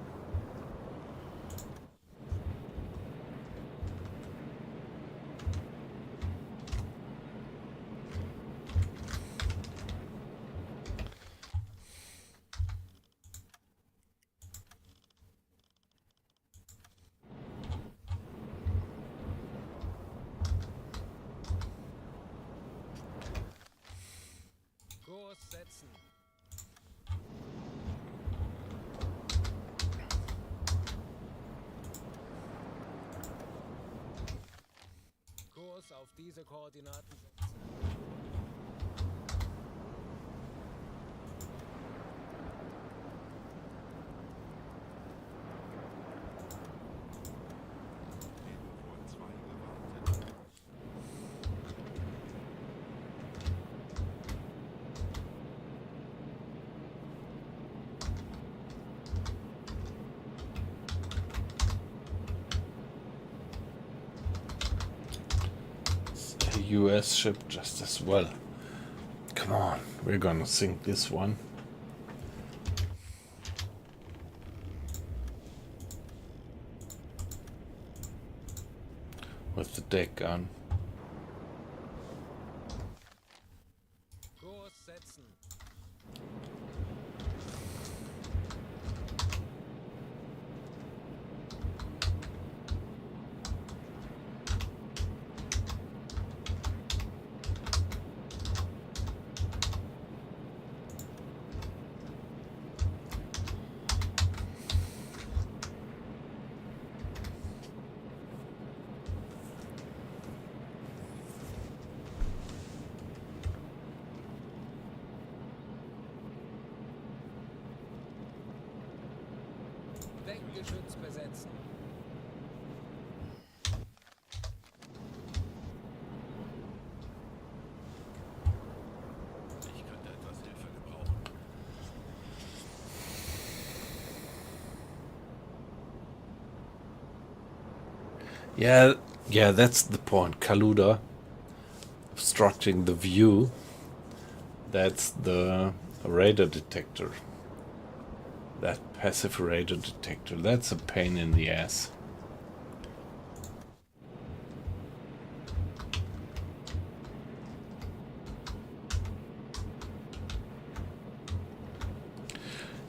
Kurs setzen. Kurs auf diese Koordinaten setzen. Vor 2 gewartet. It's a US ship just as well. Come on, we're gonna sink this one. With the deck gun. Kurs setzen. Deckgeschütz besetzen. Ich könnte etwas Hilfe gebrauchen. Yeah, that's the point. Kaluda obstructing the view. That's the radar detector. That passive radar detector. That's a pain in the ass.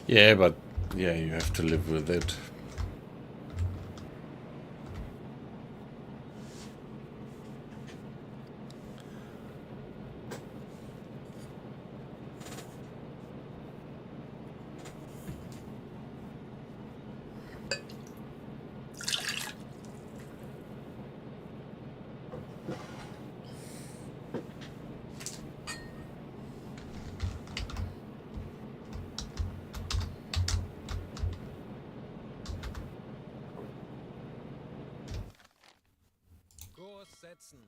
Yeah, but yeah, you have to live with it. Kurs setzen.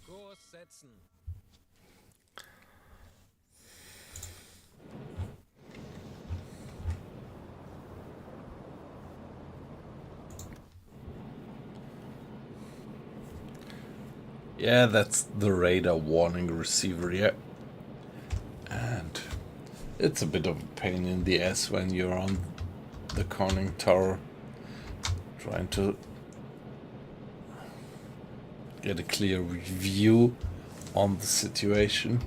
Kurs setzen. Yeah, that's the radar warning receiver, yeah. And it's a bit of a pain in the ass when you're on the conning tower trying to get a clear view on the situation.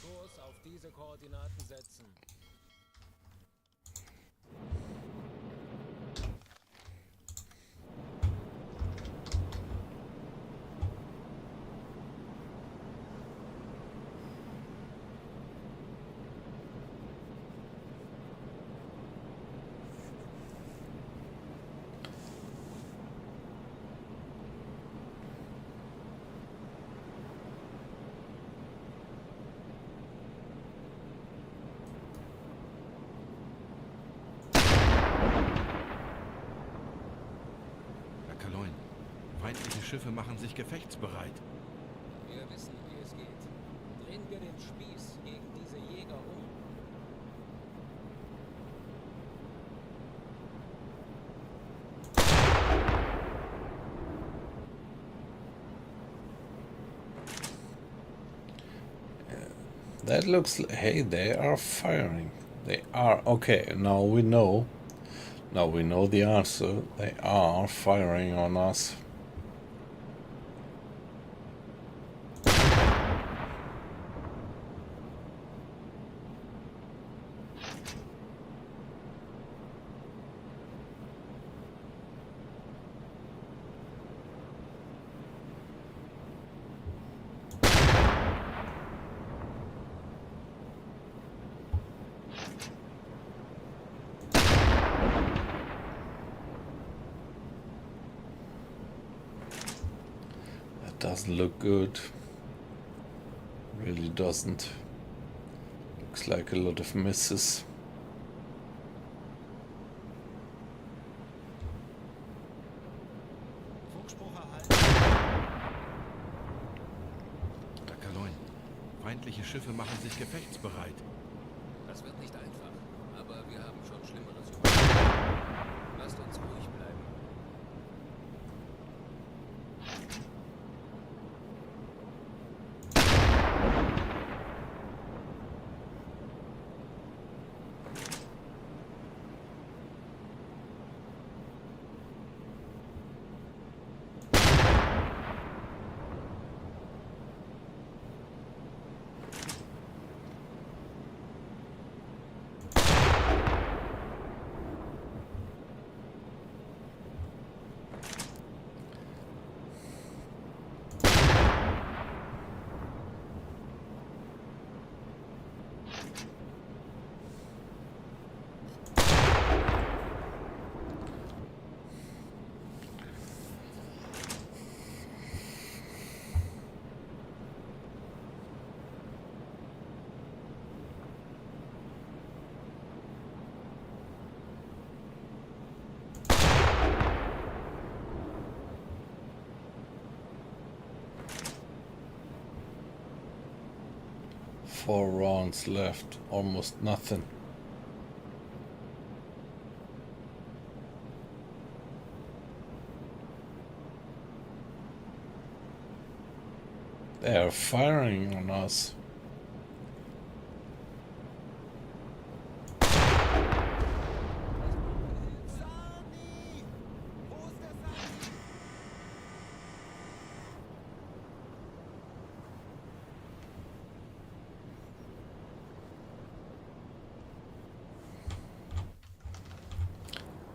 Kurs auf diese Koordinaten setzen. Herr Kaloin, feindliche Schiffe machen sich gefechtsbereit. Wir wissen, wie es geht. Drehen wir den Spieß gegen diese Jäger um. That looks like, hey, they are firing. They are, okay, now we know. Now we know the answer. They are firing on us. Doesn't look good. Really doesn't. Looks like a lot of misses. Funkspruch erhalten. Herr Kaloin, feindliche Schiffe machen sich gefechtsbereit. Das wird nicht einfach, aber wir haben schon Schlimmeres überlebt. Lasst uns ruhig bleiben. 4 rounds left, almost nothing. They are firing on us. Sani! Wo ist der Sani?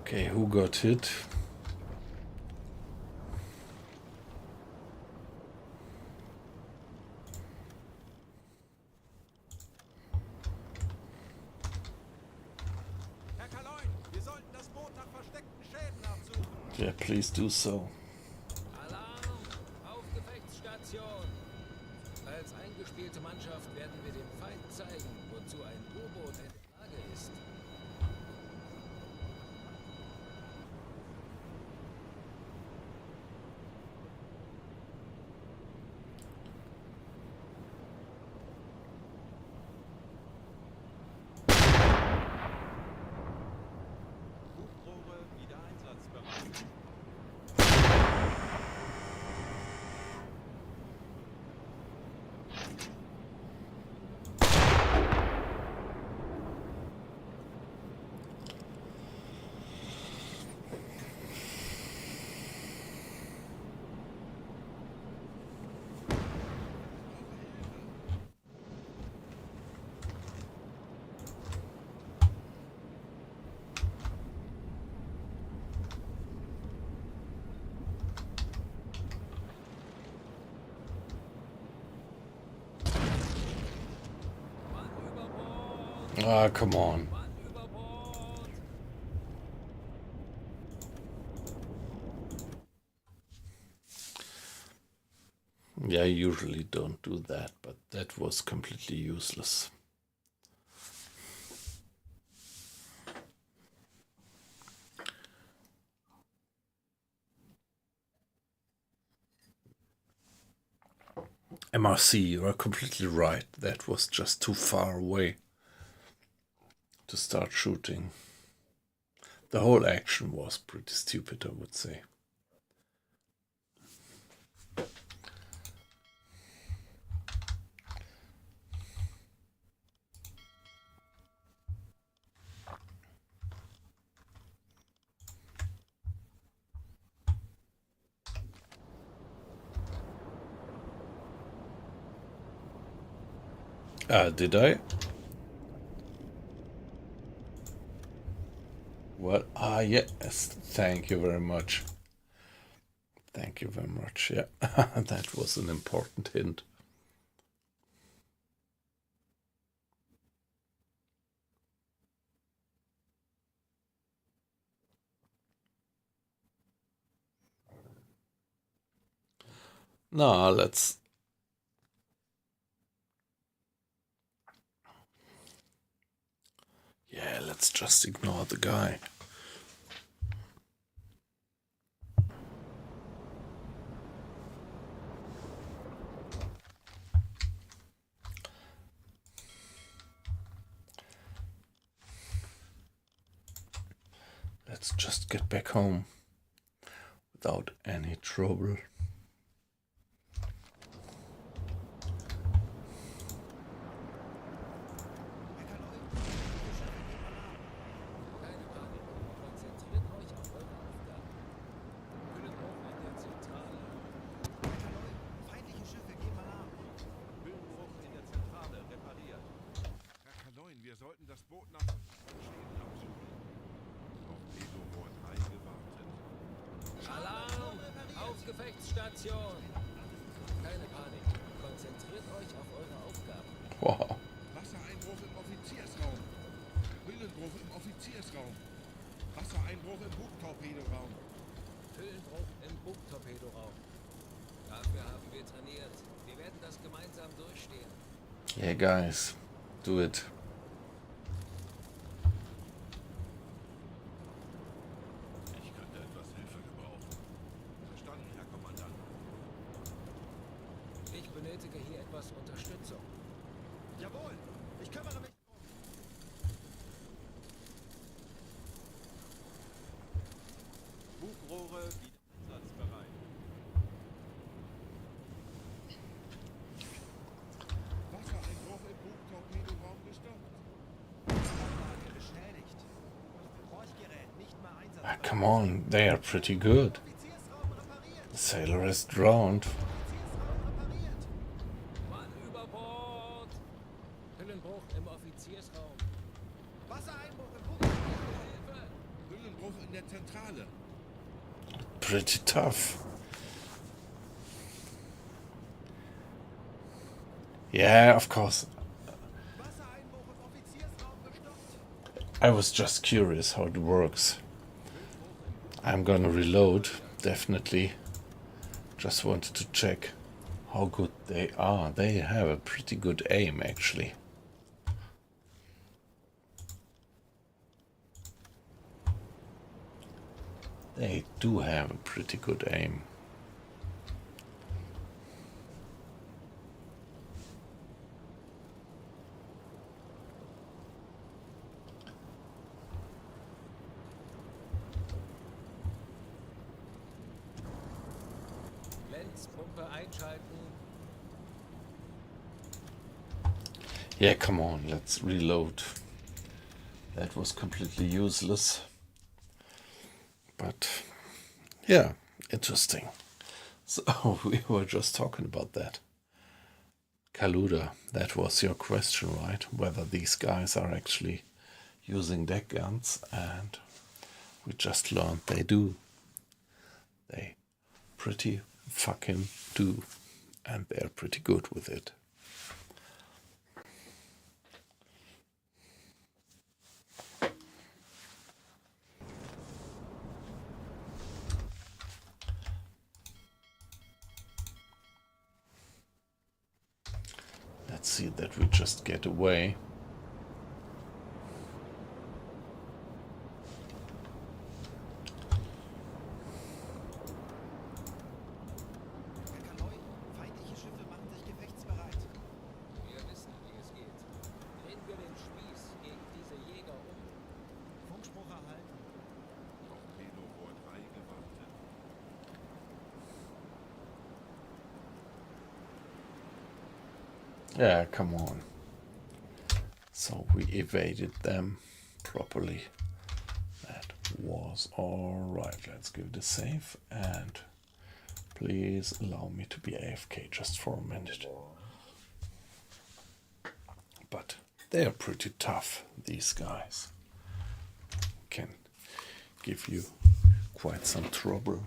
Okay, who got hit? Herr Kaloin, wir sollten das Boot nach versteckten Schäden absuchen. Yeah, please do so. Alarm! Auf Gefechtsstation! Als eingespielte Mannschaft werden wir dem Feind zeigen, wozu ein U-Boot in der Lage ist. Hubrohre wieder einsatzbereit. Mann über Bord! Ah, come on. Mann über Bord! Yeah, I usually don't do that, but that was completely useless. MRC, you are completely right. That was just too far away to start shooting. The whole action was pretty stupid, I would say. Did I? Well, yes, thank you very much. Thank you very much, yeah. That was an important hint. No, let's... Yeah, let's just ignore the guy. Let's just get back home without any trouble. Keine Panik. Konzentriert euch auf eure Aufgaben. Hüllenbruch in der Zentrale. Herr Kaloin, feindliche Schiffe geben Alarm. Hüllenbruch in der Zentrale repariert. Herr Kaloin, wir sollten das Boot nach Schäden absuchen. Torpedo Rohr 3 gewartet. Alarm! Auf Gefechtsstation! Keine Panik. Konzentriert euch auf eure Aufgaben. Wow. Wassereinbruch im Offiziersraum. Hüllenbruch im Offiziersraum. Wassereinbruch im Bugtorpedoraum. Hüllenbruch im Bugtorpedoraum. Dafür haben wir trainiert. Wir werden das gemeinsam durchstehen. Yeah, guys, do it. Ich könnte etwas Hilfe gebrauchen. Verstanden, Herr Kommandant. Ich benötige hier etwas Unterstützung. Jawohl, ich kümmere mich drum. Bugrohre wieder einsatzbereit. Wassereinbruch im Bugtorpedoraum gestoppt. Anlage beschädigt. Horchgerät nicht mehr einsatzbereit. Come on, they are pretty good. Offiziersraum repariert. The sailor is drowned. Offiziersraum repariert. Mann über Bord! Hüllenbruch im Offiziersraum. Wassereinbruch im Bugrohr. Hilfe! Hüllenbruch in der Zentrale. Pretty tough. Yeah, of course. Wassereinbruch im Offiziersraum gestoppt. I was just curious how it works. I'm gonna reload, definitely. Just wanted to check how good they are. They have a pretty good aim, actually. They do have a pretty good aim. Lenzpumpe einschalten. Yeah, come on, let's reload. That was completely useless. But yeah, interesting. So we were just talking about that. Kaluda, that was your question, right? Whether these guys are actually using deck guns, and we just learned they do. They pretty fucking do, and they're pretty good with it. Let's see that we just get away. Herr Kaloi, feindliche Schiffe machen sich gefechtsbereit. Wir wissen, wie es geht. Drehen wir den Spieß gegen diese Jäger um. Funkspruch erhalten. Torpedorohr 3 gewartet. Yeah, come on. So we evaded them properly. That was alright. Let's give it a save, and please allow me to be AFK just for a minute. But they are pretty tough, these guys. Can give you quite some trouble.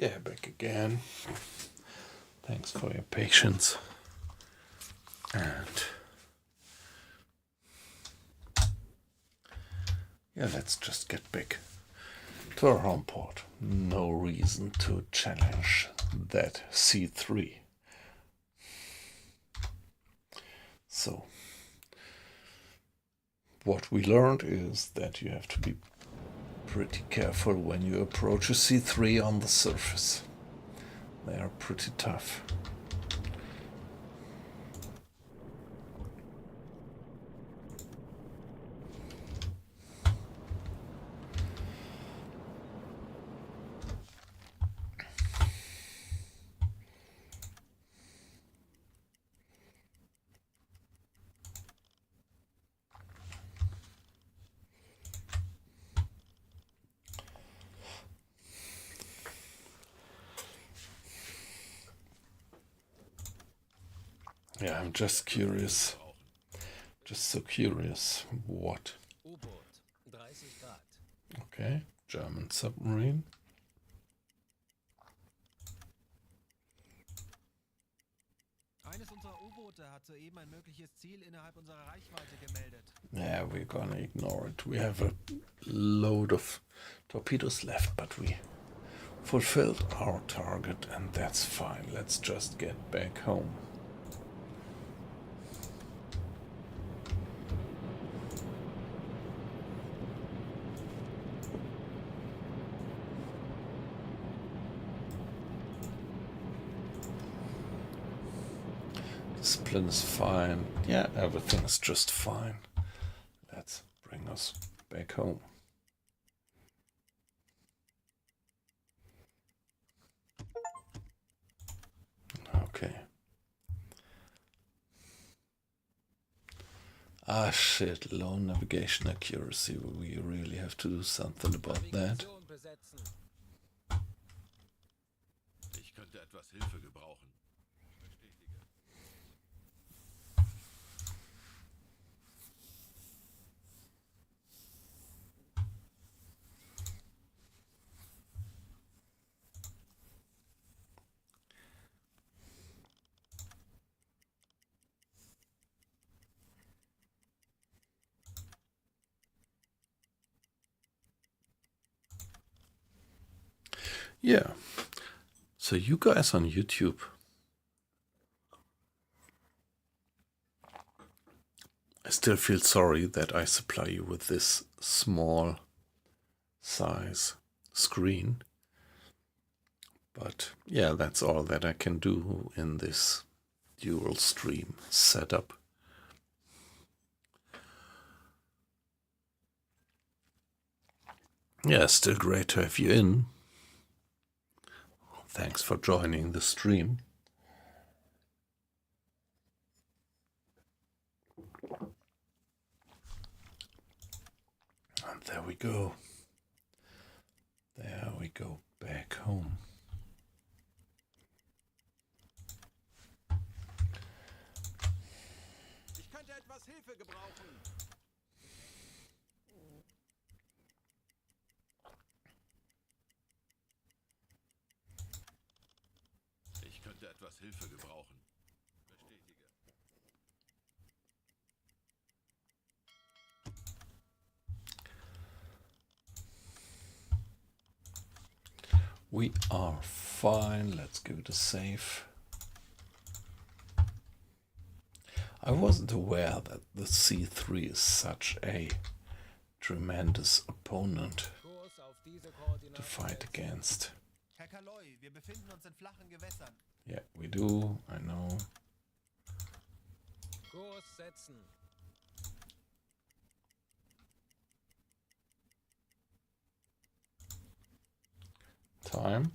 Yeah, back again. Thanks for your patience. And yeah, let's just get back to our home port. No reason to challenge that c3. So, what we learned is that you have to be pretty careful when you approach a c3 on the surface. They are pretty tough. Yeah, I'm just curious. Just so curious. What? U-Boot, 30 Grad. Okay, German submarine. Eines unserer U-Boote hat soeben ein mögliches Ziel innerhalb unserer Reichweite gemeldet. Yeah, we're gonna ignore it. We have a load of torpedoes left, but we fulfilled our target, and that's fine. Let's just get back home. Discipline is fine. Yeah, everything is just fine. Let's bring us back home. Okay. Ah shit, low navigation accuracy. We really have to do something about that. Navigation besetzen. Ich könnte etwas Hilfe gebrauchen. Bestätige. Yeah. So you guys on YouTube, I still feel sorry that I supply you with this small size screen. But yeah, that's all that I can do in this dual stream setup. Yeah, still great to have you in. Thanks for joining the stream. And there we go. There we go, back home. Ich könnte etwas Hilfe gebrauchen. Ich könnte etwas Hilfe gebrauchen. Bestätige. We are fine. Let's give it a save. I wasn't aware that the C3 is such a tremendous opponent Kurs auf diese to Koordinaten fight setzen. against. Herr Kaloy, wir befinden uns in flachen Gewässern. Yeah, we do, I know. Kurs setzen. Time.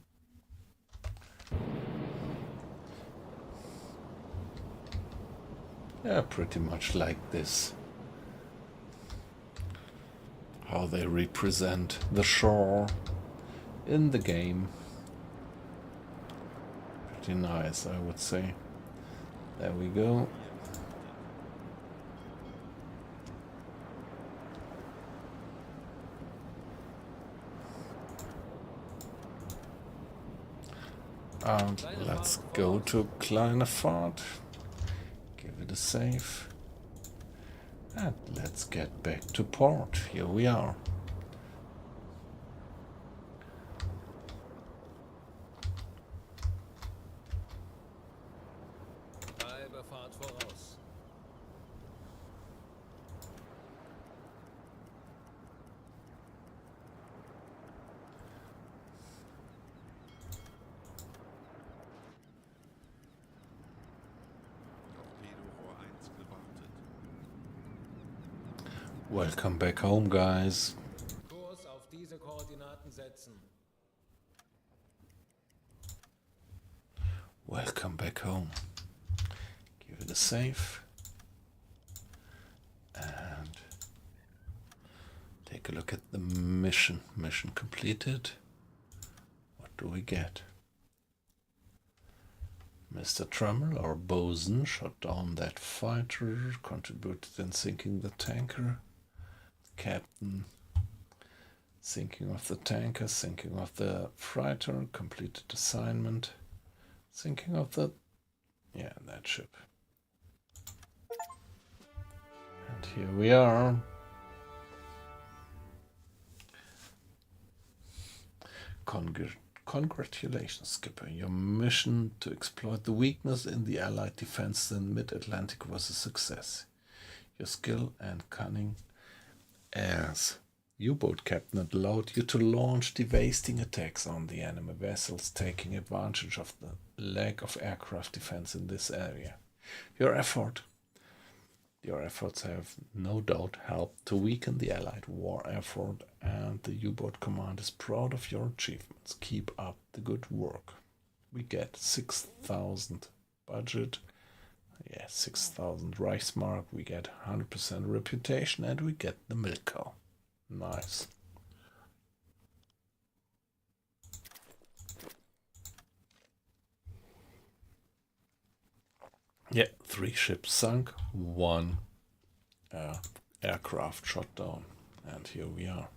Yeah, pretty much like this. How they represent the shore in the game. Pretty nice, I would say. There we go. Let's go to Kleinefahrt. Give it a save. And let's get back to port. Here we are. Treibe Fahrt voraus. Torpedorohr 1 gewartet. Welcome back home, guys. Kurs auf diese Koordinaten setzen. Welcome back home. Give it a save. And take a look at the mission. Mission completed. What do we get? Mr. Trummel, our bosun, shot down that fighter, contributed in sinking the tanker. Captain, sinking of the tanker, sinking of the freighter, completed assignment. Sinking of the... yeah, that ship. And here we are. Congratulations, Skipper. Your mission to exploit the weakness in the Allied defense in mid-Atlantic was a success. Your skill and cunning as U-boat captain allowed you to launch devastating attacks on the enemy vessels, taking advantage of the lack of aircraft defense in this area. Your efforts have no doubt helped to weaken the Allied war effort, and the U-boat command is proud of your achievements. Keep up the good work. We get 6,000 budget. Yeah, 6,000 Reichsmark. We get 100% reputation, and we get the milk cow. Nice. Yeah, 3 ships sunk, 1 aircraft shot down, and here we are.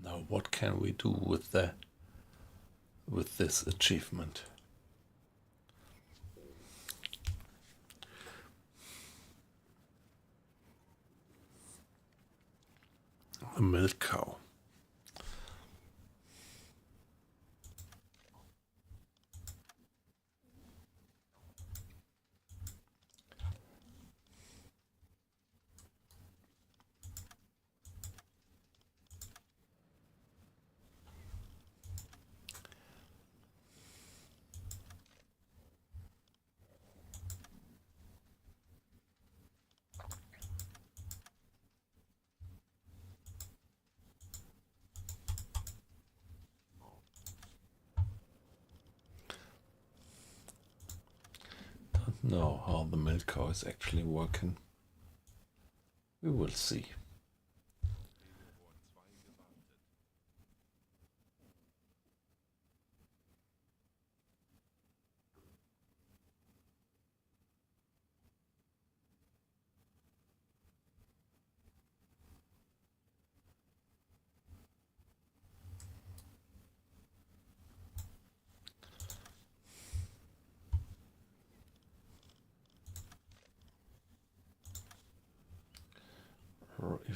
Now, what can we do with this achievement? The milk cow. Know how the milk cow is actually working. We will see. Torpedorohr 2 gewartet.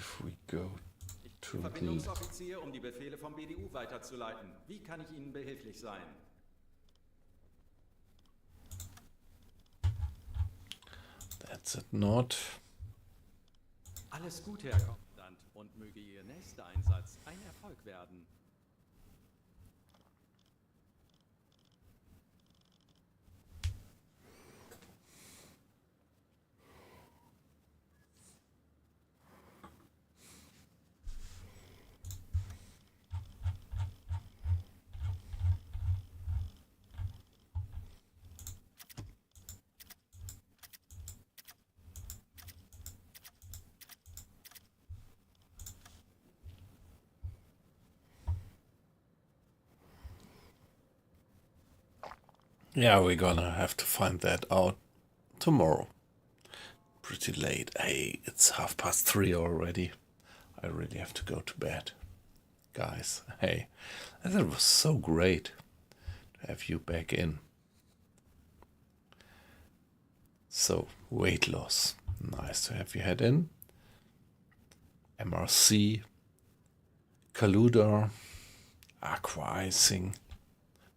if we go Ich to bin the... Verbindungsoffizier, um die Befehle vom BDU weiterzuleiten. Wie kann ich Ihnen behilflich sein? That's it not. Alles Gute, Herr Kommandant, und möge Ihr nächster Einsatz ein Erfolg werden. Yeah, we're gonna have to find that out tomorrow. Pretty late. Hey, it's 3:30 already. I really have to go to bed. Guys, hey, that was so great to have you back in. So, weight loss. Nice to have you head in. MRC, Kaluda, Aqua Icing,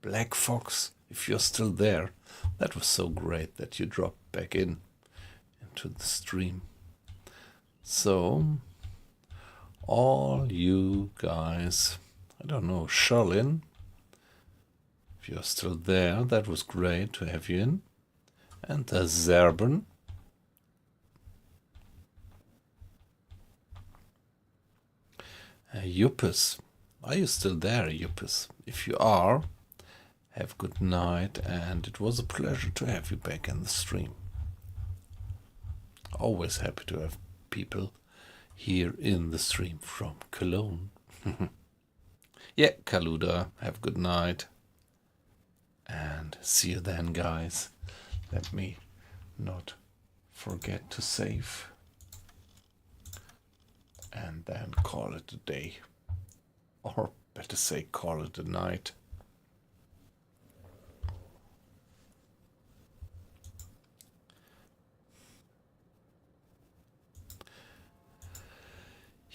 Black Fox, if you're still there. That was so great that you dropped back in into the stream. So, all you guys, I don't know, Sherlin, if you're still there, that was great to have you in. And Zerben. Yupis, are you still there, Yupis? If you are, have a good night, and it was a pleasure to have you back in the stream. Always happy to have people here in the stream from Cologne. Yeah, Kaluda, have a good night, and see you then, guys. Let me not forget to save, and then call it a day, or better say call it a night.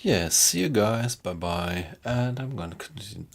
Yes, see you guys, bye bye, and I'm gonna continue